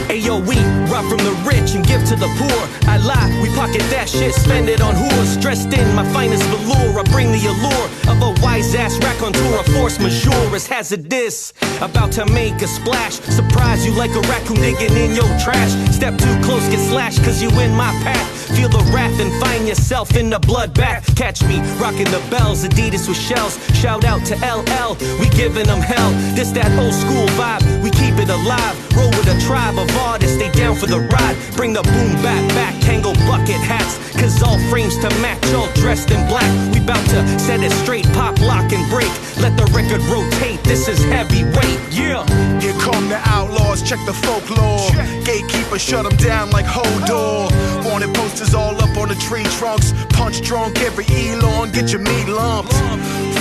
Ayo, we rob from the rich and give to the poor. I lie, we pocket that shit, spend it on whores. Dressed in my finest velour, I bring the allure of a wise-ass raconteur. A force majeure is hazardous, about to make a splash. Surprise you like a raccoon digging in your trash. Step too close, get slashed, cause you in my path. Feel the wrath and find yourself in the bloodbath. Catch me rocking the bells, Adidas with shells. Shout out to LL, we giving them hell. This that old school vibe, we keep it alive. Roll with a tribe of artists, they down for the ride. Bring the boom back, Tango bucket hats. Cause all frames to match, all dressed in black. We bout to set it straight, pop, lock, and break. Let the record rotate, this is heavyweight, yeah. Here come the outlaws, check the folklore. Gatekeeper, shut them down like Hodor. Wanted posters all up on the tree trunks. Punch drunk every Elon, get your meat lumped.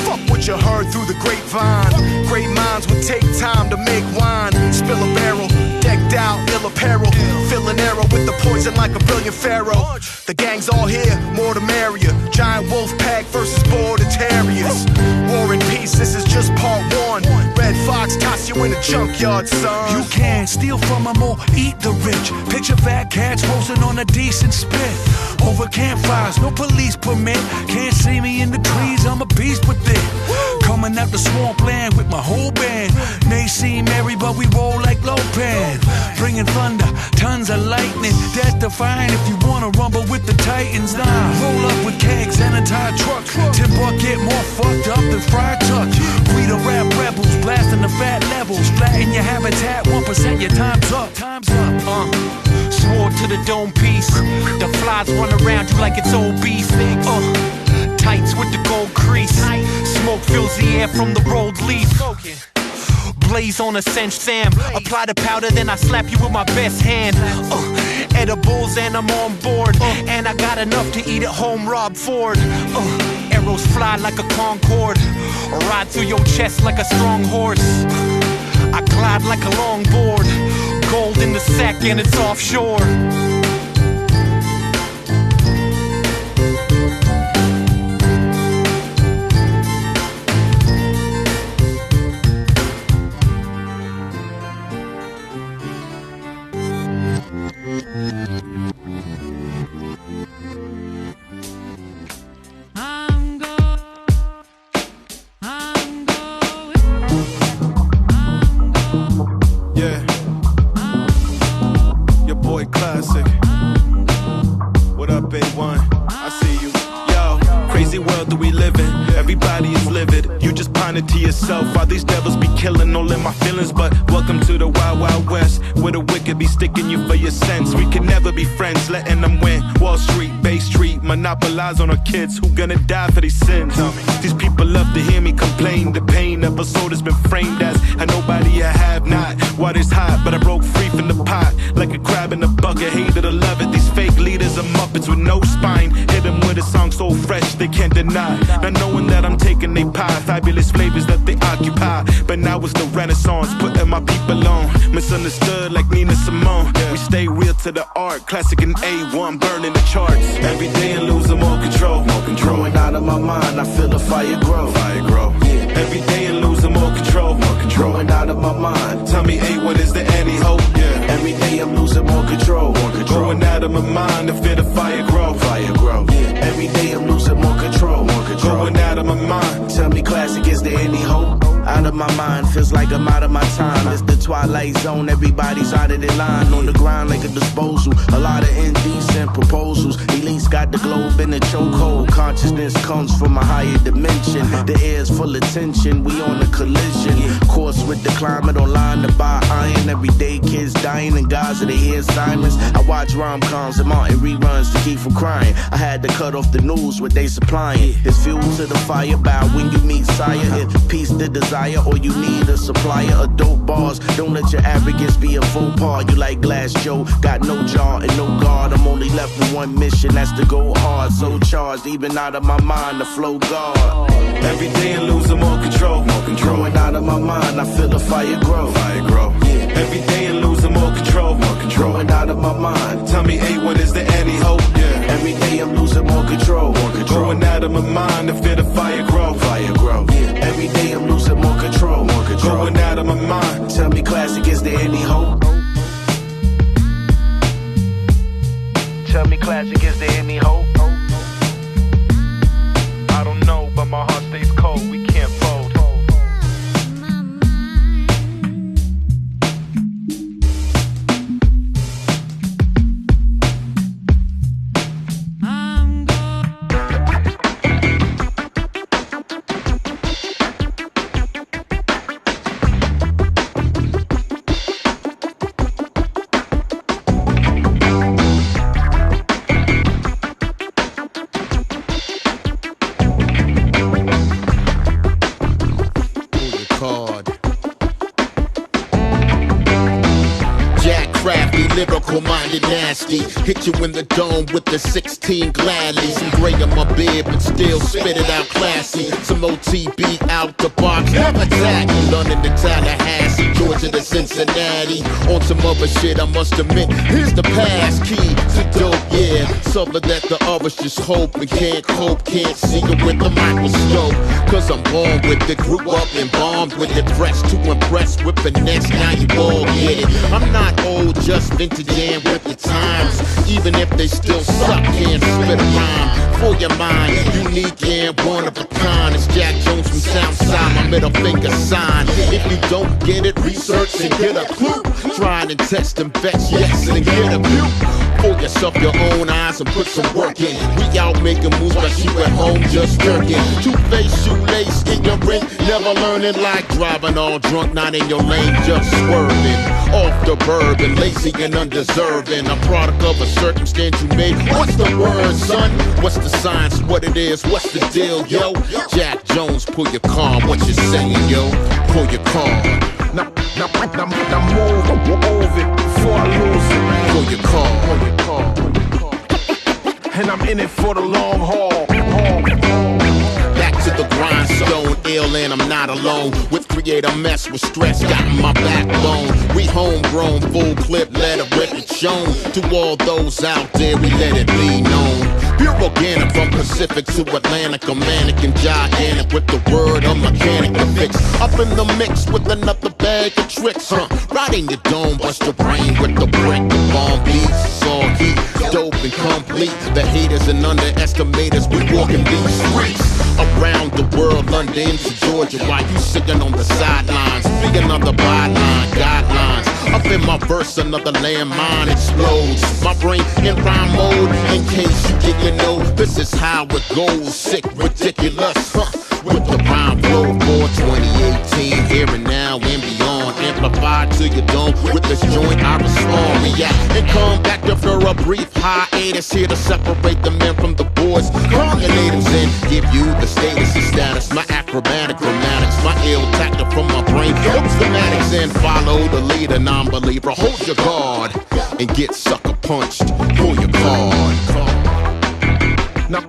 Fuck what you heard through the grapevine. Great minds would take time to make wine. Spill a barrel, decked out, ill apparel. Fill an arrow with the poison like a brilliant pharaoh. The gang's all here, more the merrier. Giant wolf pack versus border terriers. War and peace, this is just part one. Red Fox toss you in the junkyard, son. You can steal from them or eat the rich. Picture fat cats roasting on a decent spit. Over campfires, no police permit. Can't see me in the trees, I'm a beast with it. Coming out the swampland with my whole band. May seem merry, but we roll like Lopan. Bringing thunder, tons of lightning. Death defying if you wanna rumble with the Titans. Nah, roll up with kegs and a tire truck. Timber get more fucked up than fried tuck. We the rap rebels, blasting the fat levels. Flatten your habitat, 1% your time's up. Sword to the dome piece. The flies run around you like it's old beef. Tights with the gold crease. Smoke fills the air from the rolled leaf. Blaze on a cinch Sam. Apply the powder, then I slap you with my best hand. Edibles and I'm on board. And I got enough to eat at home, Rob Ford. Arrows fly like a Concorde. Ride through your chest like a strong horse. I glide like a longboard. Gold in the sack and it's offshore. Classic. What up, A1? I see you. Yo, crazy world that we live in. Everybody is livid. You just ponder to yourself why these devils be killing all in my feelings. But welcome to the Wild Wild West, where the wicked be sticking you for your sense. We can never be friends, letting them win. Wall Street, Bay Street, monopolize on our kids who gonna die for these sins. These people love to hear me complain. The pain episode has been framed as a nobody I have not. Water's hot, but I broke free from the pot. Like a crab in a bucket, hated to love it. These fake leaders are Muppets with no spine. Hit them with a song so fresh they can't deny. Not knowing that I'm taking they pie. Fabulous flavors that they occupy. But now it's the Renaissance, putting my people on. Misunderstood like Nina Simone. We stay real to the art. Classic and A1, burning the charts. Every day and losing more control. Growing out of my mind, I feel the fire grow. Every day and losing more control. Growing out of my mind. Tell me, A1, is there any hope? control. Going out of my mind to feel the fire grow. Yeah. Every day I'm losing more control. Going out of my mind. Tell me, classic, is there any hope? Out of my mind, feels like I'm out of my time. It's the twilight zone, everybody's out of their line. On the ground like a disposal, a lot of indecent proposals. Elites got the globe in a chokehold. Consciousness comes from a higher dimension. The air's full of tension, we on a collision. Course with the climate, online to buy iron. Everyday kids dying in Gaza, they hear Simons. I watch rom-coms and Martin reruns to keep from crying. I had to cut off the news, what they supplying. It's fuel to the fire, bow when you meet sire. If peace the desire, or you need a supplier of dope bars. Don't let your arrogance be a faux pas. You like Glass Joe, got no jaw and no guard. I'm only left with one mission, that's to go hard. So charged, even out of my mind, the flow guard. Every day I'm losing more control. Growing out of my mind, I feel the fire grow. Yeah. Every day I'm losing more control. Growing out of my mind. Tell me, A1, is there any hope? Yeah. Every day I'm losing more control. Going out of my mind to feel the fire grow. Yeah. Every day I'm losing more control. Going out of my mind. Tell me, classic, is there any hope? Tell me, classic, is there any hope? I don't know, but my heart stays cold. We can't fold. Lyrical-minded nasty, hit you in the dome with the 16 gladly. Some gray in my beard, but still spit it out classy. Some OTB out the box, never tacky. London to Tallahassee, Georgia to Cincinnati. On some other shit, I must admit, here's the pass key to dope, yeah. Something that the others just hope and can't cope, can't see it with the microscope. Cause I'm born with it, grew up and bombed with it, dressed to impress with finesse, now you all get it. I'm not old, just vintage and with the times. Even if they still suck, can't spit a rhyme. For your mind, unique and one of a kind. It's Jack Jones from Southside, my middle finger sign. If you don't get it, research and get a clue. Try and test and bet, yes, and get a view. Pull yourself your own eyes and put some work in. We out making moves like you at home just jerking. Two-faced shoelace in your ring, never learning like driving all drunk, not in your lane, just swerving. Off the bourbon, lazy and undeserving. A product of a circumstance you made. What's the word, son? What's the science? What it is? What's the deal, yo? Jack Jones, pull your card. What you saying, yo? Pull your card. Now move it before I lose it. Pull your card. Pull your card. And I'm in it for the long haul. Back to the grindstone, ill and I'm not alone. With creator mess with stress, got in my backbone. We homegrown, full clip, let it rip it shown. To all those out there, we let it be known. Pure organic from Pacific to Atlantic, a mannequin gigantic with the word of mechanic to fix. Up in the mix with another bag of tricks, right in your dome, bust your brain with the brick. The bomb beats, it's all heat, dope and complete. The haters and underestimators, we walking these streets. Around the world, London to Georgia, while you sitting on the sidelines. Big another byline, guidelines. Up in my verse, another landmine explodes. My brain in rhyme mode, in case you didn't know. This is how it goes, sick, ridiculous, with the rhyme flow for 2018, here and now and beyond. Amplified to your dome, with this joint I respond, react, and come back after a brief hiatus. Here to separate the men from the boys, calm your natives and give you the status and status. My acrobatic grammatics, my ill tactic from my brain, those schematics, and follow the leader, non-believer. Hold your guard and get sucker punched. Pull your card. Now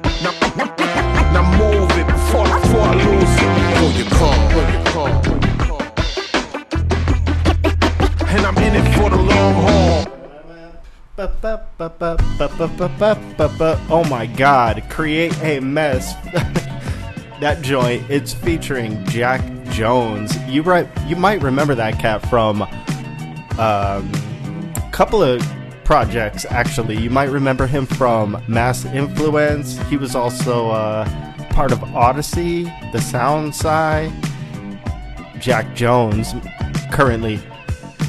move it before I lose it. Pull your card. Pull your card. And I'm in it for the long haul. Oh my god, create a mess. That joint, it's featuring Jack Jones. You might remember that cat from a couple of projects, actually. You might remember him from Mass Influence. He was also part of Odyssey, The Sound Sci. Jack Jones, currently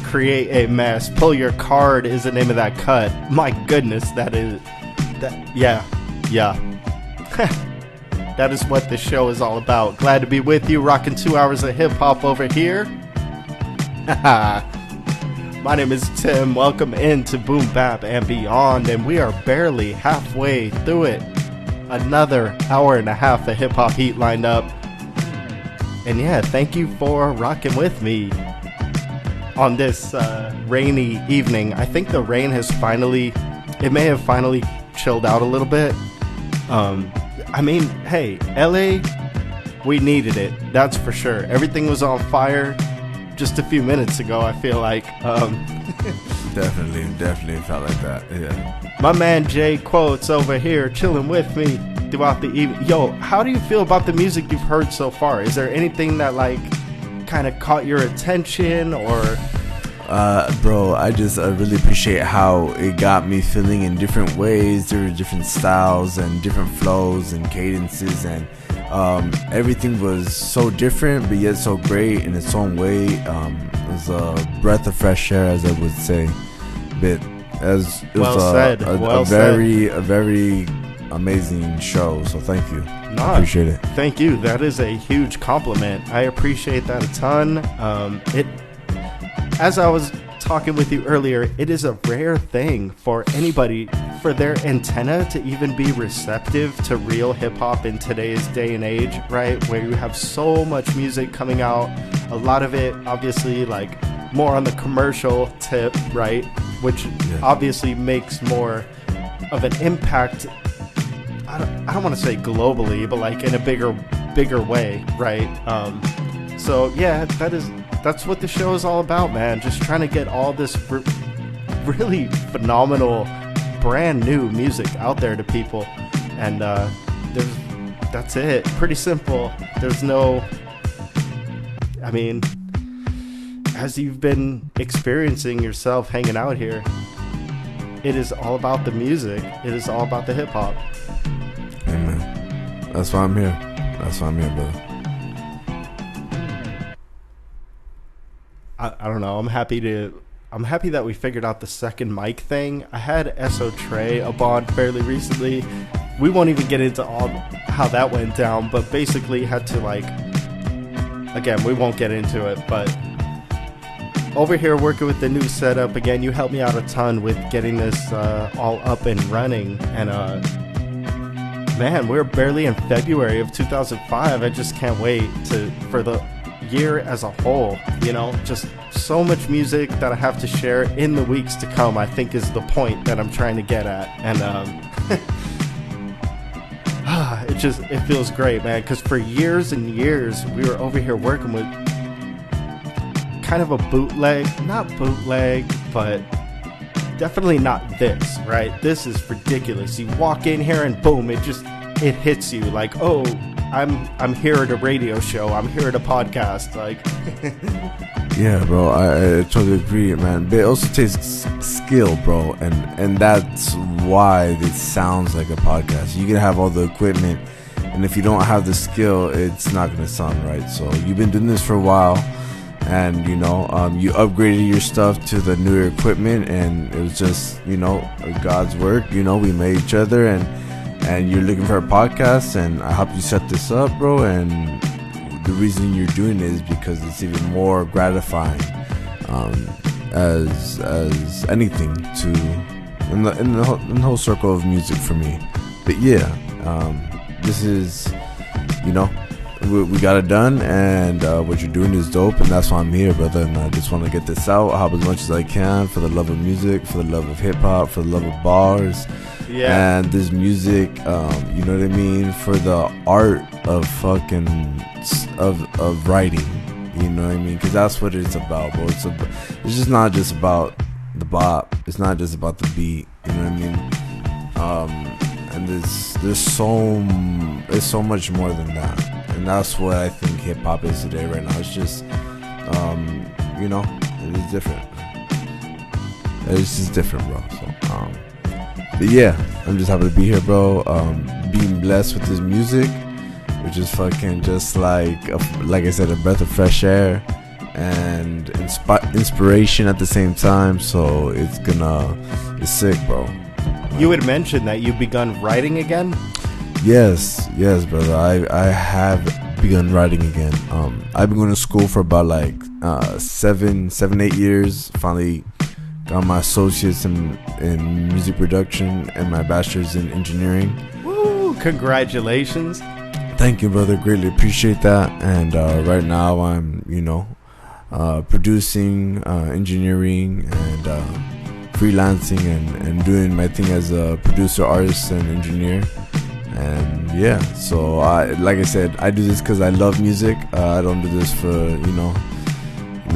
Create a Mess. Pull Your Card is the name of that cut. My goodness, yeah. That is what this show is all about. Glad to be with you, rocking 2 hours of hip-hop over here. My name is Tim. Welcome into Boom Bap and Beyond, and we are barely halfway through it. Another hour and a half of hip-hop heat lined up. And yeah, thank you for rocking with me on this rainy evening. I think the rain has it may have finally chilled out a little bit. I mean, hey, LA, we needed it, that's for sure. Everything was on fire just a few minutes ago, I feel like. Definitely felt like that, yeah. My man Jay Quotes over here chilling with me throughout the evening. Yo, how do you feel about the music you've heard so far? Is there anything that like kind of caught your attention, or bro, I really appreciate how it got me feeling in different ways. There were different styles and different flows and cadences, and everything was so different but yet so great in its own way. It was a breath of fresh air, as I would say. But it was a very amazing show, so thank you. I appreciate it. Thank you. That is a huge compliment. I appreciate that a ton. As I was talking with you earlier, it is a rare thing for anybody, for their antenna to even be receptive to real hip-hop in today's day and age, right? Where you have so much music coming out, a lot of it obviously like more on the commercial tip, right? Which obviously makes more of an impact, I don't want to say globally, but like in a bigger way, right? So yeah, that's what the show is all about, man. Just trying to get all this really phenomenal, brand new music out there to people. And that's it. Pretty simple. There's no, I mean, as you've been experiencing yourself hanging out here, it is all about the music. It is all about the hip hop. Amen. That's why I'm here. Brother. I don't know. I'm happy that we figured out the second mic thing. I had Esoteric on fairly recently. We won't even get into all how that went down, but basically had to again, we won't get into it, but over here working with the new setup. Again, you helped me out a ton with getting this all up and running, and man, we're barely in February of 2005. I just can't wait for the year as a whole, just so much music that I have to share in the weeks to come, I think is the point that I'm trying to get at. And it feels great, man, because for years and years we were over here working with kind of a not bootleg, but definitely not this, right? This is ridiculous. You walk in here and boom, it hits you like, oh, I'm here at a radio show. I'm here at a podcast. Yeah, bro. I totally agree, man. But it also takes skill, bro, and that's why it sounds like a podcast. You can have all the equipment, and if you don't have the skill, it's not gonna sound right. So you've been doing this for a while, and you upgraded your stuff to the newer equipment, and it was just God's work. We made each other, and you're looking for a podcast, and I helped you set this up, bro. And the reason you're doing it is because it's even more gratifying, as anything in the whole circle of music for me. But yeah, this is, we got it done, and what you're doing is dope, and that's why I'm here, brother. And I just want to get this out, help as much as I can, for the love of music, for the love of hip hop, for the love of bars. Yeah. And this music, you know what I mean, for the art of of writing, you know what I mean, because that's what it's about, bro. It's just not just about the bop, it's not just about the beat, you know what I mean, and there's so much more than that, and that's what I think hip hop is today right now. It's just it is different. It's just different, bro. So, but yeah, I'm just happy to be here, bro. Being blessed with this music, which is fucking just like I said, a breath of fresh air and inspiration at the same time. So it's sick, bro. You had mentioned that you've begun writing again? Yes, brother. I have begun writing again. I've been going to school for about like 7-8 years. Finally got my associates in music production and my bachelor's in engineering. Woo! Congratulations. Thank you, brother. Greatly appreciate that. And right now I'm, producing, engineering, and freelancing and doing my thing as a producer, artist, and engineer. And yeah, so like I said, I do this because I love music. I don't do this for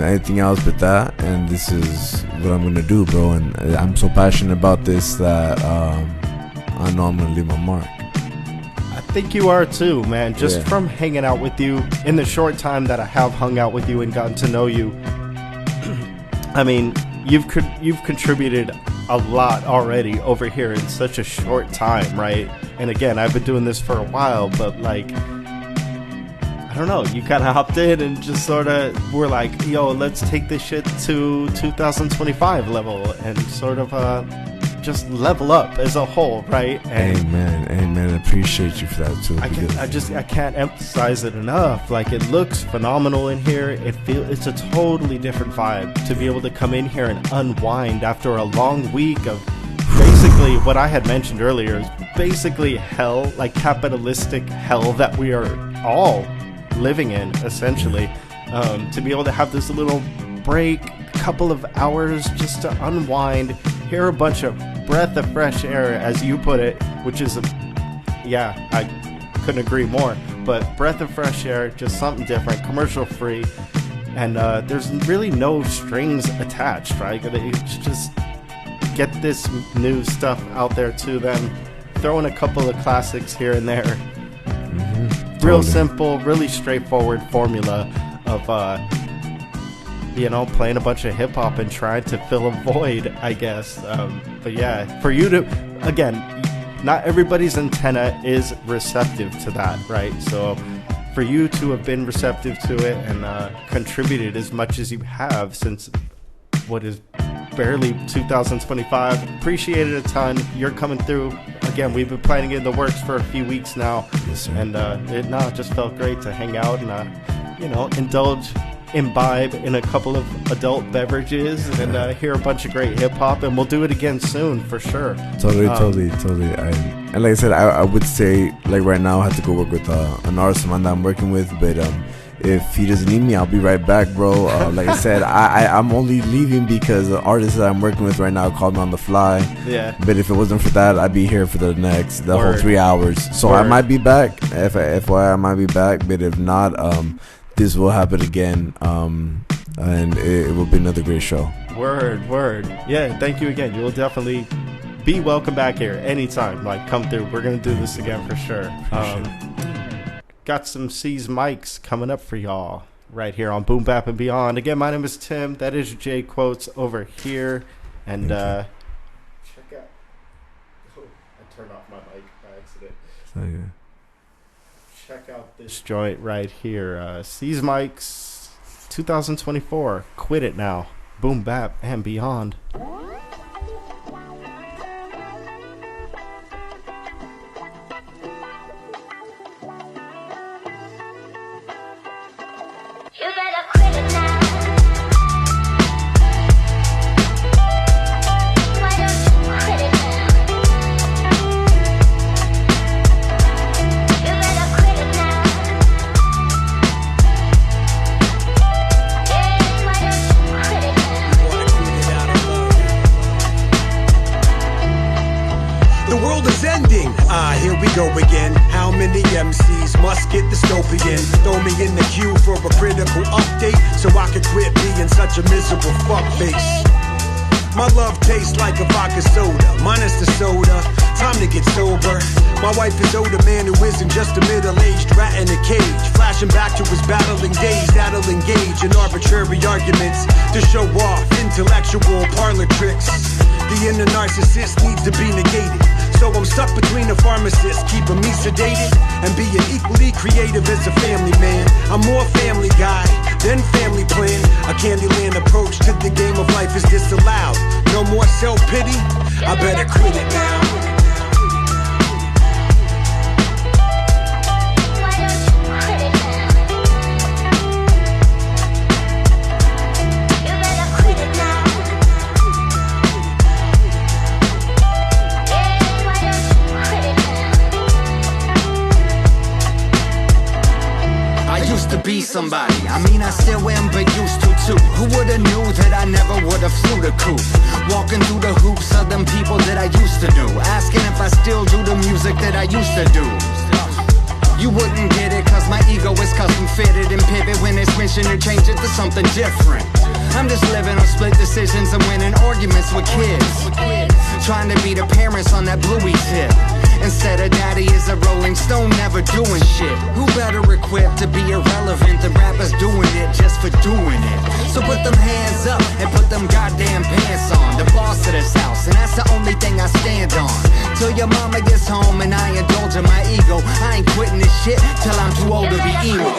anything else but that. And this is what I'm gonna do, bro. And I'm so passionate about this that I know I'm gonna leave my mark. I think you are too, man. Just from hanging out with you in the short time that I have hung out with you and gotten to know you. I mean, you've contributed a lot already over here in such a short time, right? And again, I've been doing this for a while, but like, I don't know, you kind of hopped in and just sort of were like, yo, let's take this shit to 2025 level and sort of just level up as a whole, right? And amen. I appreciate you for that too. I can't emphasize it enough. Like, it looks phenomenal in here. It's a totally different vibe to be able to come in here and unwind after a long week of basically what I had mentioned earlier is basically hell, like capitalistic hell that we are all living in, essentially. To be able to have this little break, couple of hours just to unwind, hear a bunch of breath of fresh air, as you put it, which is I couldn't agree more, but breath of fresh air, just something different, commercial free, and there's really no strings attached, right? It's just get this new stuff out there to them, throw in a couple of classics here and there. Real simple, really straightforward formula of playing a bunch of hip-hop and trying to fill a void, I guess. But yeah, for you to, again, not everybody's antenna is receptive to that, right? So for you to have been receptive to it and contributed as much as you have since what is barely 2025, appreciate it a ton. You're coming through. Again, we've been planning it in the works for a few weeks now. Yes, sir. And it just felt great to hang out and, imbibe in a couple of adult beverages and hear a bunch of great hip-hop, and we'll do it again soon for sure. Totally. And like I said, I would say, like, right now I have to go work with an artist man that I'm working with, but if he doesn't need me, I'll be right back, bro. Like I said, I'm only leaving because the artist that I'm working with right now called me on the fly. Yeah. But if it wasn't for that, I'd be here for the whole 3 hours. So I might be back. FYI, I might be back. But if not, this will happen again. And it will be another great show. Word. Yeah, thank you again. You will definitely be welcome back here anytime. Like, come through. We're going to do this again for sure. Got some C's mics coming up for y'all right here on Boom Bap and Beyond. Again, my name is Tim. That is J Quotes over here. And check out. Oh, I turned off my mic by accident. Okay. Check out this joint right here. C's mics 2024. Quit It Now. Boom Bap and Beyond. Here we go again. How many MCs must get the scope again? Throw me in the queue for a critical update so I can quit being such a miserable fuckface. My love tastes like a vodka soda, minus the soda. Time to get sober. My wife is older man who isn't just a middle-aged rat in a cage. Flashing back to his battling days that'll engage in arbitrary arguments to show off intellectual parlor tricks. inner narcissist needs to be negated. So I'm stuck between a pharmacist, keeping me sedated, and being equally creative as a family man. I'm more family guy than family plan. A Candyland approach to the game of life is disallowed. No more self-pity, I better quit it now. Be somebody, I mean I still am but used to too. Who would've knew that I never would've flew the coop? Walking through the hoops of them people that I used to know, asking if I still do the music that I used to do. You wouldn't get it cause my ego is custom fitted and pivot when it's mentioned to change it to something different. I'm just living on split decisions and winning arguments with kids, trying to be the parents on that bluey tip. Instead of daddy is a rolling stone never doing shit. Who better equipped to be irrelevant than rappers doing it just for doing it? So put them hands up and put them goddamn pants on. The boss of this house, and that's the only thing I stand on. Till your mama gets home and I indulge in my ego. I ain't quitting this shit till I'm too old to be emo.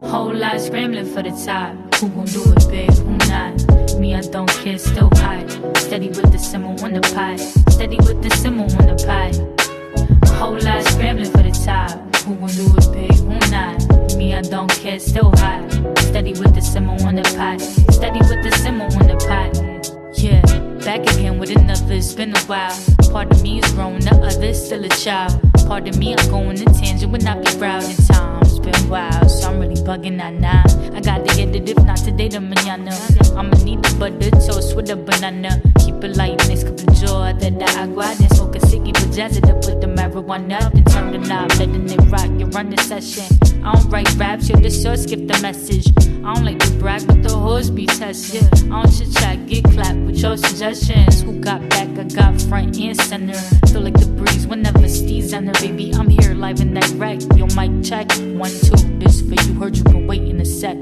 Whole lot scrambling for the top. Who gon' do it big, who not? Me, I don't care, still hot. Steady with the simmer on the pot. Steady with the simmer on the pot. Whole lot scrambling for the top. Who gon' do it big, who not? Me, I don't care, still hot. Steady with the simmer on the pot. Steady with the simmer on the pot. Yeah, back again with another, it's been a while. Part of me is grown, the other's still a child. Part of me, I'm going to tangent when I be proud in time. It's been wild, so I'm really bugging that now. I got to get it, if not today, then mañana. I'ma need the butter toast with a banana. Keep it light, next cup of joy. That the agua, then smoke a ciggy, but jazz it up with the marijuana. Then turn the knob, letting it rock, you run the session. I don't write raps, you're the short, skip the message. I don't like to brag, but the hoes be tested. I don't chit chat, get clapped with your suggestions. Who got back? I got front and center. Feel like the breeze whenever Steve's under. Baby, I'm here live and direct. Yo, mic check. 1, 2. This for you. Heard you been waiting a sec.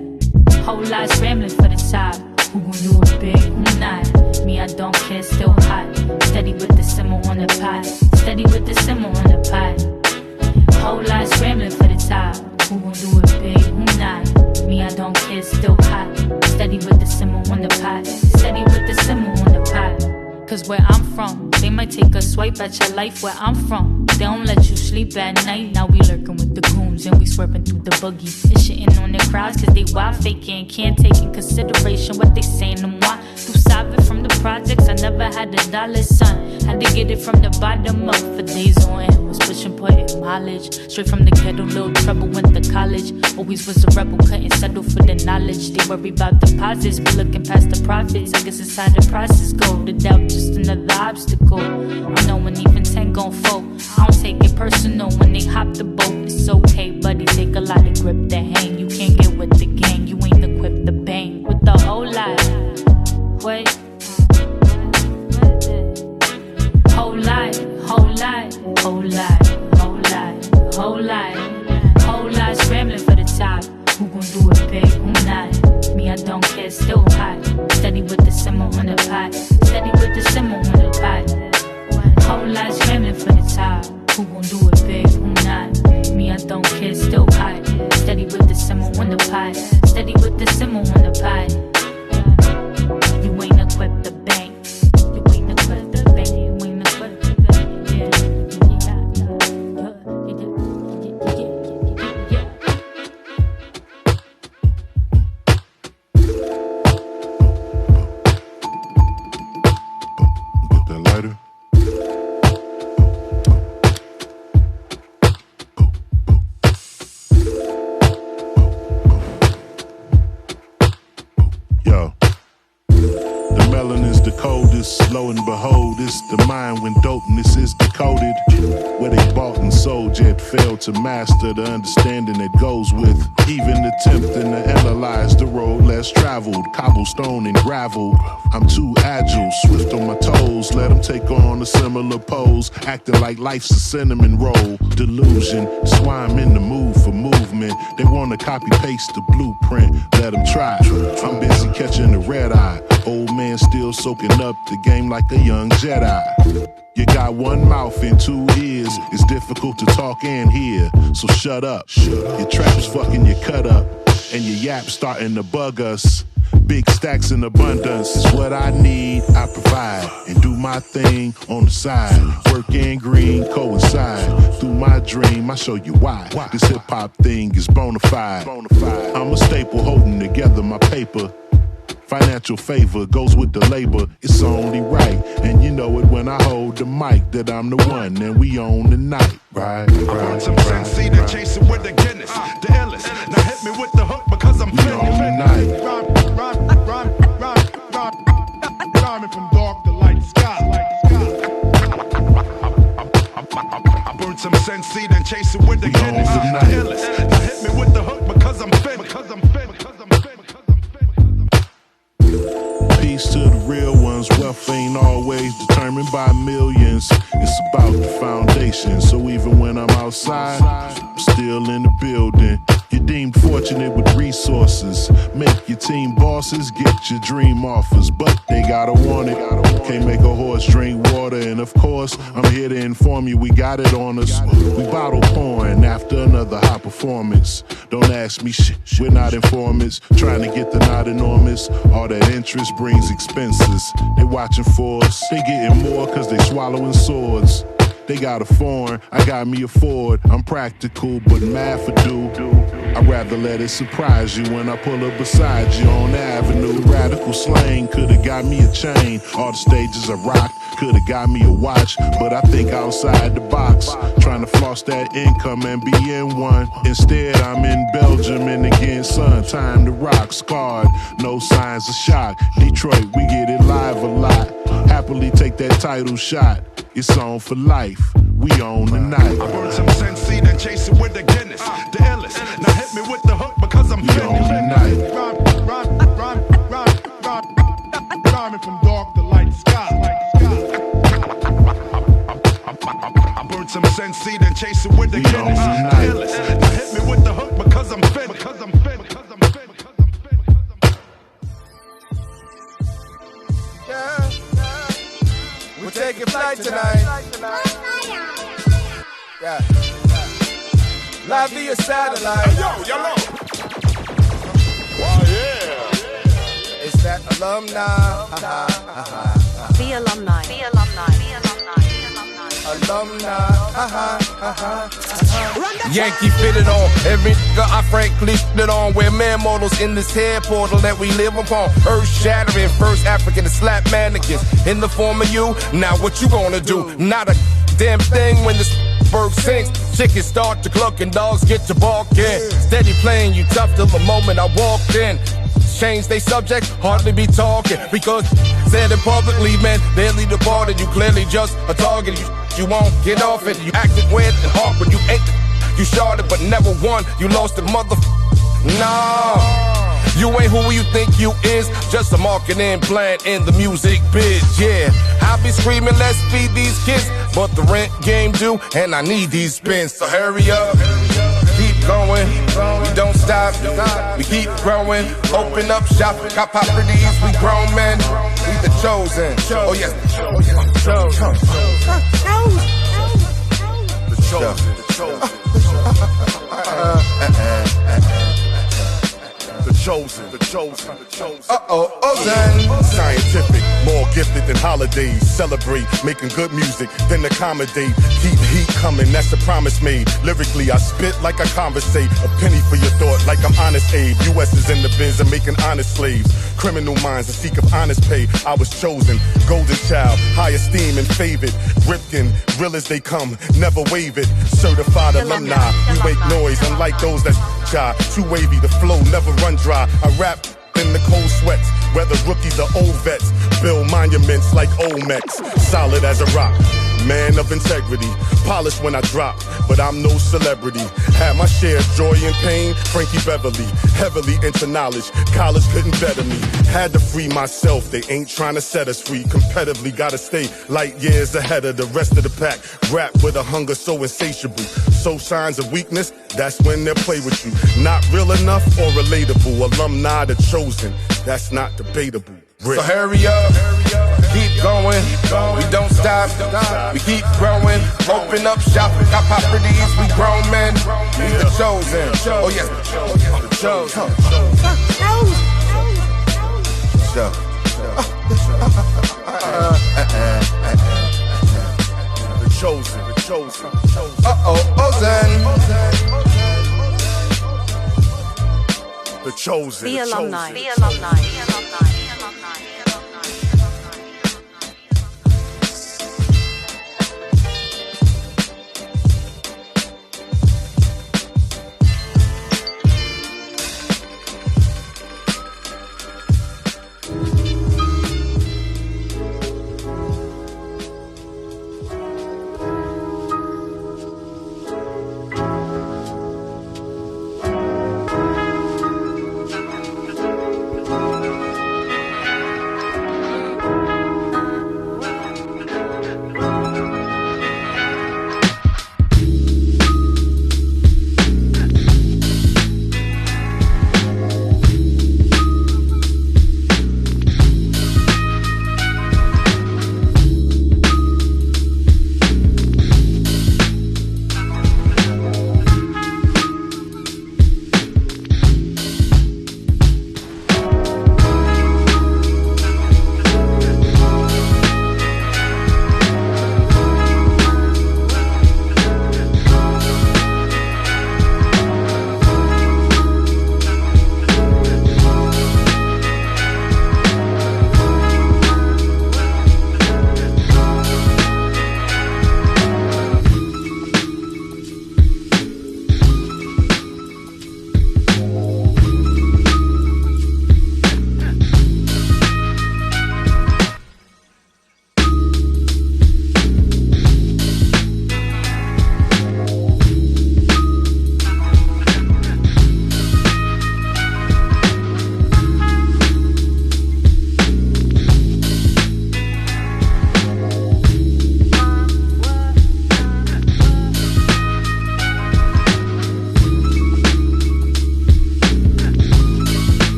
Whole lot scrambling for the top. Who gon' do it big? Who not? Me, I don't care. Still hot. Steady with the simmer on the pot. Steady with the simmer on the pot. Whole lot scrambling for the top. Who gon' do it big? Who not? Me, I don't care. Still hot. Steady with the simmer on the pot. Steady with the simmer on the pot. Cause where I'm from, they might take a swipe at your life where I'm from. They don't let you sleep at night. Now we lurking with the goons and we swerving through the buggy. And shitting on the crowds cause they wild faking. Can't take in consideration what they saying and why. Through savage from the projects, I never had $1, son. Had to get it from the bottom up for days on end. Was pushing, putting mileage. Straight from the ghetto, little trouble, went to college. Always was a rebel, couldn't settle for the knowledge. They worry about deposits, but looking past the profits. I guess it's how the process go. The doubt just another obstacle. I know when even 10 gon' fold. I don't take it personal when they hop the boat. It's okay, buddy, take a lot of grip to hang. You can't get with the gang, you ain't equipped to bang. With the whole lot. Wait. Whole lot, whole lot, whole lot, whole lot, whole lot. Whole lot scrambling for the top. Who gon' do it big, who not? Me, I don't care, still hot. Steady with the simmer on the pot. Steady with the simmer on the pot. Whole lot scrambling for the top. Who gon' do it big, who not? Me, I don't lo and behold, it's the mind when dopeness is decoded. Where they bought and sold yet failed to master the understanding that goes with even attempting to analyze the road less traveled, cobblestone and gravel. I'm too agile, swift on my toes, let them take on a similar pose, acting like life's a cinnamon roll. Delusion, that's why I'm in the mood for movement. They wanna copy paste the blueprint, let them try. I'm busy catching the red eye, old man still soaking up the game like a young Jedi. You got one mouth and two ears, it's difficult to talk and hear, so shut up. Your trap's fucking your cut up, and your yap starting to bug us. Big stacks in abundance is what I need, I provide, and do my thing on the side. Work and green coincide, through my dream I show you why this hip-hop thing is bona fide. I'm a staple holding together my paper. Financial favor goes with the labor, it's only right. And you know it when I hold the mic that I'm the one and we own the night. Right. I want some sense, see the chasing with the Guinness, the illest. Now hit me with the hook because I'm we own the night. Rhyming from dark to light sky. I burned some sense, see then chasing with the Guinness, the illest. Now hit me with the hook because I'm finished. Peace to the real ones, wealth ain't always determined by millions. It's about the foundation, so even when I'm outside, I'm still in the building. You're deemed fortunate with resources. Make your team bosses, get your dream offers, but they gotta want it. Can't make a horse drink water, and of course, I'm here to inform you we got it on us. We bottle pouring after another hot performance. Don't ask me shit, we're not informants. Trying to get the not enormous. All that interest brings expenses. They watching for us, they getting more cause they swallowing swords. They got a foreign, I got me a Ford. I'm practical, but mad for do. I'd rather let it surprise you when I pull up beside you on the avenue. Radical slang could've got me a chain. All the stages I rocked could've got me a watch. But I think outside the box, trying to floss that income and be in one. Instead, I'm in Belgium and again, son, time to rock. Scarred, no signs of shock. Detroit, we get it live a lot. Happily take that title shot. It's on for life, we own the night. I burned some sense, see then chasing with the Guinness, the illest. Now hit me with the hook because I'm finished. We own the night. Rhyming from dark to light sky. I burned some sense, see then chasing with the Guinness, the illest. Now hit me with the hook because I'm finished. Yeah. We're taking flight tonight. Yeah. Live via satellite. Yo. Oh, yeah. It's that alumni. The alumni. Yankee fitted on every nigga I frankly split on. We're man models in this hair portal that we live upon. Earth shattering, first African to slap mannequins in the form of you. Now what you gonna do? Not a damn thing when this berg sinks. Chickens start to cluck and dogs get to barking. Steady playing you tough till the moment I walked in. Change they subject, hardly be talking. Because said it publicly, man, barely departed. You clearly just a target. You won't get off it. You acted weird and awkward. You ain't you shorted but never won. You lost the Nah, you ain't who you think you is. Just a marketing plan in the music biz. Yeah, I be screaming, let's feed these kids, but the rent game due and I need these spins. So hurry up. Keep going, we don't stop, we keep growing. Open up shop, cop properties, we grown men. We the chosen, oh yes, the chosen. Then scientific, more gifted than holidays. Celebrate, making good music, then accommodate. Keep heat coming, that's the promise made. Lyrically, I spit like I conversate. A penny for your thought, like I'm honest Abe. US is in the biz and making honest slaves. Criminal minds, a seek of honest pay. I was chosen, golden child, high esteem and favored. Ripkin, real as they come, never wave it. Certified alumni, we make noise, unlike those that shy. Too wavy, the flow never run dry. I rap in the cold sweats. Whether rookies or old vets, build monuments like Olmecs. Solid as a rock, man of integrity. Polished when I drop, but I'm no celebrity. Had my share of joy and pain, Frankie Beverly. Heavily into knowledge, college couldn't better me. Had to free myself, they ain't trying to set us free. Competitively gotta stay light years ahead of the rest of the pack. Rap with a hunger so insatiable. So signs of weakness, that's when they'll play with you. Not real enough or relatable. Alumni the chosen, that's not debatable. So hurry up, keep going, we don't stop, we keep growing. Open up shop, got properties, we grown men, we the chosen. Oh yes, the chosen. The chosen, the chosen. Ozen. The chosen. Be alumni. Be alumni.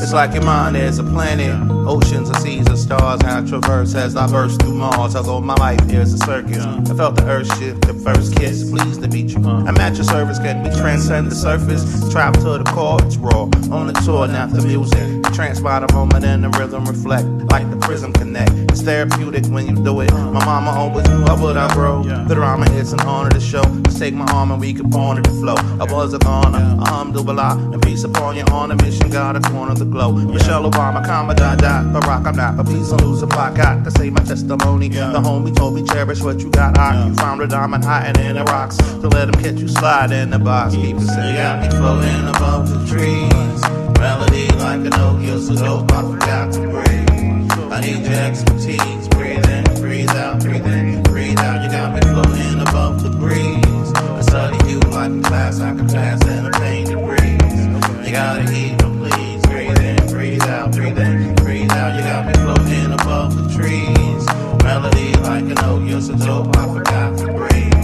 It's like your mind is a planet, oceans and seas and stars. How I traverse as I burst through Mars. Although my life is a circus, I felt the earth shift, the first kiss. Pleased to meet you. I'm at your service, can we transcend the surface? Travel to the core, it's raw. On the tour, not the music. Trance by the moment and the rhythm reflect like the prism connect. It's therapeutic when you do it. My mama always knew I would outgrow the drama. It's an honor to show. Just take my arm and we could pawn it to flow. I was a goner, alhamdulillah, and peace upon you on a mission. God, a corner of the glow. Michelle Obama, Commodore, Barack, I'm not a piece of loser. Pawcut to say my testimony. The homie told me cherish what you got. You found a diamond hiding in the rocks. To let him catch you slide in the box. Keep it say, got me floating above the trees. Melody like a note, you're so dope, I forgot to breathe. I need your expertise. Breathe in, breathe out, breathe in, breathe out. You got me floating above the breeze. I study you like a class, I can pass and a pain to breathe. You gotta eat, but please. Breathe in, breathe out, breathe in, breathe out. You got me floating above the trees. Melody like a note, you're so dope, I forgot to breathe.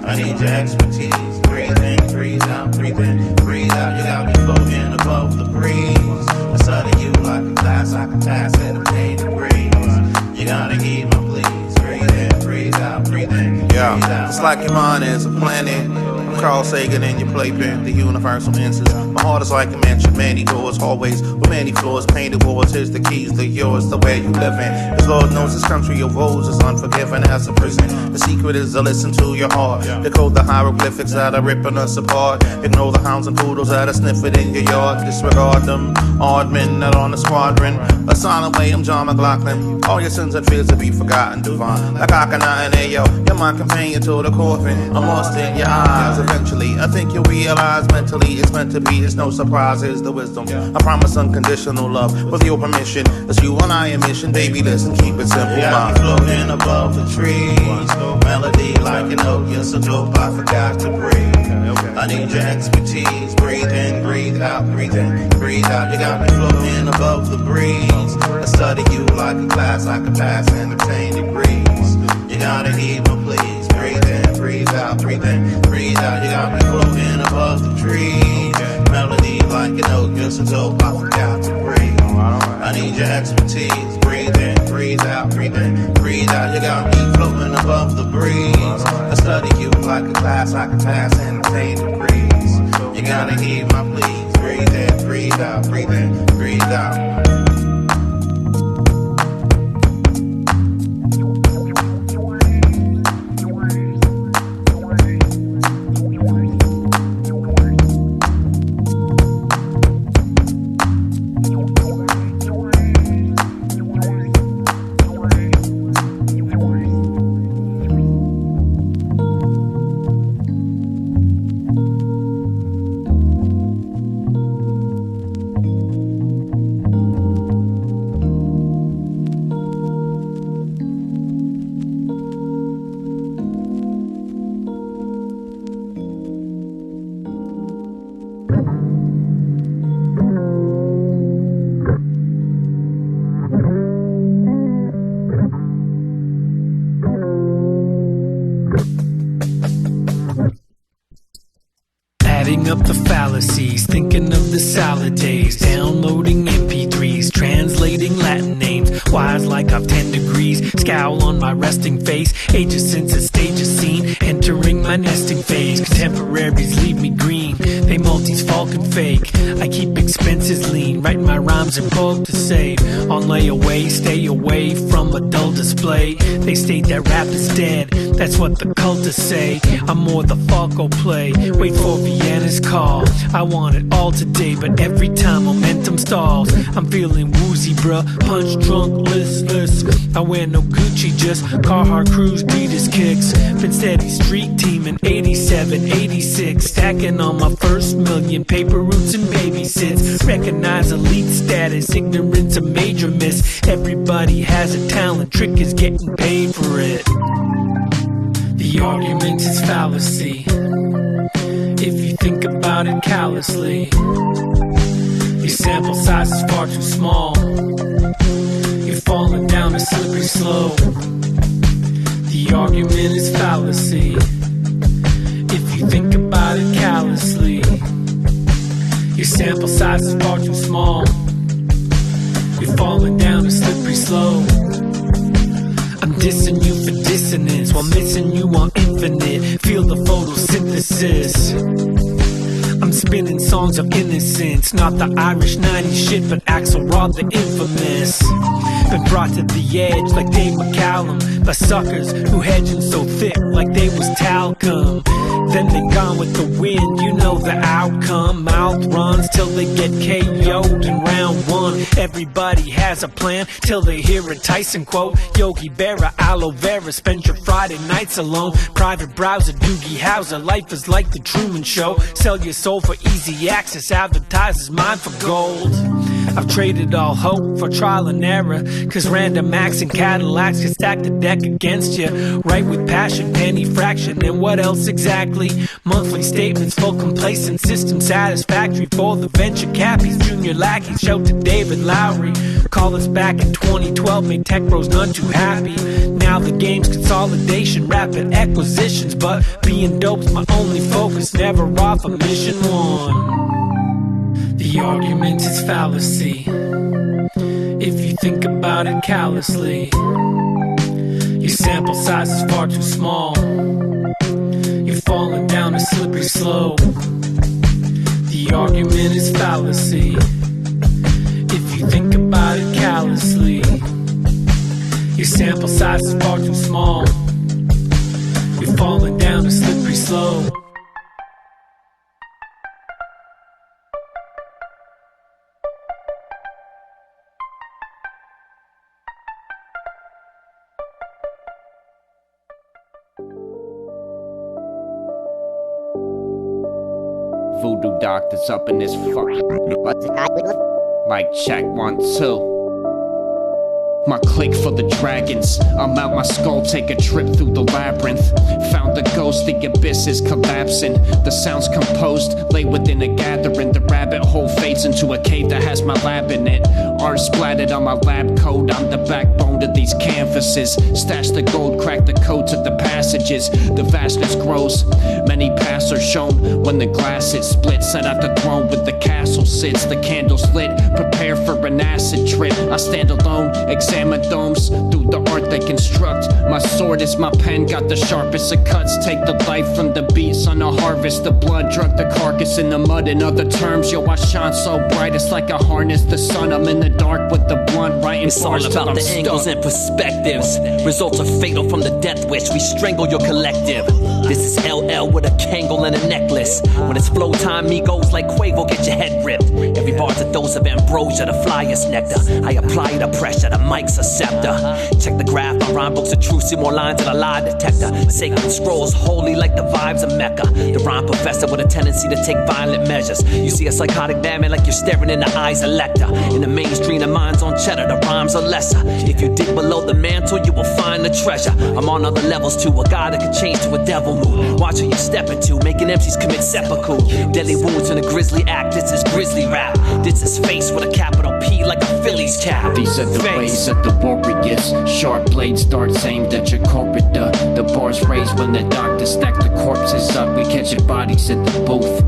I need your expertise. Breathe in, breathe breathe out, breathe in, breathe out. You got me floating above the breeze. I study you like a class I can pass at a paid degrees. You gotta keep my please. Breathe in, breathe out, breathe in, breathe out. Yeah, it's like your mind is a planet. Carl Sagan in your playpen, the universal answers. My heart is like a mansion, many doors, hallways with many floors, painted walls. Here's the keys, they're yours, the way you live in. Cause Lord knows this country of woes is unforgiving as a prison. The secret is to listen to your heart. Decode the hieroglyphics that are ripping us apart. Ignore the hounds and poodles that are sniffing in your yard. Disregard them, odd men that on the squadron. A silent way, I'm John McLaughlin. All your sins and fears to be forgotten, divine. Like Akhenaten and Ayo, you're my companion to the coffin. I'm lost in your eyes. Eventually, I think you'll realize mentally it's meant to be. It's no surprise, here's the wisdom. I promise unconditional love with your permission. It's you and I in mission, baby. Listen, keep it simple. Yeah, floating above the trees. Melody like an oak, you're so dope, I forgot to breathe. I need your expertise. Breathe in, breathe out, breathe in, breathe out. You got me floating above the breeze. I study you like a class I can pass and obtain degrees. You gotta keep my please. Breathe in, breathe out, breathe in, breathe out. You got me floating above the trees. Melody like an oak, you're so dope, I forgot to breathe. I need your expertise. Breathe in, breathe out, breathe in, breathe out. You got me floating above the breeze. I study you like a class I can pass and obtain degrees. You gotta keep my please. Breathe in, breathe out, breathe in, breathe out. Up the fallacies, thinking of the salad days, downloading MP3s, translating Latin names, wise like I've 10 degrees, scowl on my resting face, ages since a stage is seen, entering my nesting phase, contemporaries leave me green, they multis falcon fake, I keep expenses lean, write my rhymes in bulk to save, on layaway, stay away from a dull display, they state that rap is dead, that's what the cultists say, I'm more the Falco play, wait for Vienna's call. I want it all today, but every time momentum stalls, I'm feeling woozy, bruh. Punch drunk, listless. I wear no Gucci, just Carhartt Cruise, Adidas kicks. Been steady street teaming, 87, 86. Stacking on my first million, paper routes and babysits. Recognize elite status, ignorance a major miss. Everybody has a talent, trick is getting paid for it. The argument is fallacy. If you think about it callously, your sample size is far too small. You're falling down a slippery slope. The argument is fallacy. If you think about it callously, your sample size is far too small. You're falling down a slippery slope. I'm dissing you for dissonance while missing you on infinite. Feel the photosynthesis. I'm spinning songs of innocence, not the Irish 90s shit, but Axelrod the infamous. Been brought to the edge like Dave McCallum by suckers who hedging so thick like they was talcum. Then they gone with the wind, you know the outcome. Mouth runs till they get KO'd in round one. Everybody has a plan till they hear a Tyson quote. Yogi Berra, aloe vera, spend your Friday nights alone. Private browser, Doogie Howser, life is like the Truman Show. Sell your soul for easy access, advertisers mine for gold. I've traded all hope for trial and error, cause random acts and Cadillacs can stack the deck against you. Right with passion, penny fraction, and what else exactly? Monthly statements, full complacent, system satisfactory for the venture cappies, junior lackeys. Shout to David Lowry, call us back in 2012, made tech bros none too happy. Now Now the game's consolidation, rapid acquisitions, but being dope's my only focus, never off of mission one. The argument is fallacy, if you think about it callously. Your sample size is far too small, you're falling down a slippery slope. The argument is fallacy, if you think about it callously. Your sample size is far too small, you're falling down a slippery slope. Voodoo doctors up in this fucking. Mic check 1 2. My click for the dragons. I'm out my skull, take a trip through the labyrinth. Found the ghost, the abyss is collapsing. The sounds composed, lay within a gathering. The rabbit hole fades into a cave that has my lab in it. Art splattered on my lab coat, I'm the backbone to these canvases. Stash the gold, crack the code to the passages. The vastness grows, many paths are shown. When the glass is split, set out the throne with the castle sits. The candles lit, prepare for an acid trip. I stand alone, examine domes through the art they construct. My sword is my pen, got the sharpest of cuts. Take the life from the beats on a harvest. The blood drug the carcass in the mud. In other terms, yo, I shine so bright, it's like I harness the sun. I'm in the dark with the blunt, writing it's all about the angles and perspectives. Results are fatal from the death wish. We strangle your collective. This is LL with a Kangle and a necklace. When it's flow time, me goes like Quavo, get your head ripped. Every bar's a dose of ambrosia, the flyest nectar. I apply the pressure, the mic's a scepter. Check the graph, my rhyme book's a true, see more lines than a lie detector. Sacred scrolls, holy like the vibes of Mecca. The rhyme professor with a tendency to take violent measures. You see a psychotic madman like you're staring in the eyes of Lecter. In the mainstream, the mind's on cheddar, the rhymes are lesser. If you dig below the mantle, you will find the treasure. I'm on other levels too, a guy that can change to a devil mood. Watch who you step into, making MCs commit seppuku. Deadly wounds in a grisly act, this is grizzly rap. This is face with a capital P like a Phillies cap. These are the ways of the warriors. Sharp blades, darts aimed at your corridor. The bars raised when the doctors stack the corpses up. We catch your bodies at the booth,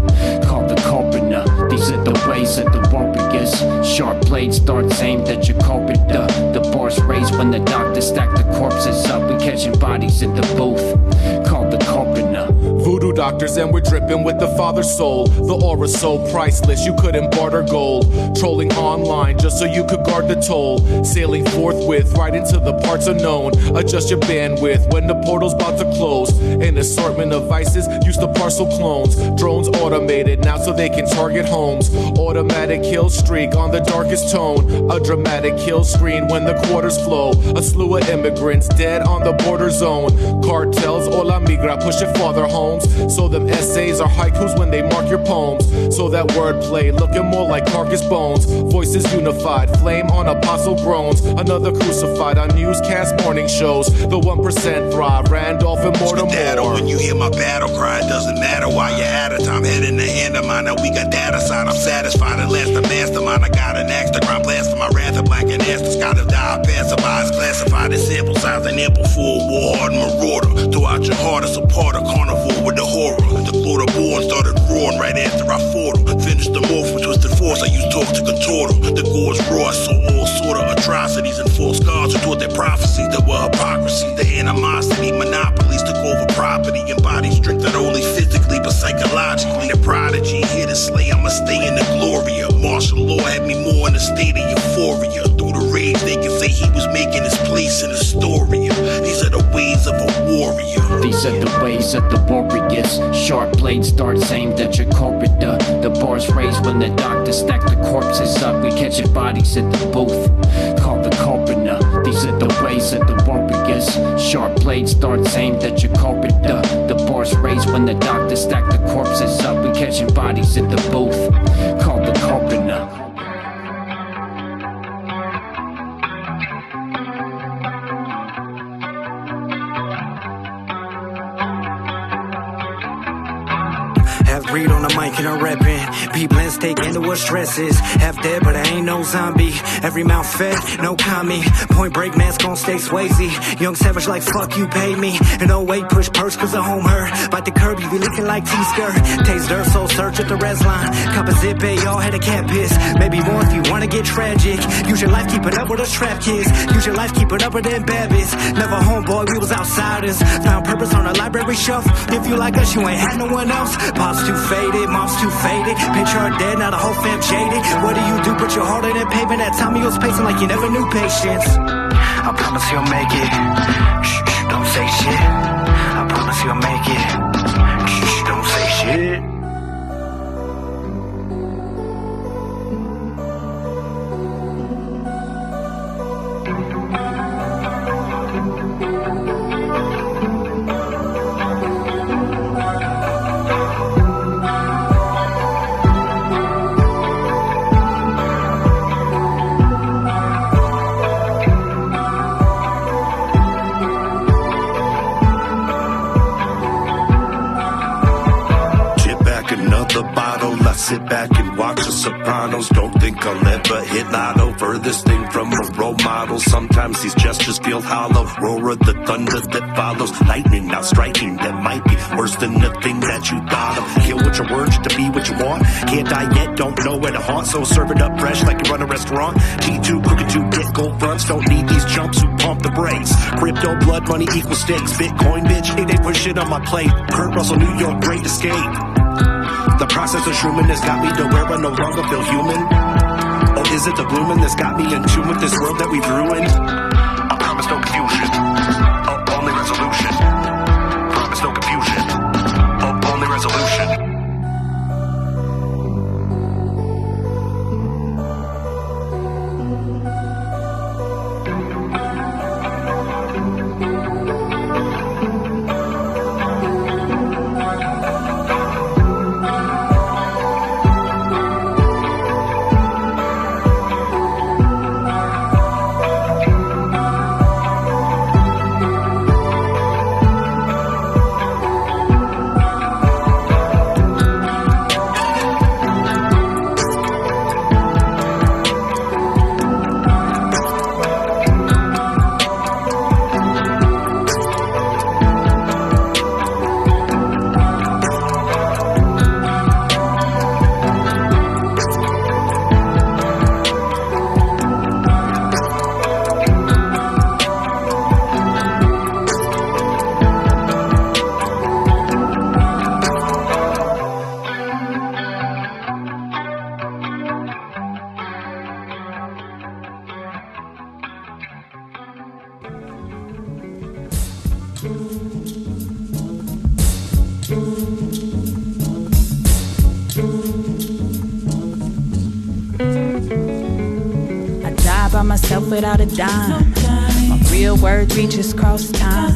call the coroner. These are the ways of the warriors. Sharp blades, darts aimed at your corridor. The bars raised when the doctors stack the corpses up. We catching bodies at the booth, call the coroner. Voodoo doctors and we're dripping with the father's soul. The aura so priceless you couldn't barter gold. Trolling online just so you could guard the toll. Sailing forthwith right into the parts unknown. Adjust your bandwidth when the portal's about to close. An assortment of vices used to parcel clones. Drones automated now so they can target homes. Automatic kill streak on the darkest tone. A dramatic kill screen when the quarters flow. A slew of immigrants dead on the border zone. Cartels, hola migra, push your father homes. So them essays are haikus when they mark your poems. So that wordplay looking more like carcass bones. Voices unified, flame on apostle groans. Another crucified on newscast morning shows. The 1% thrive, Randolph and Mortimer. When you hear my battle cry, it doesn't matter why you're at it. I'm head in the hand of mine, now we got that aside. I'm satisfied at last, the mastermind. I got an axe to grind blast for my wrath of black and ass. The sky to die, passerby's classified as sample size and ample for a war hard marauder. Throw out your heart as a part of carnivore with the horror. The quarter born started roaring right after I fought him. Finished them off with twisted force, I used talk to contort him. The gore's raw, I saw all sort of atrocities and false gods who taught their prophecies that were hypocrisy. The animosity, monopolies took over property and bodies strength not only physically but psychologically. The prodigy here to slay, I'ma stay in the glory of martial law had me more in a state of euphoria. Through the rage they can say he was making his place in Astoria. These are the ways of a warrior. These are the ways of the warriors. Sharp blades, darts aimed at your corridor. The bars raised when the doctors stack the corpses up. We catching bodies at the booth, call the coroner. These are the ways of the warriors. Sharp blades, darts aimed at your corridor. The bars raised when the doctors stack the corpses up. We catching bodies at the booth, call the coroner. breed on the mic and I'm reppin'. People in stake into what stress is. Half dead, but I ain't no zombie. Every mouth fed, no commie. Point break, mask on stay Swayze. Young savage like fuck you pay me. And no weight push purse cause the home hurt. Bite the curb, you be looking like T-skirt. Taste dirt, soul search at the res line. Cop a zip, y'all had a cat piss. Maybe more if you wanna get tragic. Use your life keeping up with us trap kids. Use your life keeping up with them babbies. Never homeboy, we was outsiders. Found purpose on the library shelf. If you like us, you ain't had no one else. Pops too faded, mom's too faded. Picture her dead, now the whole fam jaded. What do? Put your heart in that pavement. That time you was pacing like you never knew patience. I promise you'll make it. Shh, don't say shit. I promise you'll make it. Shh, don't say shit. Sit back and watch The Sopranos. Don't think I'll ever hit lotto. Furthest thing from a role model. Sometimes these gestures feel hollow. Roar of the thunder that follows. Lightning now striking that might be worse than the thing that you thought of. Kill with your words to be what you want. Can't die yet, don't know where to haunt. So serve it up fresh like you run a restaurant. G2 cooking to get gold fronts. Don't need these chumps who pump the brakes. Crypto blood money equals stakes. Bitcoin bitch, hey they put shit on my plate. Kurt Russell, New York, great escape. The process of shrooming has got me to where I no longer feel human. Or is it the blooming that's got me in tune with this world that we've ruined? I promise no confusion. Oh, only resolution. Promise no confusion. Oh, only resolution. Without a dime, my real word reaches cross time.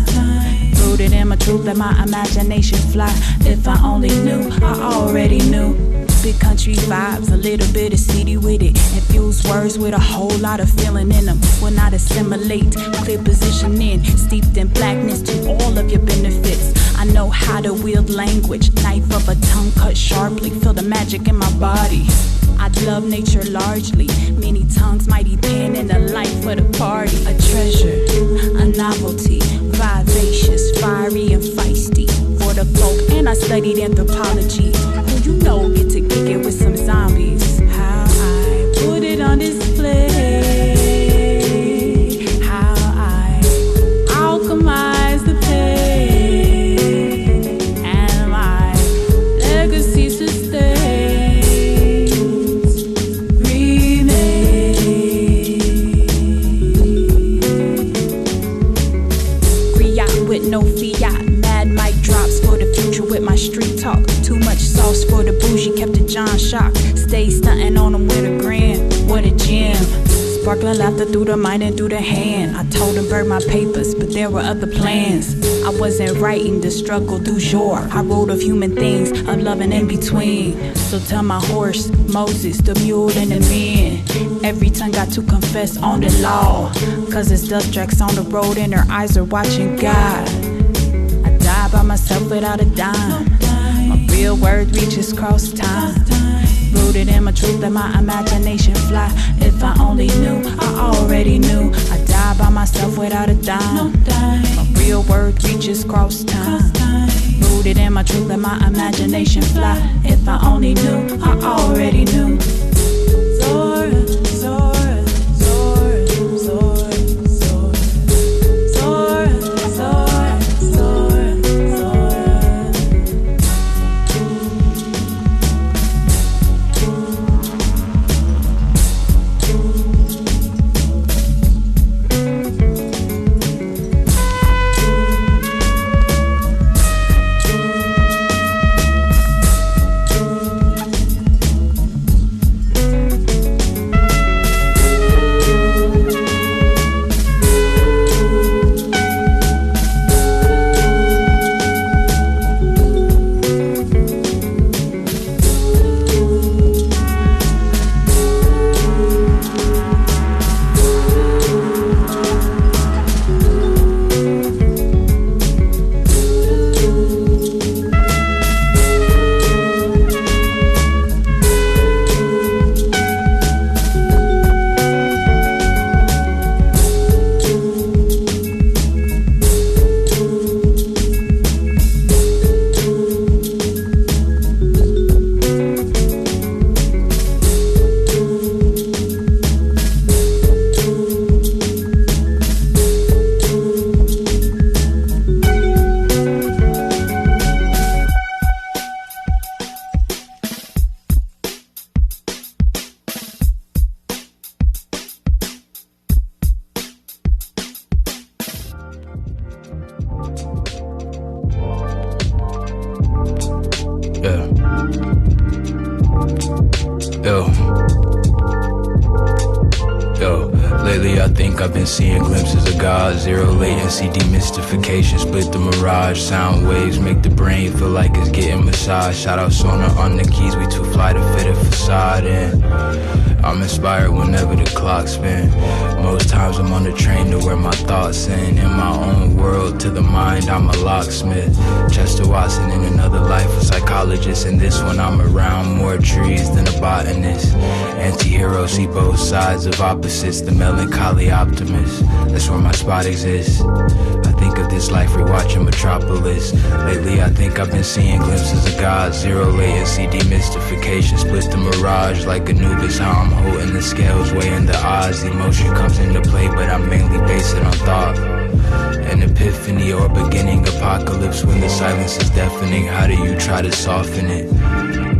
Rooted in my truth, let my imagination fly. If I only knew, I already knew. Big country vibes, a little bit of city with it. Infuse words with a whole lot of feeling in them. Will not assimilate, clear positioning. Steeped in blackness to all of your benefits. I know how to wield language. Knife of a tongue cut sharply. Feel the magic in my body. I love nature largely. Many tongues, mighty pen, and a life for the party. A treasure, a novelty, vivacious, fiery and feisty. For the folk, and I studied anthropology. Who you know get to kick it with some zombies. How I put it on display. How I alchemize the pain. And my legacy sustains. No fiat, mad mic drops for the future with my street talk. Too much sauce for the bougie, kept the John shock. Stay stunting on them with a grin, what a gem. Sparkling laughter through the mind and through the hand. I told him burn my papers, but there were other plans. I wasn't writing the struggle du jour. I wrote of human things, of loving in between. So tell my horse, Moses, the mule and the men. Every tongue got to confess on the law. Cause it's dust tracks on the road and her eyes are watching God. I die by myself without a dime. My real word reaches cross time. Rooted in my truth that my imagination fly. If I only knew, I already knew. I die by myself without a dime. My real word reaches cross time. Rooted in my truth that my imagination fly. If I only knew, I already knew. Zora, Zora, Zora, Zora, Zora, Zora, Zora, Zora, Seeing glimpses of God, zero latency, demystification, split the mirage. Sound waves make the brain feel like it's getting massaged. Shout out Sona on the keys, we too fly to fit a facade in. I'm inspired whenever the clock spin. Most times I'm on the train to where my thoughts in. In my own world, to the mind, I'm a locksmith. Chester Watson in another life, a psychologist. In this one I'm around more trees than a botanist. Anti-hero, see both sides of opposites. The melancholy optimist, that's where my spot exists. I think of this life rewatching Metropolis. Lately I think I've been seeing glimpses of God. Zero latency, demystification, split the mirage like Anubis. How I'm holding the scales, weighing the odds. Emotion comes into play, but I mainly base it on thought. An epiphany or beginning apocalypse when the silence is deafening. How do you try to soften it?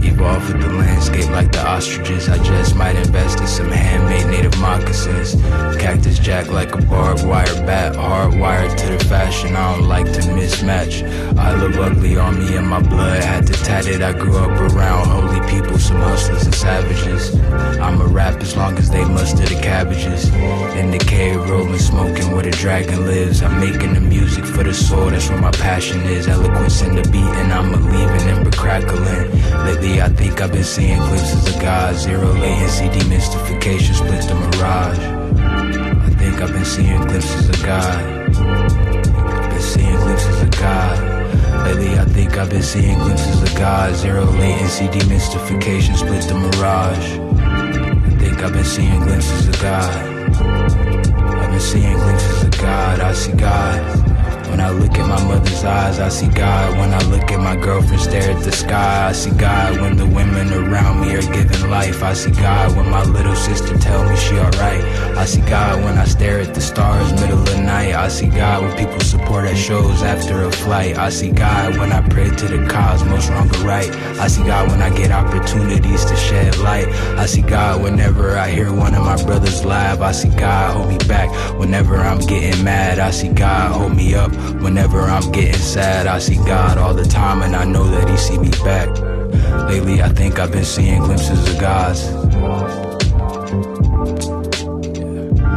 Evolve with the landscape like the ostriches. I just might invest in some handmade native moccasins. Cactus jack like a barbed wire bat, hardwired to the fashion I don't like to mismatch. I look ugly on me and my blood had to tat it. I grew up around holy people, some hustlers and savages. I'ma rap as long as they muster the cabbages. In the cave rolling, smoking where the dragon lives. I'm making the music for the soul, that's where my passion is. Eloquence in the beat and I'm leaving and crackling. Lately I think I've been seeing glimpses of God. Zero latency, demystification, splits the mirage. I think I've been seeing glimpses of God. Been seeing glimpses of God. Lately I think I've been seeing glimpses of God. Zero latency, demystification, splits the mirage. I think I've been seeing glimpses of God. I've been seeing glimpses of God. I see God. When I look at my mother's eyes, I see God. When I look at my girlfriend stare at the sky, I see God. When the women around me are giving life, I see God. When my little sister tell me she alright, I see God. When I stare at the stars middle of the night, I see God. When people support at shows after a flight, I see God. When I pray to the cosmos wrong or right, I see God. When I get opportunities to shed light, I see God. Whenever I hear one of my brothers laugh, I see God hold me back. Whenever I'm getting mad, I see God hold me up. Whenever I'm getting sad, I see God all the time, and I know that He see me back. Lately I think I've been seeing glimpses of God's.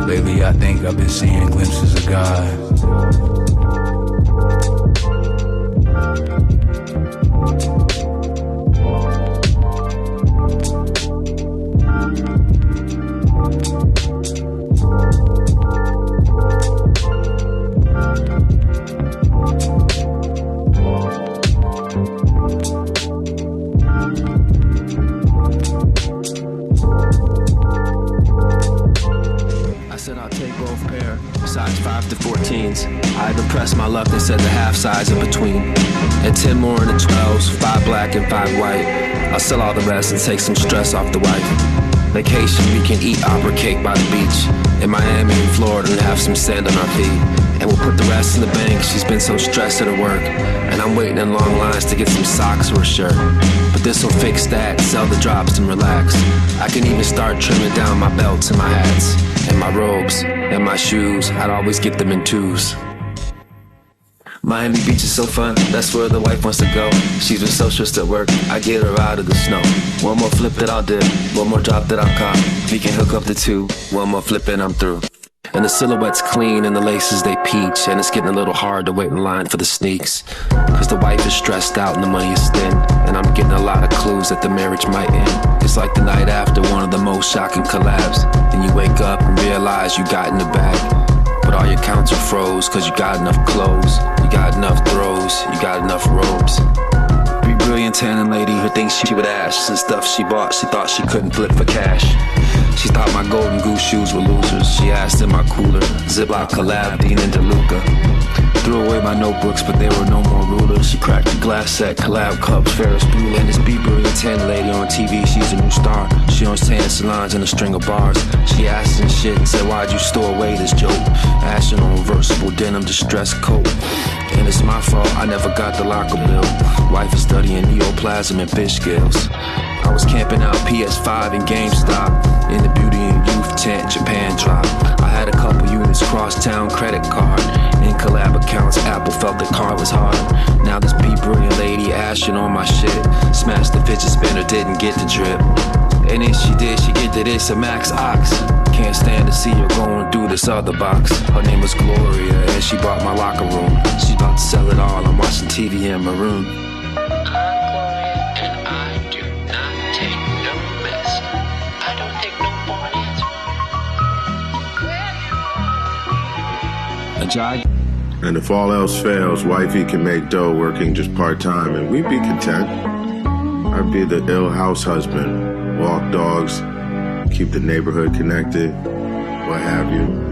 Lately I think I've been seeing glimpses of God. pressed my luck and said the half size in between. And 10 more in the 12s, 5 black and 5 white. I'll sell all the rest and take some stress off the wife. Vacation, we can eat opera cake by the beach in Miami and Florida and have some sand on our feet. And we'll put the rest in the bank. She's been so stressed at her work, and I'm waiting in long lines to get some socks or a shirt. But this'll fix that, sell the drops and relax. I can even start trimming down my belts and my hats and my robes and my shoes. I'd always get them in 2s. Miami Beach is so fun, that's where the wife wants to go. She's been so stressed at work, I get her out of the snow. One more flip that I'll dip, one more drop that I'll cop. We can hook up the 2, one more flip and I'm through. And the silhouette's clean and the laces they peach. And it's getting a little hard to wait in line for the sneaks, cause the wife is stressed out and the money is thin. And I'm getting a lot of clues that the marriage might end. It's like the night after one of the most shocking collabs. And you wake up and realize you got in the bag, but all your counts are froze, cause you got enough clothes, you got enough throws, you got enough robes. Be brilliant tannin lady who thinks she would ash, and stuff she bought she thought she couldn't flip for cash. She thought my golden goose shoes were losers. She asked in my cooler, Ziploc collab, Dean and DeLuca. Threw away my notebooks, but there were no more rulers. She cracked the glass set, collab cups, Ferris Bueller. And this Be Brilliant tan lady on TV, she's a new star. She owns tan salons and a string of bars. She asked and shit and said, why'd you store away this joke? Ashing on reversible denim distressed coat. And it's my fault, I never got the locker bill. Wife is studying neoplasm and fish scales. I was camping out PS5 and GameStop in the Beauty and Youth tent, Japan drop. I had a couple units cross-town credit card. In collab accounts, Apple felt the car was hard. Now this Be Brilliant lady ashing on my shit. Smashed the fidget spinner, didn't get the drip. And if she did, she get to this a Max Ox. Can't stand to see her going through this other box. Her name was Gloria and she bought my locker room. She's about to sell it all, I'm watching TV in my room. And if all else fails, wifey can make dough working just part-time and we'd be content. I'd be the ill house husband, walk dogs, keep the neighborhood connected, what have you.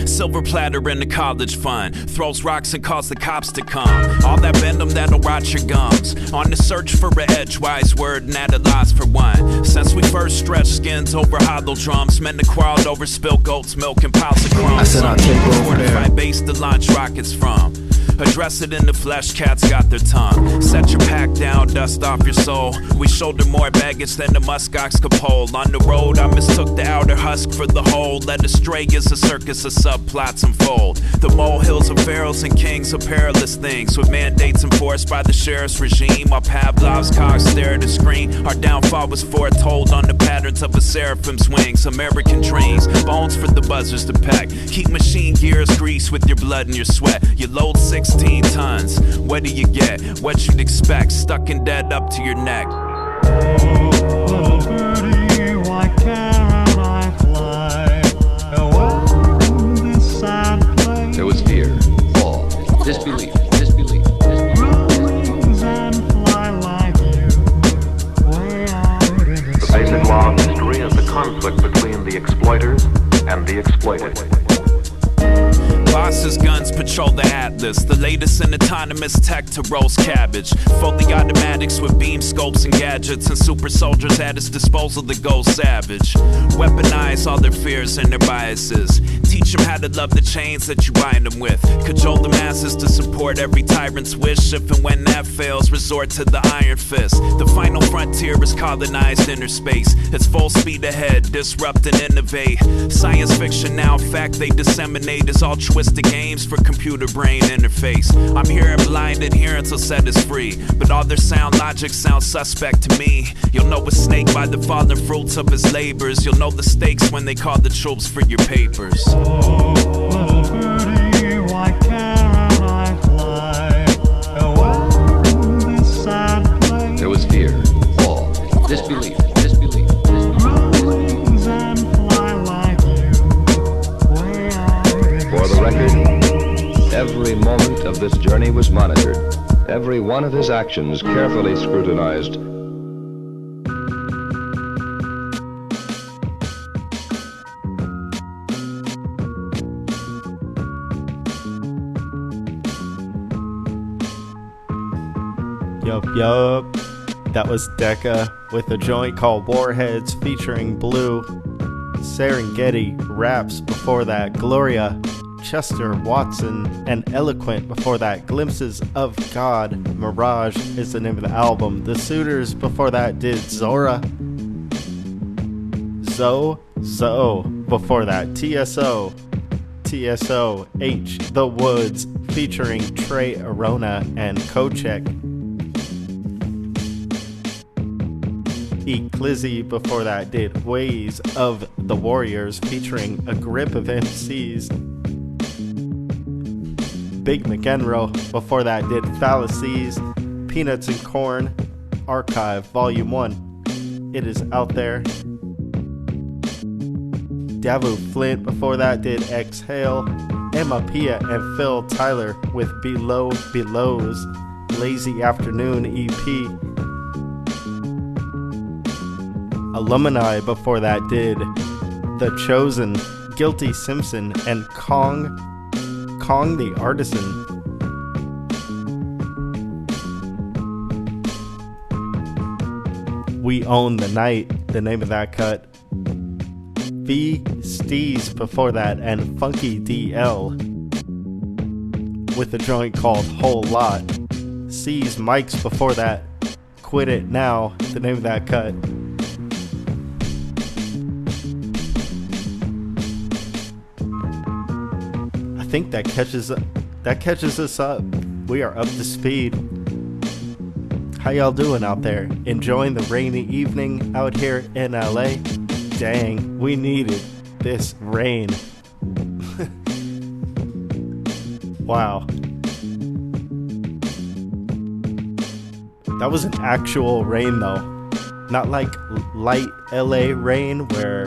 Silver platter in the college fund. Throws rocks and calls the cops to come. All that venom that'll rot your gums. On the search for an edgewise word and at a loss for one. Since we first stretched skins over hollow drums, men that crawled over spilled goat's milk and piles of crumbs. I said I'll take over there. Fortified base to launch rockets from. Address it in the flesh, cats got their tongue. Set your pack down, dust off your soul. We shoulder more baggage than the muskox could hold. On the road, I mistook the outer husk for the whole. Led astray as a circus of subplots unfold. The molehills of pharaohs and kings are perilous things. With mandates enforced by the sheriff's regime, while Pavlov's cogs stare at the screen. Our downfall was foretold on the patterns of a seraphim's wings. American dreams, bones for the buzzers to pack. Keep machine gears greased with your blood and your sweat. You load 16 tons, what do you get? What you'd expect, stuck and dead up to your neck. Little birdie, why can't I fly away this sad place? There was fear, awe, disbelief, disbelief, Rise and fly like you, way out in the basic law of history is the conflict between the exploiters and the exploited. Bosses' guns patrol the Atlas, the latest in autonomous tech to roast cabbage. Fully automatics with beam scopes and gadgets, and super soldiers at its disposal that go savage. Weaponize all their fears and their biases. Teach them how to gotta love the chains that you bind them with. Cajole the masses to support every tyrant's wish. If and when that fails, resort to the iron fist. The final frontier is colonized inner space. It's full speed ahead, disrupt and innovate. Science fiction now, fact they disseminate is altruistic games for computer brain interface. I'm hearing blind adherence will set us free, but all their sound logic sounds suspect to me. You'll know a snake by the fallen fruits of his labors. You'll know the stakes when they call the troops for your papers. Oh, little birdie, why can't I fly away this sad place? There was fear, awe, disbelief, disbelief, Wings and fly like you, way out in For the record, every moment of this journey was monitored. Every one of his actions carefully scrutinized. Yup. That was Decca with a joint called Warheads featuring Blue. Serengeti raps before that. Gloria, Chester Watson, and Eloquent before that. Glimpses of God. Mirage is the name of the album. The Suitors before that did Zora. Zo before that. TSO H The Woods featuring Trey Arona and Kochek. Eclizzy before that did Ways of the Warriors featuring a grip of MCs. Big McEnroe before that did Fallacies, Peanuts and Corn, Archive Volume 1. It is out there. Davu Flint before that did Exhale. Emma Pia and Phil Tyler with Below's Lazy Afternoon EP. Alumni before that did The Chosen, Guilty Simpson, and Kong the Artisan. We Own the Night, the name of that cut. V Steez before that, and Funky DL with a joint called Whole Lot. C's Mics before that, Quit It Now, the name of that cut. I think that catches us up. We are up to speed. How y'all doing out there? Enjoying the rainy evening out here in LA? Dang, we needed this rain. Wow. That was an actual rain though. Not like light LA rain where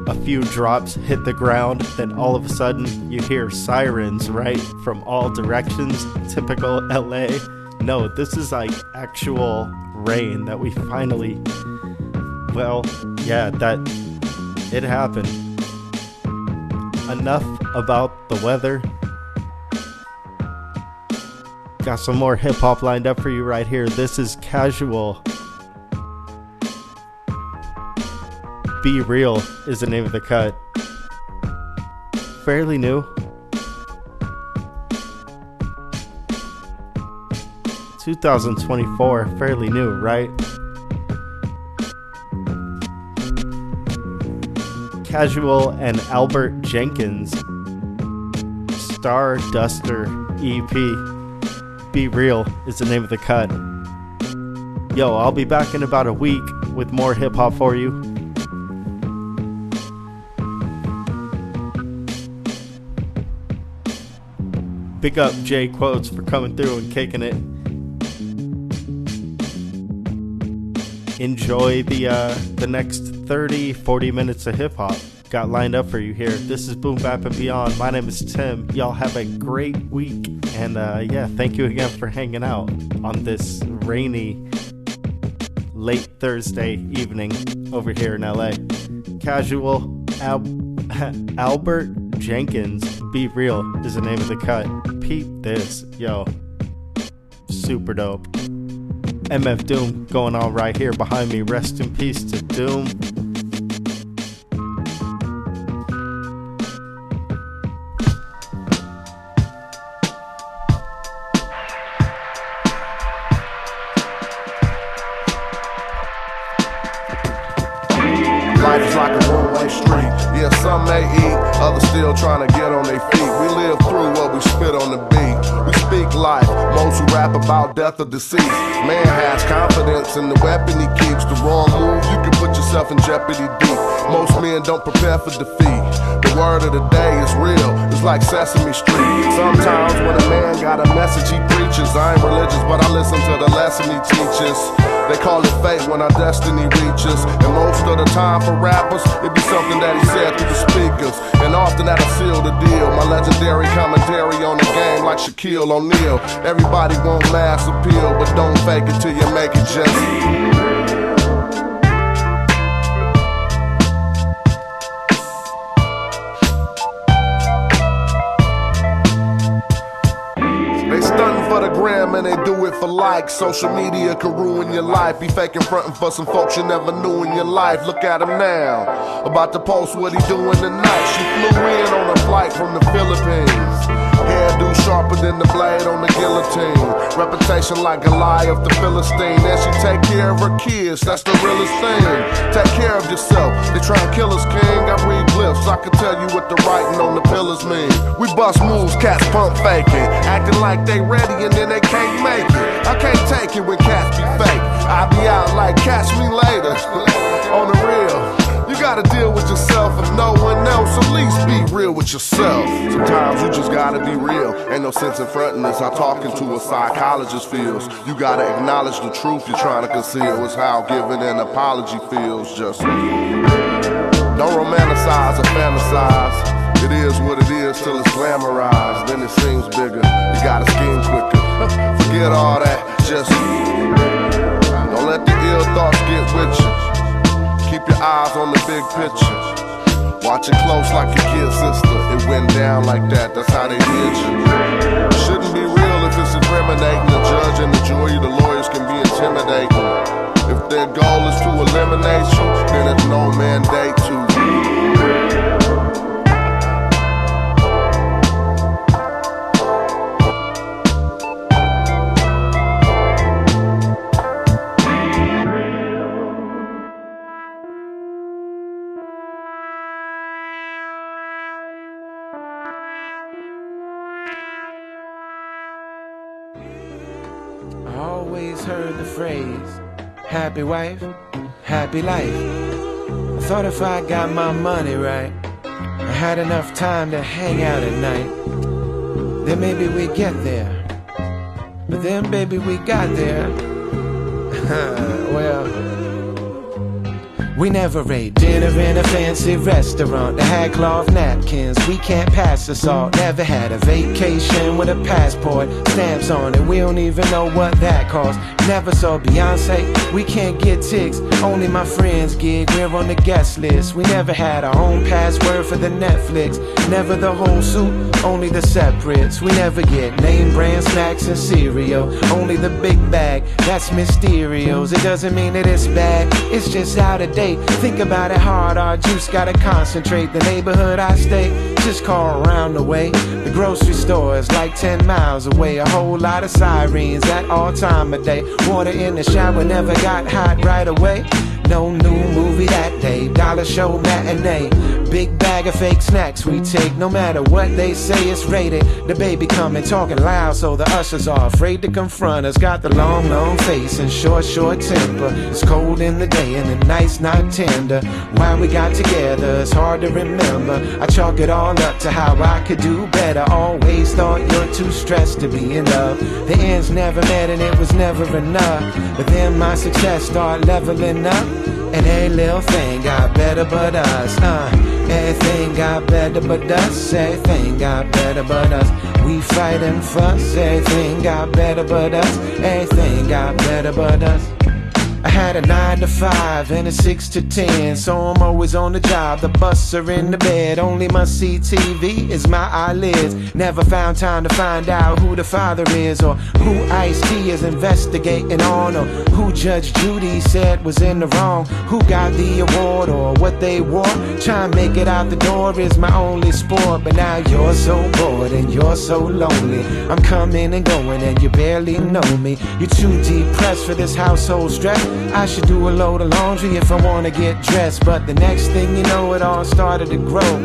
a few drops hit the ground, then all of a sudden you hear sirens right from all directions. Typical LA. No, this is like actual rain that we finally, well, yeah, that it happened. Enough about the weather. Got some more hip hop lined up for you right here. This is Casual. Be Real is the name of the cut. Fairly new. 2024, fairly new, right? Casual and Albert Jenkins. Star Duster EP. Be Real is the name of the cut. Yo, I'll be back in about a week with more hip hop for you. Big up J Quotes for coming through and kicking it. Enjoy the next 30-40 minutes of hip hop got lined up for you here. This is Boom Bap and Beyond. My name is Tim. Y'all have a great week, and yeah, thank you again for hanging out on this rainy late Thursday evening over here in LA. Casual Albert Jenkins, Be Real is the name of the cut. Peep this, yo, super dope. MF Doom going on right here behind me. Rest in peace to Doom. feet. We live through what we spit on the beat. We speak life, most who rap about death or deceased. Man has confidence in the weapon he keeps. The wrong move, you can put yourself in jeopardy deep. Most men don't prepare for defeat. The word of the day is real, it's like Sesame Street. Sometimes when a man got a message he preaches, I ain't religious, but I listen to the lesson he teaches. They call it fate when our destiny reaches. And most of the time for rappers, it be something that he said through the speakers. And often that'll seal the deal. My legendary commentary on the game like Shaquille O'Neal. Everybody want mass appeal, but don't fake it till you make it just. For the gram and they do it for likes. Social media can ruin your life. Be faking frontin' for some folks you never knew in your life. Look at him now, about to post what he doing tonight. She flew in on a flight from the Philippines. Hairdo sharper than the blade on the guillotine. Reputation like Goliath the Philistine. And she take care of her kids, that's the realest thing. Take care of yourself, they try and kill us, king. I read glyphs, I can tell you what the writing on the pillars mean. We bust moves, cats pump faking, acting like they ready and then they can't make it. I can't take it when cats be fake. I be out like catch me later. On the real, you gotta deal with yourself and no one else. At least be real with yourself. Sometimes you just gotta be real. Ain't no sense in frontin' this. How talking to a psychologist feels. You gotta acknowledge the truth you're trying to conceal. It's how giving an apology feels. Just don't romanticize or fantasize. It is what it is till it's glamorized. Then it seems bigger. You gotta scheme quicker. Forget all that. Just don't let the ill thoughts get with you. Keep your eyes on the big picture. Watch it close like your kid sister. It went down like that, that's how they did you. Shouldn't be real if it's incriminating. The judge and the jury, the lawyers can be intimidating. If their goal is to eliminate you, then it's no mandate to. Heard the phrase, happy wife, happy life. I thought if I got my money right, I had enough time to hang out at night, then maybe we'd get there. But then baby we got there. Well, we never ate dinner in a fancy restaurant that had cloth napkins. We can't pass the salt. Never had a vacation with a passport, stamps on it. We don't even know what that cost. Never saw Beyonce. We can't get tics. Only my friends gig. We're on the guest list. We never had our own password for the Netflix. Never the whole soup, only the separates. We never get name brand snacks and cereal. Only the big bag. That's Mysterios. It doesn't mean that it's bad. It's just out of date. Think about it hard, our juice gotta concentrate. The neighborhood I stay, just call around the way. The grocery store is like 10 miles away. A whole lot of sirens at all time of day. Water in the shower never got hot right away. No new movie that day, dollar show matinee. Big bag of fake snacks we take, no matter what they say it's rated. The baby coming talking loud, so the ushers are afraid to confront us. Got the long, long face and short, short temper. It's cold in the day and the night's not tender. Why we got together, it's hard to remember. I chalk it all up to how I could do better. Always thought you're too stressed to be in love. The ends never met and it was never enough. But then my success started leveling up. And every little thing got better but us, everything got better but us, everything got better but us. We fight and fuss, everything got better but us, everything got better but us. I had a 9 to 5 and a 6 to 10, so I'm always on the job. The busts are in the bed, only my CTV is my eyelids. Never found time to find out who the father is, or who Ice-T is investigating on, or who Judge Judy said was in the wrong, who got the award or what they wore. Try and make it out the door is my only sport, but now you're so bored and you're so lonely. I'm coming and going and you barely know me. You're too depressed for this household stress. I should do a load of laundry if I wanna get dressed. But the next thing you know, it all started to grow.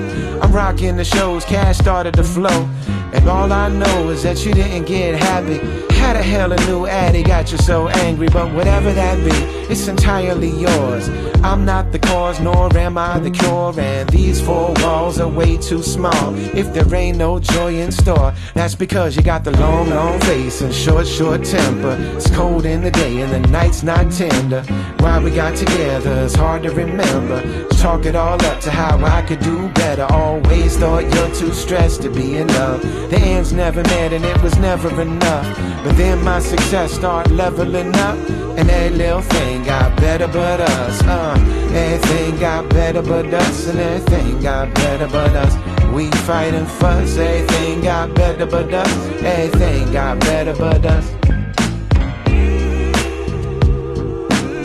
I'm rocking the shows, cash started to flow. And all I know is that you didn't get happy. Had a hella new addy, got you so angry. But whatever that be, it's entirely yours. I'm not the cause, nor am I the cure. And these four walls are way too small. If there ain't no joy in store, that's because you got the long, long face and short, short temper. It's cold in the day and the night's not tender. Why we got together, it's hard to remember. Chalk it all up to how I could do better. Always thought you're too stressed to be in love. The ends never met and it was never enough. But then my success started leveling up, and every little thing got better but us. Everything got better but us, and everything got better but us. We fight and fuss, everything got better but us. Everything got better but us.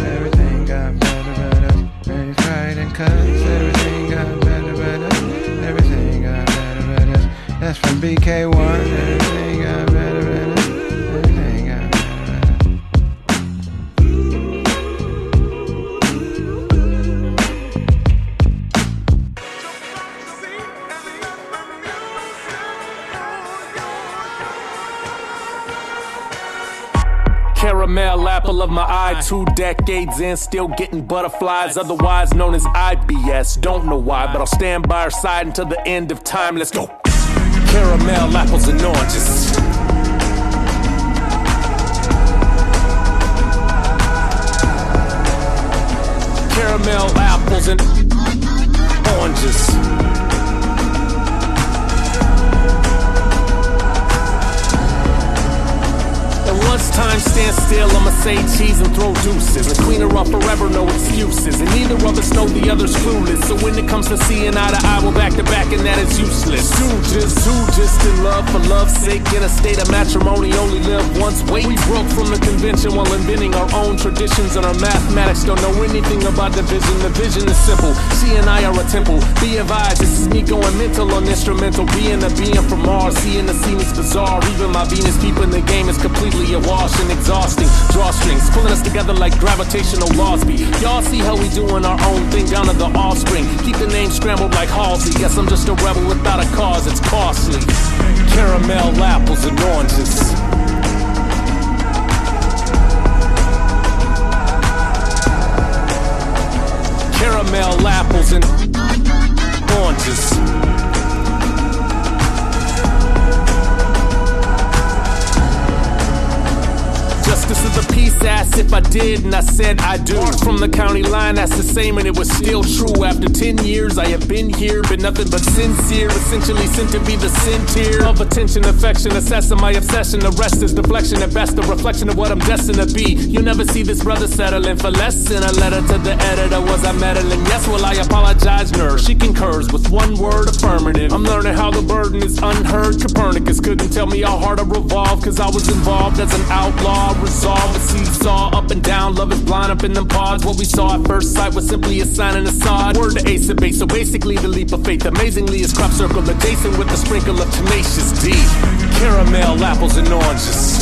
Everything got better but us. We fight and cuss, everything got better but us. Everything got better but us. That's from BK1. Everything got better but us. Everything got better but us. Caramel apple of my eye, 2 decades in, still getting butterflies, otherwise known as IBS. Don't know why, but I'll stand by her side until the end of time. Let's go. Caramel apples and oranges. Caramel apples and oranges. Once time stands still, I'ma say cheese and throw deuces. And clean her up forever, no excuses. And neither of us know the other's clueless. So when it comes to seeing eye to eye, we're back to back and that is useless. Two just in love for love's sake. In a state of matrimony, only live once. Wait, we broke from the convention while inventing our own traditions. And our mathematics don't know anything about division. The vision is simple, she and I are a temple. Be advised, this is me going mental on instrumental. Being a being from Mars, seeing the scene is bizarre. Even my Venus peeping the game is completely awash and exhausting. Drawstrings pulling us together like gravitational laws be. Y'all see how we doing our own thing down to the offspring. Keep the name scrambled like Halsey. Guess I'm just a rebel without a cause, it's costly. Caramel apples and oranges. Caramel apples and oranges. Justice of the peace, asked if I did, and I said I do. From the county line, that's the same, and it was still true. After 10 years, I have been here, but nothing but sincere. Essentially sent to be the sin tier of attention, affection, assessing my obsession. The rest is deflection, at best a reflection of what I'm destined to be. You'll never see this brother settling for less than a letter to the editor. Was I meddling? Yes, well I apologize, nurse. She concurs with one word, affirmative. I'm learning how the burden is unheard. Copernicus couldn't tell me how hard I revolve, cause I was involved as an outlaw. Resolve a seesaw, up and down, love is blind up in them pods. What we saw at first sight was simply a sign and a sod. Word to ace of base, so basically the leap of faith. Amazingly is crop circle adjacent with a sprinkle of tenacious D. Caramel apples and oranges.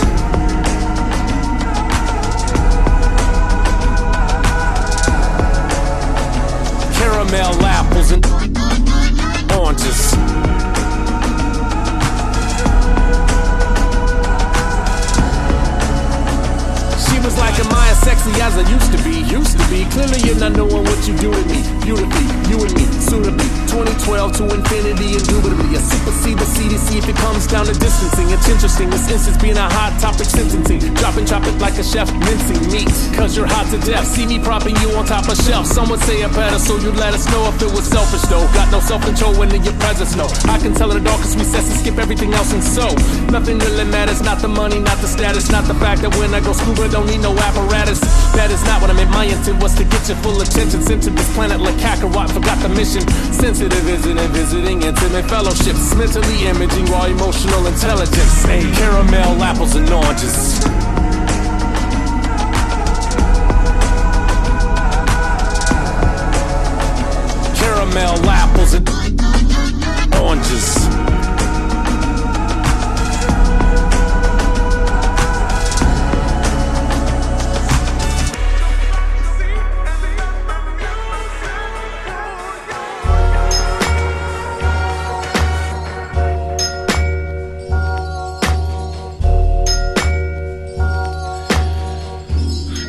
Caramel apples and oranges. She was like, am I as sexy as I used to be? Clearly you're not knowing what you do to me. Beautifully, you and me, suitably. 2012 to infinity, indubitably. I supersede the CDC if it comes down to distancing. It's interesting, this instance being a hot topic sentencing. Chop it like a chef mincing meat. Cause you're hot to death. See me propping you on top of shelf. Some would say a pedestal, you'd let us know if it was selfish though. Got no self-control when in your presence, no. I can tell in the darkest recesses, skip everything else and so. Nothing really matters, not the money, not the status, not the fact that when I go scuba, don't need no apparatus. That is not what I meant. My intent was to get your full attention. Sent to this planet like Kakarot, forgot the mission. Sensitive isn't visiting intimate fellowships. Mentally imaging raw emotional intelligence. Hey, caramel apples and oranges. Caramel apples and oranges.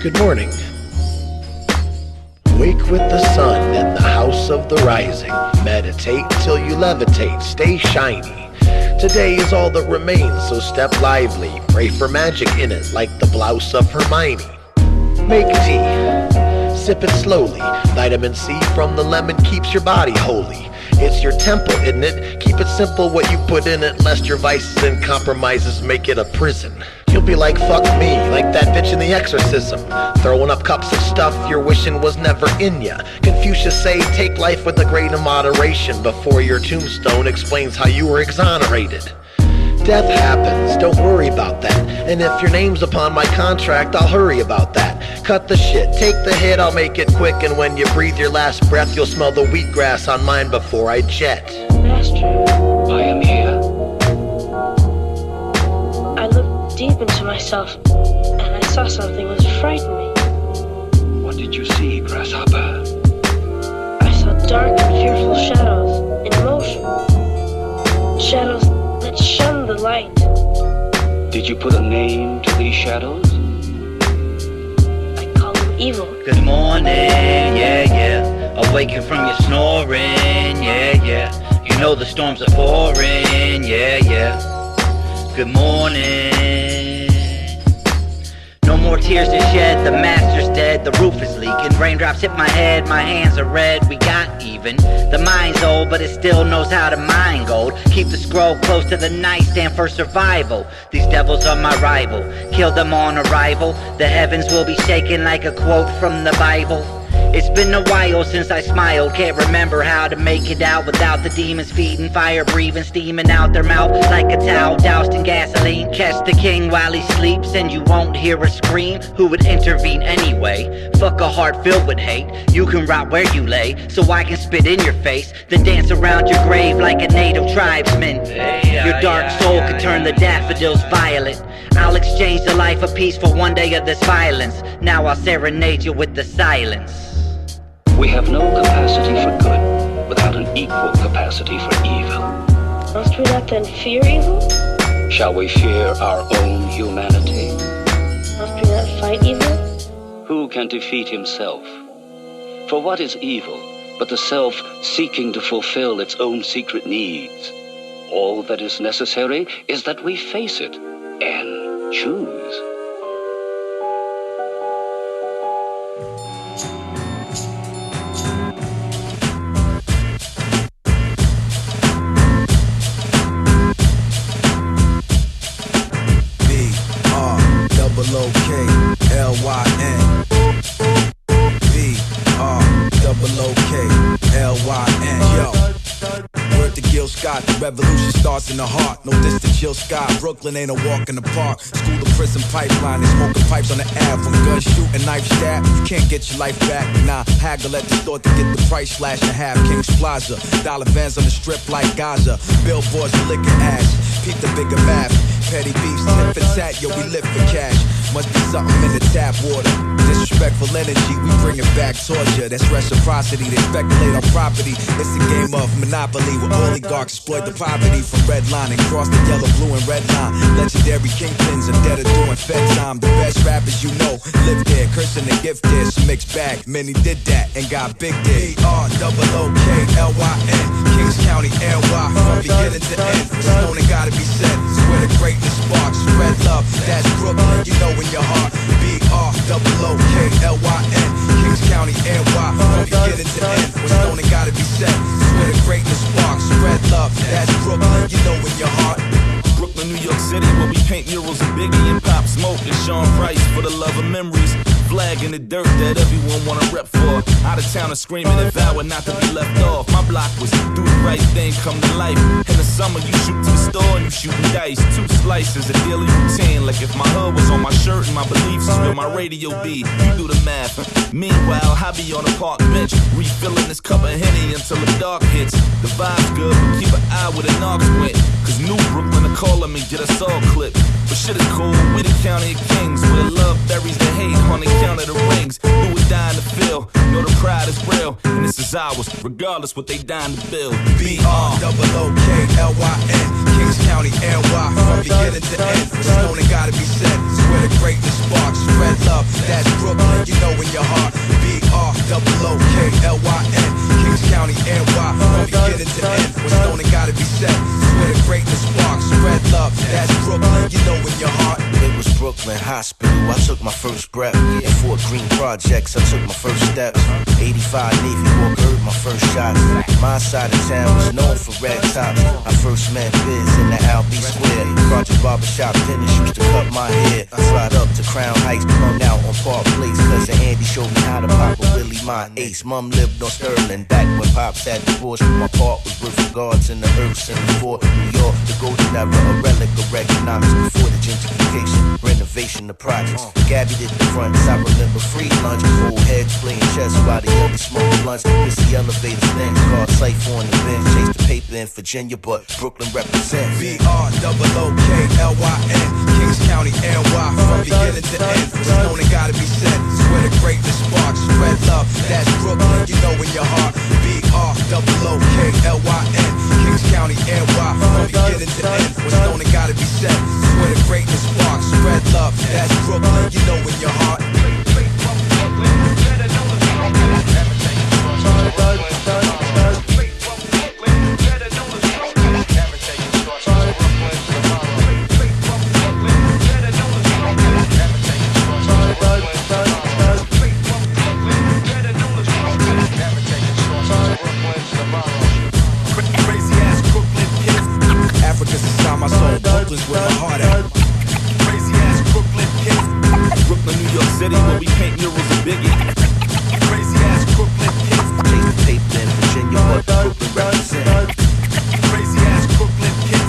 Good morning. Wake with the sun in the house of the rising. Meditate till you levitate, stay shiny. Today is all that remains, so step lively. Pray for magic in it like the blouse of Hermione. Make tea, sip it slowly. Vitamin C from the lemon keeps your body holy. It's your temple, isn't it? Keep it simple what you put in it, lest your vices and compromises make it a prison. You'll be like, fuck me, like that bitch in The Exorcism, throwing up cups of stuff you're wishing was never in ya. Confucius say, take life with a grain of moderation, before your tombstone explains how you were exonerated. Death happens, don't worry about that. And if your name's upon my contract, I'll hurry about that. Cut the shit, take the hit, I'll make it quick. And when you breathe your last breath, you'll smell the wheatgrass on mine before I jet. Master, I am here. I looked deep into myself, and I saw something that frightened me. What did you see, Grasshopper? I saw dark and fearful shadows in motion. Shadows that shunned the light. Did you put a name to these shadows? I call them evil. Good morning, yeah, yeah. Awaken from your snoring, yeah, yeah. You know the storms are pouring, yeah, yeah. Good morning. No more tears to shed, the master's dead, the roof is leaking. Raindrops hit my head, my hands are red, we got even. The mind's old, but it still knows how to mine gold. Keep the scroll close to the nightstand for survival. These devils are my rival, kill them on arrival. The heavens will be shaken like a quote from the Bible. It's been a while since I smiled. Can't remember how to make it out without the demons feeding fire, breathing, steaming out their mouth like a towel doused in gasoline. Catch the king while he sleeps and you won't hear a scream. Who would intervene anyway? Fuck a heart filled with hate. You can rot where you lay, so I can spit in your face, then dance around your grave like a native tribesman. Your dark soul could turn the daffodils violet. I'll exchange the life of peace for one day of this violence. Now I'll serenade you with the silence. We have no capacity for good without an equal capacity for evil. Must we not then fear evil? Shall we fear our own humanity? Must we not fight evil? Who can defeat himself? For what is evil but the self seeking to fulfill its own secret needs? All that is necessary is that we face it and choose. BeeRap. BeeRap. Yo. Word to Gil Scott, the revolution starts in the heart. No distant chill sky, Brooklyn ain't a walk in the park. School to prison pipeline, they smoking pipes on the Ave. When guns shoot and knife stab, you can't get your life back. Nah, haggle at the store to get the price slashed in half. King's Plaza, dollar vans on the strip like Gaza. Billboards with liquor ash, peep the bigger math. Petty beefs, tip for tat, yo, we live for cash. Must be something in the tap water. Disrespectful energy, we bring it back torture. That's reciprocity, they speculate on property. It's a game of monopoly where oligarchs exploit the poverty from redlining. Cross the yellow, blue, and red line. Legendary kingpins are dead or doing fed time. The best rappers you know live there, cursing the gift there. It's a mixed bag, many did that and got big there. BeeRap. Kings County, NY, from beginning to end. Sedona gotta be said, it's where the greatness sparks. Spread love, that's Brooklyn, you know in your heart. BeeRap. Kings County, NY, from beginning to end. Sedona gotta be said, it's where the greatness sparks. Spread love, that's Brooklyn, you know in your heart. Brooklyn, New York City, where we paint murals of Biggie and Pop Smoke and Sean Price for the love of memories. Flag in the dirt that everyone wanna rep for. Out of town and screaming and vowing not to be left off. My block was do the right thing, come to life. In the summer, you shoot to the store and you shooting dice. 2 slices, a daily routine. Like if my hood was on my shirt and my beliefs is where my radio be. You do the math. Meanwhile, I be on a park bench, refilling this cup of Henny until the dark hits. The vibe's good, but keep an eye where the knocks went. Cause New Brooklyn are calling me, get us all clipped. But shit is cool, we the county of kings, where the love buries the hate on the count of the rings. Do it dying to feel, know the pride is real, and this is ours, regardless what they dying to build. BeeRap. Kings County, NY, from beginning to end. Sedona gotta be said, it's where where the greatness sparks. Spread love, that's Brooklyn, you know in your heart. BeeRap, Kings County, NY, from beginning to end. What's known and gotta be said. Where the greatness sparks. Spread love, that's Brooklyn, you know in your heart. It was Brooklyn Hospital, I took my first breath. In Fort Greene Projects, I took my first steps. 85 Navy Walker heard my first shots. My side of town was known for rag tops. I first met Biz in the Albee Square. Project Barbershop Dennis used to cut my hair. Slide up to Crown Heights, hung out on Park Place. Cousin Andy showed me how to pop a Willie, my ace. Mom lived on Sterling, back when Pops had divorced. My part was with regards in the herbs in the Fort New York. The golden era, a relic of economics before the gentrification, renovation, the projects. Gabby did the fronts, I remember free lunch. Old heads playing chess while the young smoking blunts. It's the elevator stench, called Cypher on the bench. Chase the paper in Virginia, but Brooklyn represents. BeeRap, Kings County, NY, from beginning to end. What's known and gotta be said. It's where the greatness sparks. Spread love, that's Brooklyn, you know in your heart. BeeRap, Kings County, NY, from beginning to end. What's known and gotta be said. It's where the greatness sparks. Spread love, that's Brooklyn, you know in your heart. Africa's inside my soul, Brooklyn's where my heart at. Crazy ass Brooklyn kids. Brooklyn, New York City, where we paint murals of Biggie. Crazy ass Brooklyn kids. Chase the paper in Virginia, but Brooklyn represents. Crazy ass Brooklyn kids.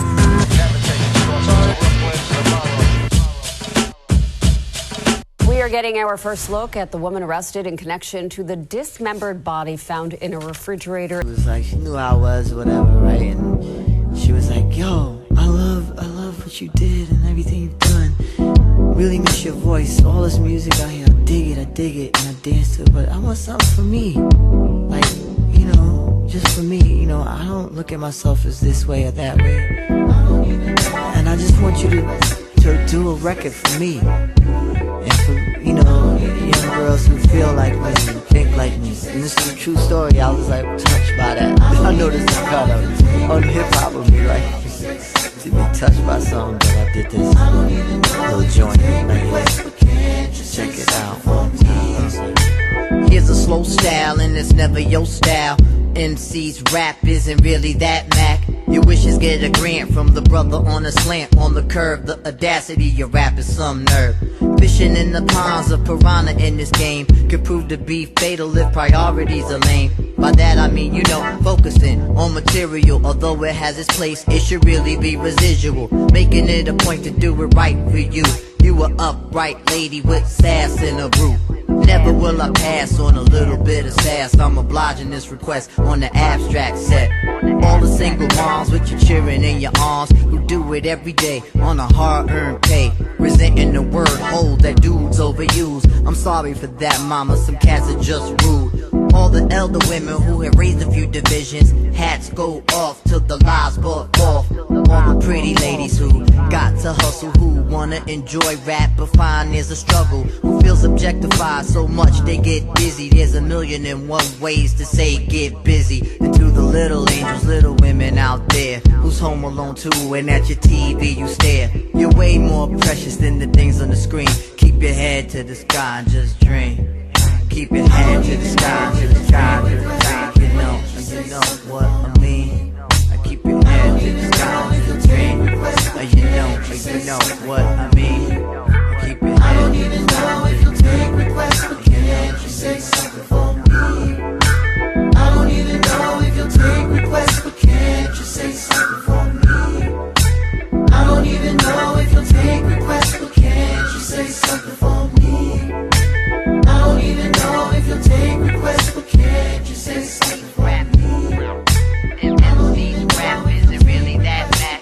We are getting our first look at the woman arrested in connection to the dismembered body found in a refrigerator. It was like she knew I was, whatever, right? And she was like, "Yo, I love what you did and everything you've done. Really miss your voice. All this music out here, I dig it, and I dance to it. But I want something for me, like, you know, just for me. You know, I don't look at myself as this way or that way, and I just want you to do a record for me." And for, you know, young girls who feel like me, think like me. And this is a true story. I was like touched by that. I know this is kind of on hip-hop of me, like to be touched by something, but I did this little joint right here. Check it out. Here's a slow style and it's never your style. MC's rap isn't really that Mac. Your wishes get a grant from the brother on a slant, on the curve. The audacity, your rap is some nerve. Fishing in the ponds of piranha in this game could prove to be fatal if priorities are lame. By that I mean, you know, focusing on material. Although it has its place, it should really be residual. Making it a point to do it right for you. You a upright lady with sass in her brew. Never will I pass on a little bit of sass. I'm obliging this request on the abstract set. All the single moms with your cheering in your arms, who do it every day on a hard-earned pay, resenting the word hold that dudes overuse. I'm sorry for that, mama, some cats are just rude. All the elder women who have raised a few divisions, hats go off till the lies brought forth. All the pretty ladies who got to hustle, who wanna enjoy rap but find there's a struggle, who feels objectified so much they get busy. There's 1,000,001 ways to say get busy. And to the little angels, little women out there who's home alone too, and at your TV you stare. You're way more precious than the things on the screen. Keep your head to the sky and just dream. Keep your head to the sky, to the sky, to the sky. You know what I mean. I keep your head to the sky, to the dream. You know what I mean. I keep your head. I don't even know if you'll take requests, but can't you say something for me? I don't even know if you'll take requests, but can't you say something for me? I don't even know if you'll take requests, but can't you say something for me? I don't even know if you'll take requests, but can't you say something for me? And MC's rap isn't really that Mac.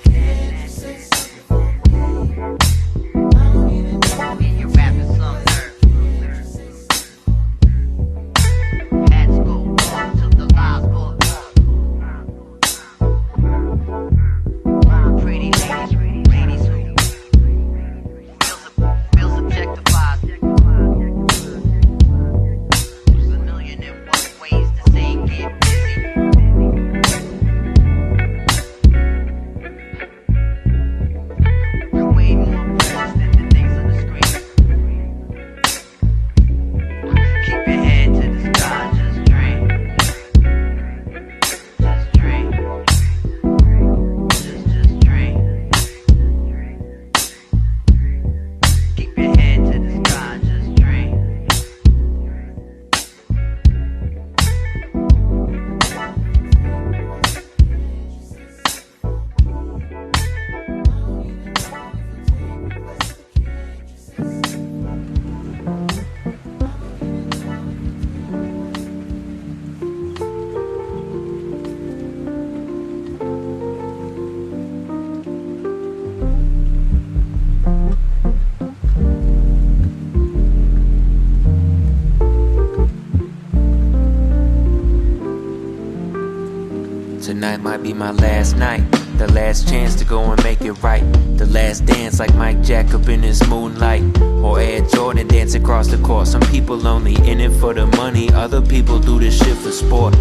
might be my last night. The last chance to go and make it right. The last dance like Mike Jacob in his moonlight. Or Air Jordan dance across the court. Some people only in it for the money, other people do this shit for sport.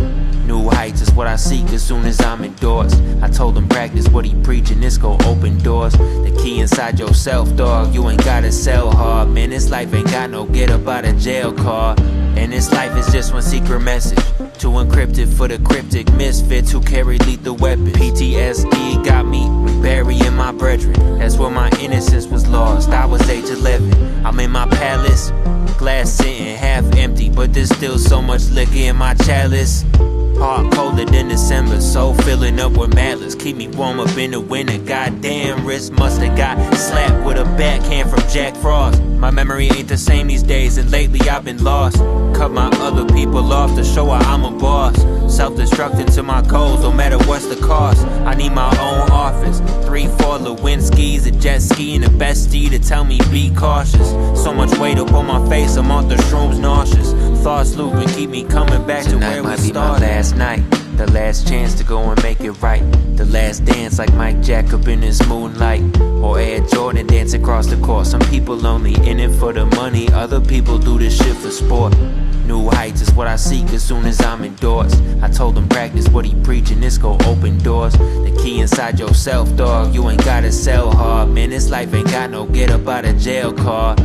New heights is what I seek as soon as I'm endorsed. I told him practice what he preaching, this gon' open doors. The key inside yourself, dog, you ain't gotta sell hard. Man, this life ain't got no get up out of jail card. And this life is just one secret message, too encrypted for the cryptic misfits who carry lethal weapons. PTSD got me burying my brethren. That's where my innocence was lost. I was age 11. I'm in my palace, glass sitting half empty, but there's still so much liquor in my chalice. Heart colder than December, soul filling up with malice. Keep me warm up in the winter. Goddamn, wrist musta got slapped with a backhand from Jack Frost. My memory ain't the same these days, and lately I've been lost. Cut my other people off to show how I'm a boss. Self-destructing to my goals, no matter what's the cost. I need my own office, 3-4 Lewinsky's, a jet ski, and a bestie to tell me be cautious. So much weight up on my face, I'm off the shrooms nauseous. Thoughts looping keep me coming back to where we started. Last night, the last chance to go and make it right. The last dance like Mike Jacob in his moonlight. Or Air Jordan dance across the court. Some people only in it for the money, other people do this shit for sport. New heights is what I seek as soon as I'm endorsed. I told him practice what he preaching, this gon' open doors. The key inside yourself, dog, you ain't gotta sell hard. Man, this life ain't got no get up out of jail card.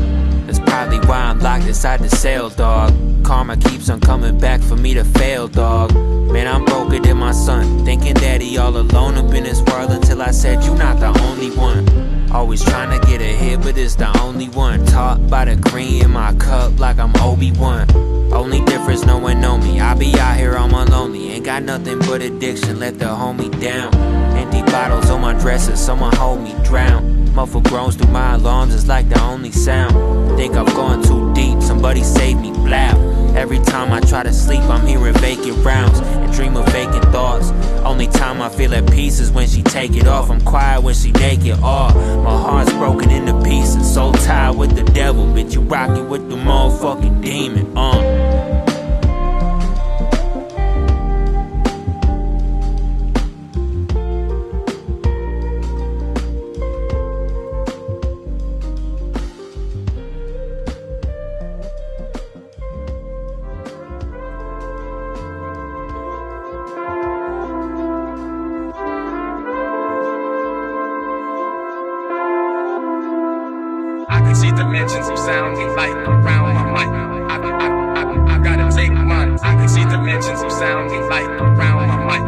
That's probably why I'm locked inside the cell, dog. Karma keeps on coming back for me to fail, dog. Man, I'm broker than my son, thinking that he all alone up in this world until I said you not the only one. Always trying to get ahead, but it's the only one. Taught by the green in my cup like I'm Obi-Wan. Only difference, no one know me. I be out here on my lonely. Ain't got nothing but addiction, let the homie down. Empty bottles on my dresser, someone hold me, drown. Muffled groans through my alarms, it's like the only sound. Think I've gone too deep, somebody save me, blow. Every time I try to sleep, I'm hearing vacant rounds and dream of vacant thoughts. Only time I feel at peace is when she take it off. I'm quiet when she naked, my heart's broken into pieces. So tired with the devil, bitch, you rockin' with the motherfucking demon, See dimensions of sound and light around my mic. I gotta take mine. I can see dimensions of sound and light around my mic.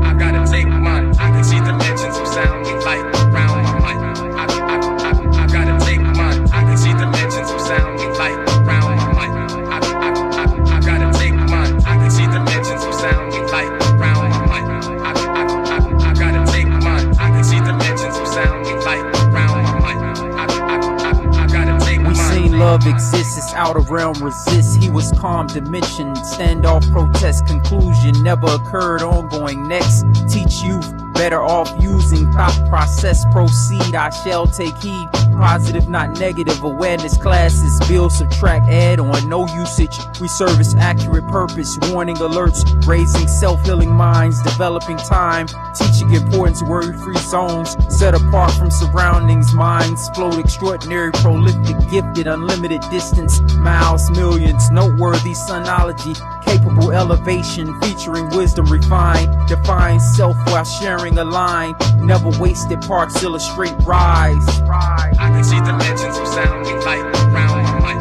I gotta take mine. I can see dimensions of sound and light around my mic. I gotta take mine. I can see dimensions of sound and light around my mic. I gotta take mine. I can see dimensions of sound and light around my mic. I gotta take mine. I can see dimensions of sound and light around my mic. We seen love exists, it's out of realm resist. He was calm, dimension, standoff, protest, conclusion never occurred, ongoing next. Teach youth, better off using thought process, proceed, I shall take heed. Positive, not negative, awareness classes, build, subtract, add on, no usage. We service accurate purpose, warning alerts, raising self-healing minds, developing time, teaching importance, worry-free zones, set apart from surroundings, minds float extraordinary, prolific, gifted, unlimited distance, miles, millions, noteworthy sonology, capable elevation, featuring wisdom refined, define self while sharing a line, never wasted parts illustrate rise. I can see dimensions of sound and light around my mic.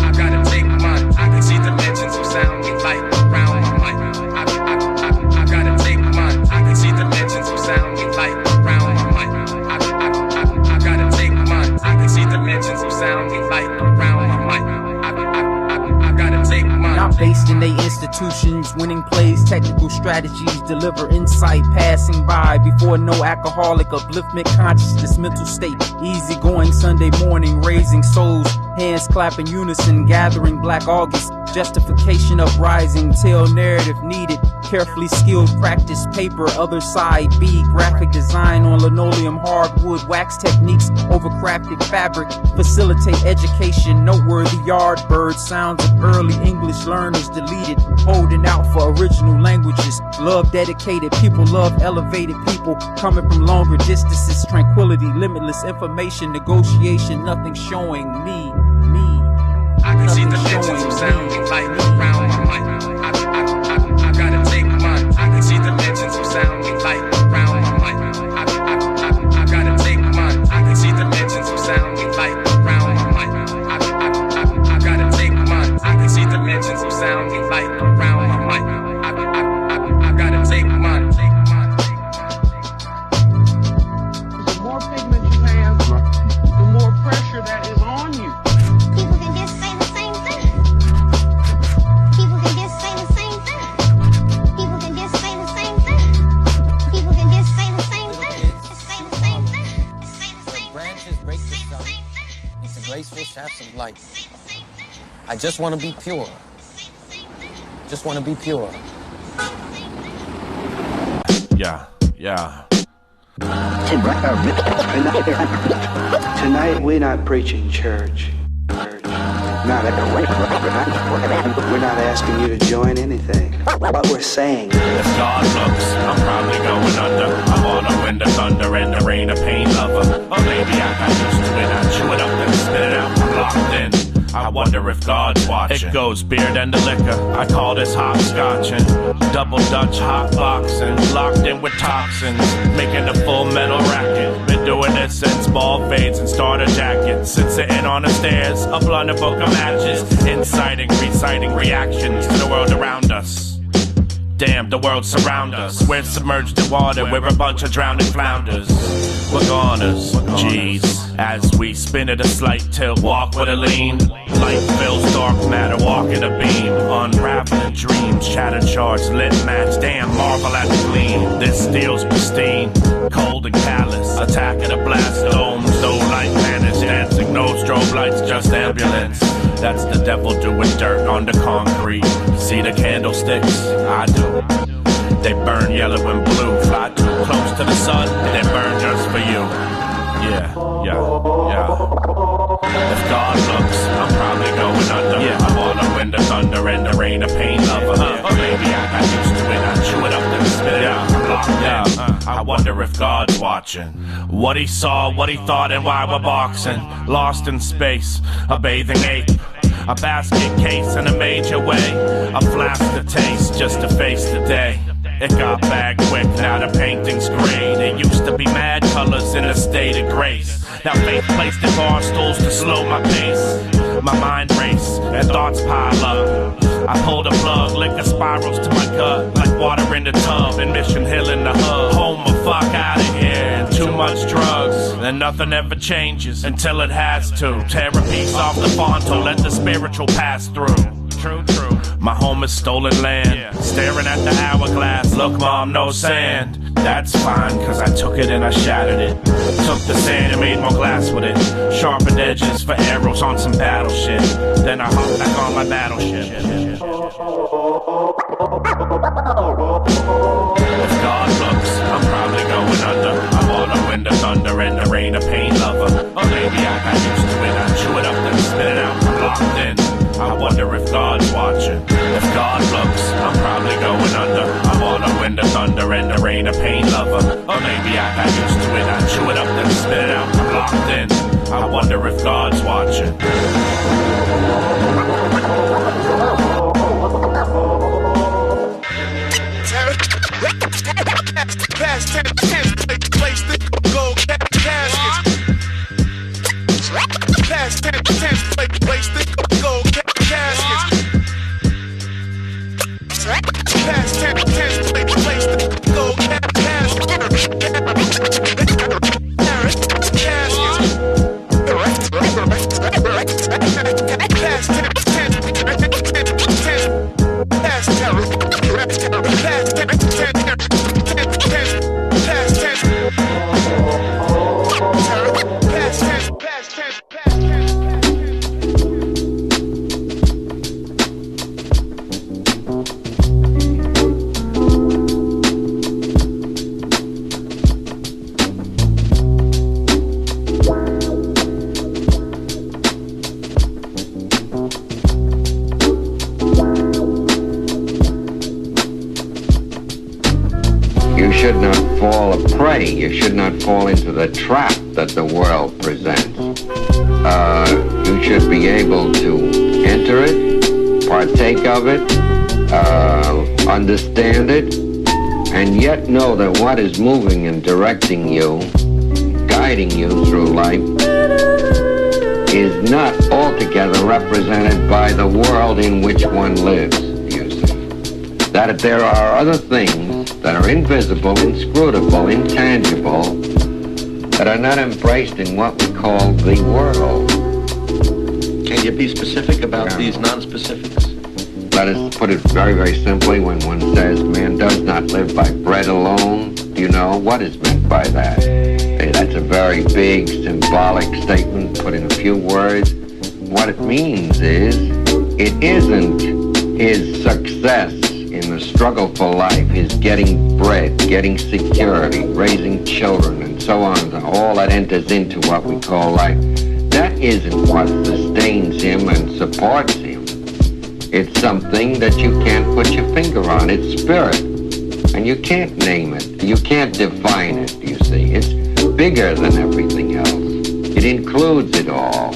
I gotta take mine. I can see dimensions of sound and light around my mic. I gotta take mine. I can see dimensions of sound and light around my mic. I gotta take mine. I can see dimensions of sound and light around my mic. I gotta take mine. Not based in they institutions, winning plays, technical strategies, deliver insight, passing by before no alcoholic, upliftment, consciousness, mental state, easy going Sunday morning, raising souls, hands clapping unison, gathering Black August, justification uprising, tell narrative needed, carefully skilled practice, paper, other side B, graphic design on linoleum. linoleum, hardwood, wax techniques, overcrafted fabric, facilitate education, noteworthy yard bird sounds of early English learners deleted, holding out for original languages, love dedicated, people love elevated people, coming from longer distances, tranquility, limitless information, negotiation, nothing showing me. I can see the dimensions of sound and light around my mic. I gotta take mine. I can see the dimensions of sound and light around my mic. I gotta take mine. I can see the dimensions of sound and light around my mic. I gotta take mine. I can see the dimensions of sound and light around my mic. I gotta take mine. The more pigment you have, the more pressure that is on you. People can just say the same thing. People can just say the same thing. People can just say the same thing. People can just say the same thing. Say the same thing. Say the same thing. Branches break the sun. It's a graceful shafts of light. I just want to be pure. Just want to be pure. Yeah. Tonight we're not preaching church. We're not asking you to join anything. What we're saying, if God looks, I'm probably going under. I'm on a wind of thunder and the rain of pain lover. Or maybe I got used to it. I chew it up and spit it out. I'm locked in. I wonder if God's watching. It goes beer and the liquor. I call this hopscotching. Double Dutch hot boxing. Locked in with toxins. Making a full metal racket. Been doing this since ball fades and starter jackets. Since sitting on the stairs, a blunt book of matches. Inciting, reciting reactions to the world around us. Damn, the world surround us. We're submerged in water, we're a bunch of drowning flounders. We're goners, G's. As we spin at a slight tilt, walk with a lean. Light fills dark matter, walking a beam. Unraveling dreams, shattered shards, lit match. Damn, marvel at the gleam. This steel's pristine, cold and callous. Attack at a blast dome, no light vanish. Dancing, no strobe lights, just ambulance. That's the devil doing dirt on the concrete. See the candlesticks? I do. They burn yellow and blue. Fly too close to the sun, they burn just for you. Yeah. If God looks, I'm probably going under. Yeah. I'm on a wind of thunder and the rain of pain lover. Or maybe I got used to it. I chew it up and spit it out. I'm locked in. I wonder if God's watching. What he saw, what he thought, and why we're boxing. Lost in space, a bathing ape. A basket case in a major way. A flask to taste just to face the day. It got bad quick, now the painting's grayed. It used to be mad colors in a state of grace. Now faith placed in bar stools to slow my pace. My mind race and thoughts pile up. I pull the plug, liquor spirals to my gut. Like water in the tub in Mission Hill in the hub. Home the fuck out of here. Too much drugs, and nothing ever changes until it has to. Tear a piece off the frontal, let the spiritual pass through. True. My home is stolen land. Staring at the hourglass. Look, mom, no sand. That's fine, cause I took it and I shattered it. Took the sand and made more glass with it. Sharpened edges for arrows on some battle shit. Then I hopped back on my battleship. If God looks, I'm probably going under. I'm on a wind of thunder and the rain of pain lover. Or maybe I got used to it. I chew it up and spit it out. I'm locked in. I wonder if God's watching. If God looks, I'm probably going under. I'm on a wind of thunder and the rain of pain lover. Or maybe I got used to it. I chew it up and spit it out. I'm locked in. I wonder if God's watching. Past 10, place the gold caskets. Past 10, place the gold caskets. Past 10, place the gold Past prey. You should not fall into the trap that the world presents. You should be able to enter it, partake of it, understand it, and yet know that what is moving and directing you, guiding you through life, is not altogether represented by the world in which one lives, you see. That there are other things that are invisible, inscrutable, intangible, that are not embraced in what we call the world. Can you be specific about these non-specifics? Let us put it very, very simply. When one says man does not live by bread alone, do you know what is meant by that? Hey, that's a very big, symbolic statement put in a few words. What it means is, it isn't his success in the struggle for life, his getting bread, getting security, raising children, and so on, all that enters into what we call life. That isn't what sustains him and supports him. It's something that you can't put your finger on. It's spirit. And you can't name it. You can't define it, you see. It's bigger than everything else. It includes it all.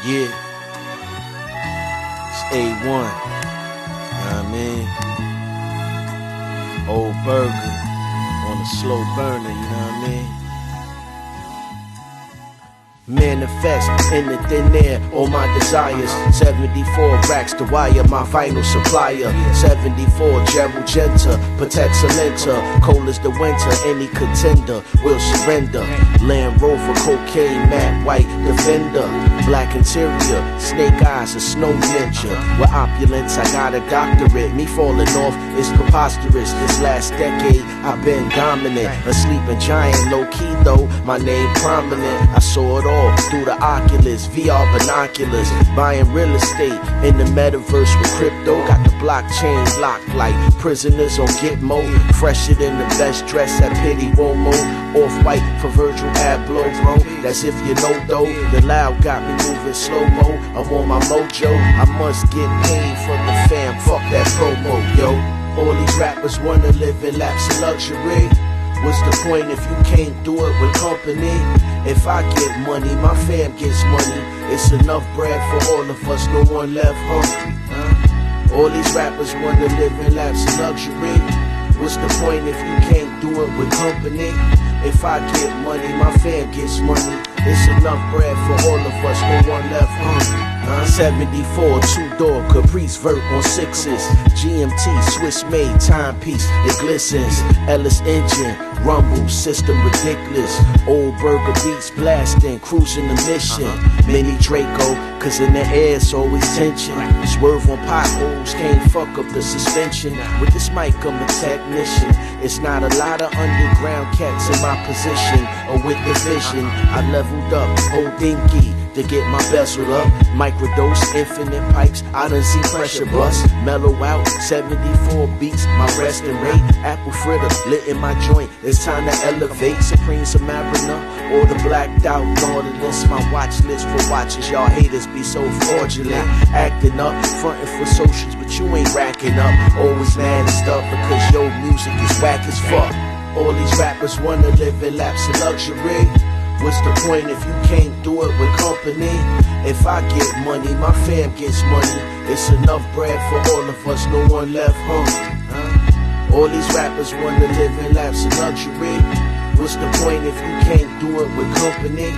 Yeah, it's A1, you know what I mean? Old burger on a slow burner, you know what I mean? Manifest in the thin air, all my desires. 74 racks to wire, my vinyl supplier. 74 Gerald Genta, protects a linter. Cold as the winter, any contender will surrender. Land Rover, cocaine, matte white defender. Black interior, snake eyes, a snow ninja. With opulence, I got a doctorate. Me falling off is preposterous. This last decade, I've been dominant. A sleeping giant, low key though, my name prominent. I saw it all through the Oculus, VR binoculars. Buying real estate in the metaverse with crypto. Got the blockchain locked like prisoners on Gitmo. Fresher than the best dress at Pity Romo. Off-white for Virgil Abloh, bro. That's if you know though. The loud got me moving slow-mo. I'm on my mojo. I must get paid from the fam. Fuck that promo, yo. All these rappers wanna live in laps of luxury. What's the point if you can't do it with company? If I get money, my fam gets money. It's enough bread for all of us, no one left hungry. All these rappers wanna live in laps of luxury. What's the point if you can't do it with company? If I get money, my fam gets money. It's enough bread for all of us, no one left hungry. 74 two-door Caprice vert on sixes. GMT Swiss made timepiece, it glistens. Ellis engine, rumble system ridiculous. Old burger beats blasting, cruising the mission. Mini Draco, cause in the air it's always tension. Swerve on potholes, can't fuck up the suspension. With this mic I'm a technician. It's not a lot of underground cats in my position, or with the vision. I leveled up, old dinky, to get my bezel up. Microdose, infinite pipes, I done see pressure bust. Mellow out, 74 beats, my resting rate. Apple fritter, lit in my joint, it's time to elevate. Supreme Submariner, or the blacked out Nautilus. My watch list for watches, y'all haters be so fraudulent. Acting up, fronting for socials, but you ain't racking up. Always mad and stuff because your music is whack as fuck. All these rappers wanna live in laps of luxury. What's the point if you can't do it with company? If I get money, my fam gets money. It's enough bread for all of us, no one left hungry. All these rappers wanna live in laps of luxury. What's the point if you can't do it with company?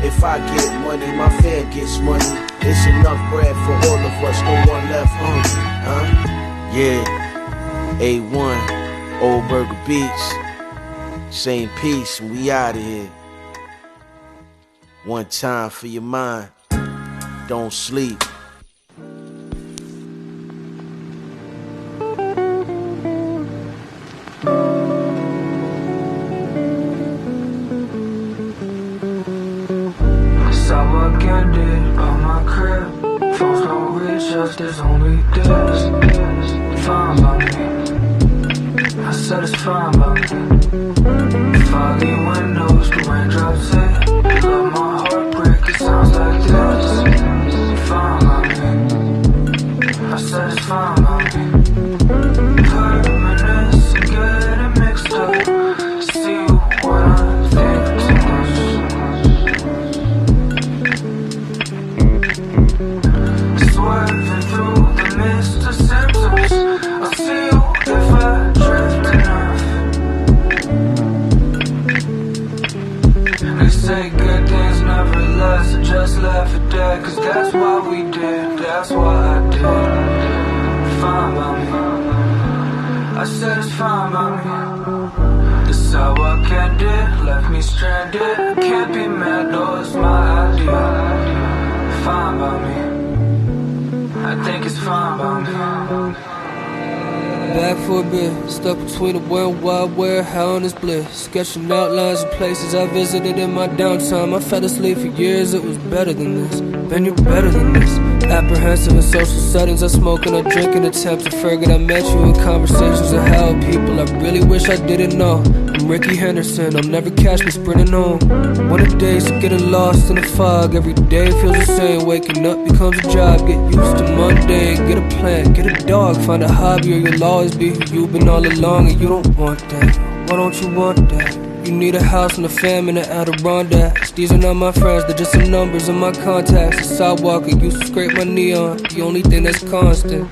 If I get money, my fam gets money. It's enough bread for all of us, no one left hungry. Yeah, A1, Old Burger Beats. Same piece, and we out of here. One time for your mind, don't sleep. I saw again. just there's only this. Fine by me. I said it's fine by me. Foggy windows, the raindrops hit. Let my heart break, it sounds like this. Fine by me. I said it's fine by me. Permanence and getting mixed up. See what I think too much. Swerving through the mist of symptoms. I'll see you if I drift enough. They say good things never last, so just laugh at that. Cause that's what we did, that's what I did. Fine by me. I said it's fine by me. This how I can't left me stranded. Can't be mad, though it's my idea. Fine by me. I think it's fine by me. Back for a bit, stuck between the world wide where hell and its bliss. Sketching outlines of places I visited in my downtime. I fell asleep for years, it was better than this. Ben, you're better than this. Apprehensive in social settings, I smoke and I drink in attempts to forget I met you in conversations of hell people I really wish I didn't know. I'm Ricky Henderson, I'll never catch me sprinting home. One of the days of getting lost in the fog, every day feels the same. Waking up becomes a job, get used to mundane. Get a plant, get a dog, find a hobby or you'll always be who you've been all along. And you don't want that, why don't you want that? You need a house and a fam in the Adirondacks. These are not my friends, they're just some numbers in my contacts. The sidewalk I used to scrape my knee on, the only thing that's constant.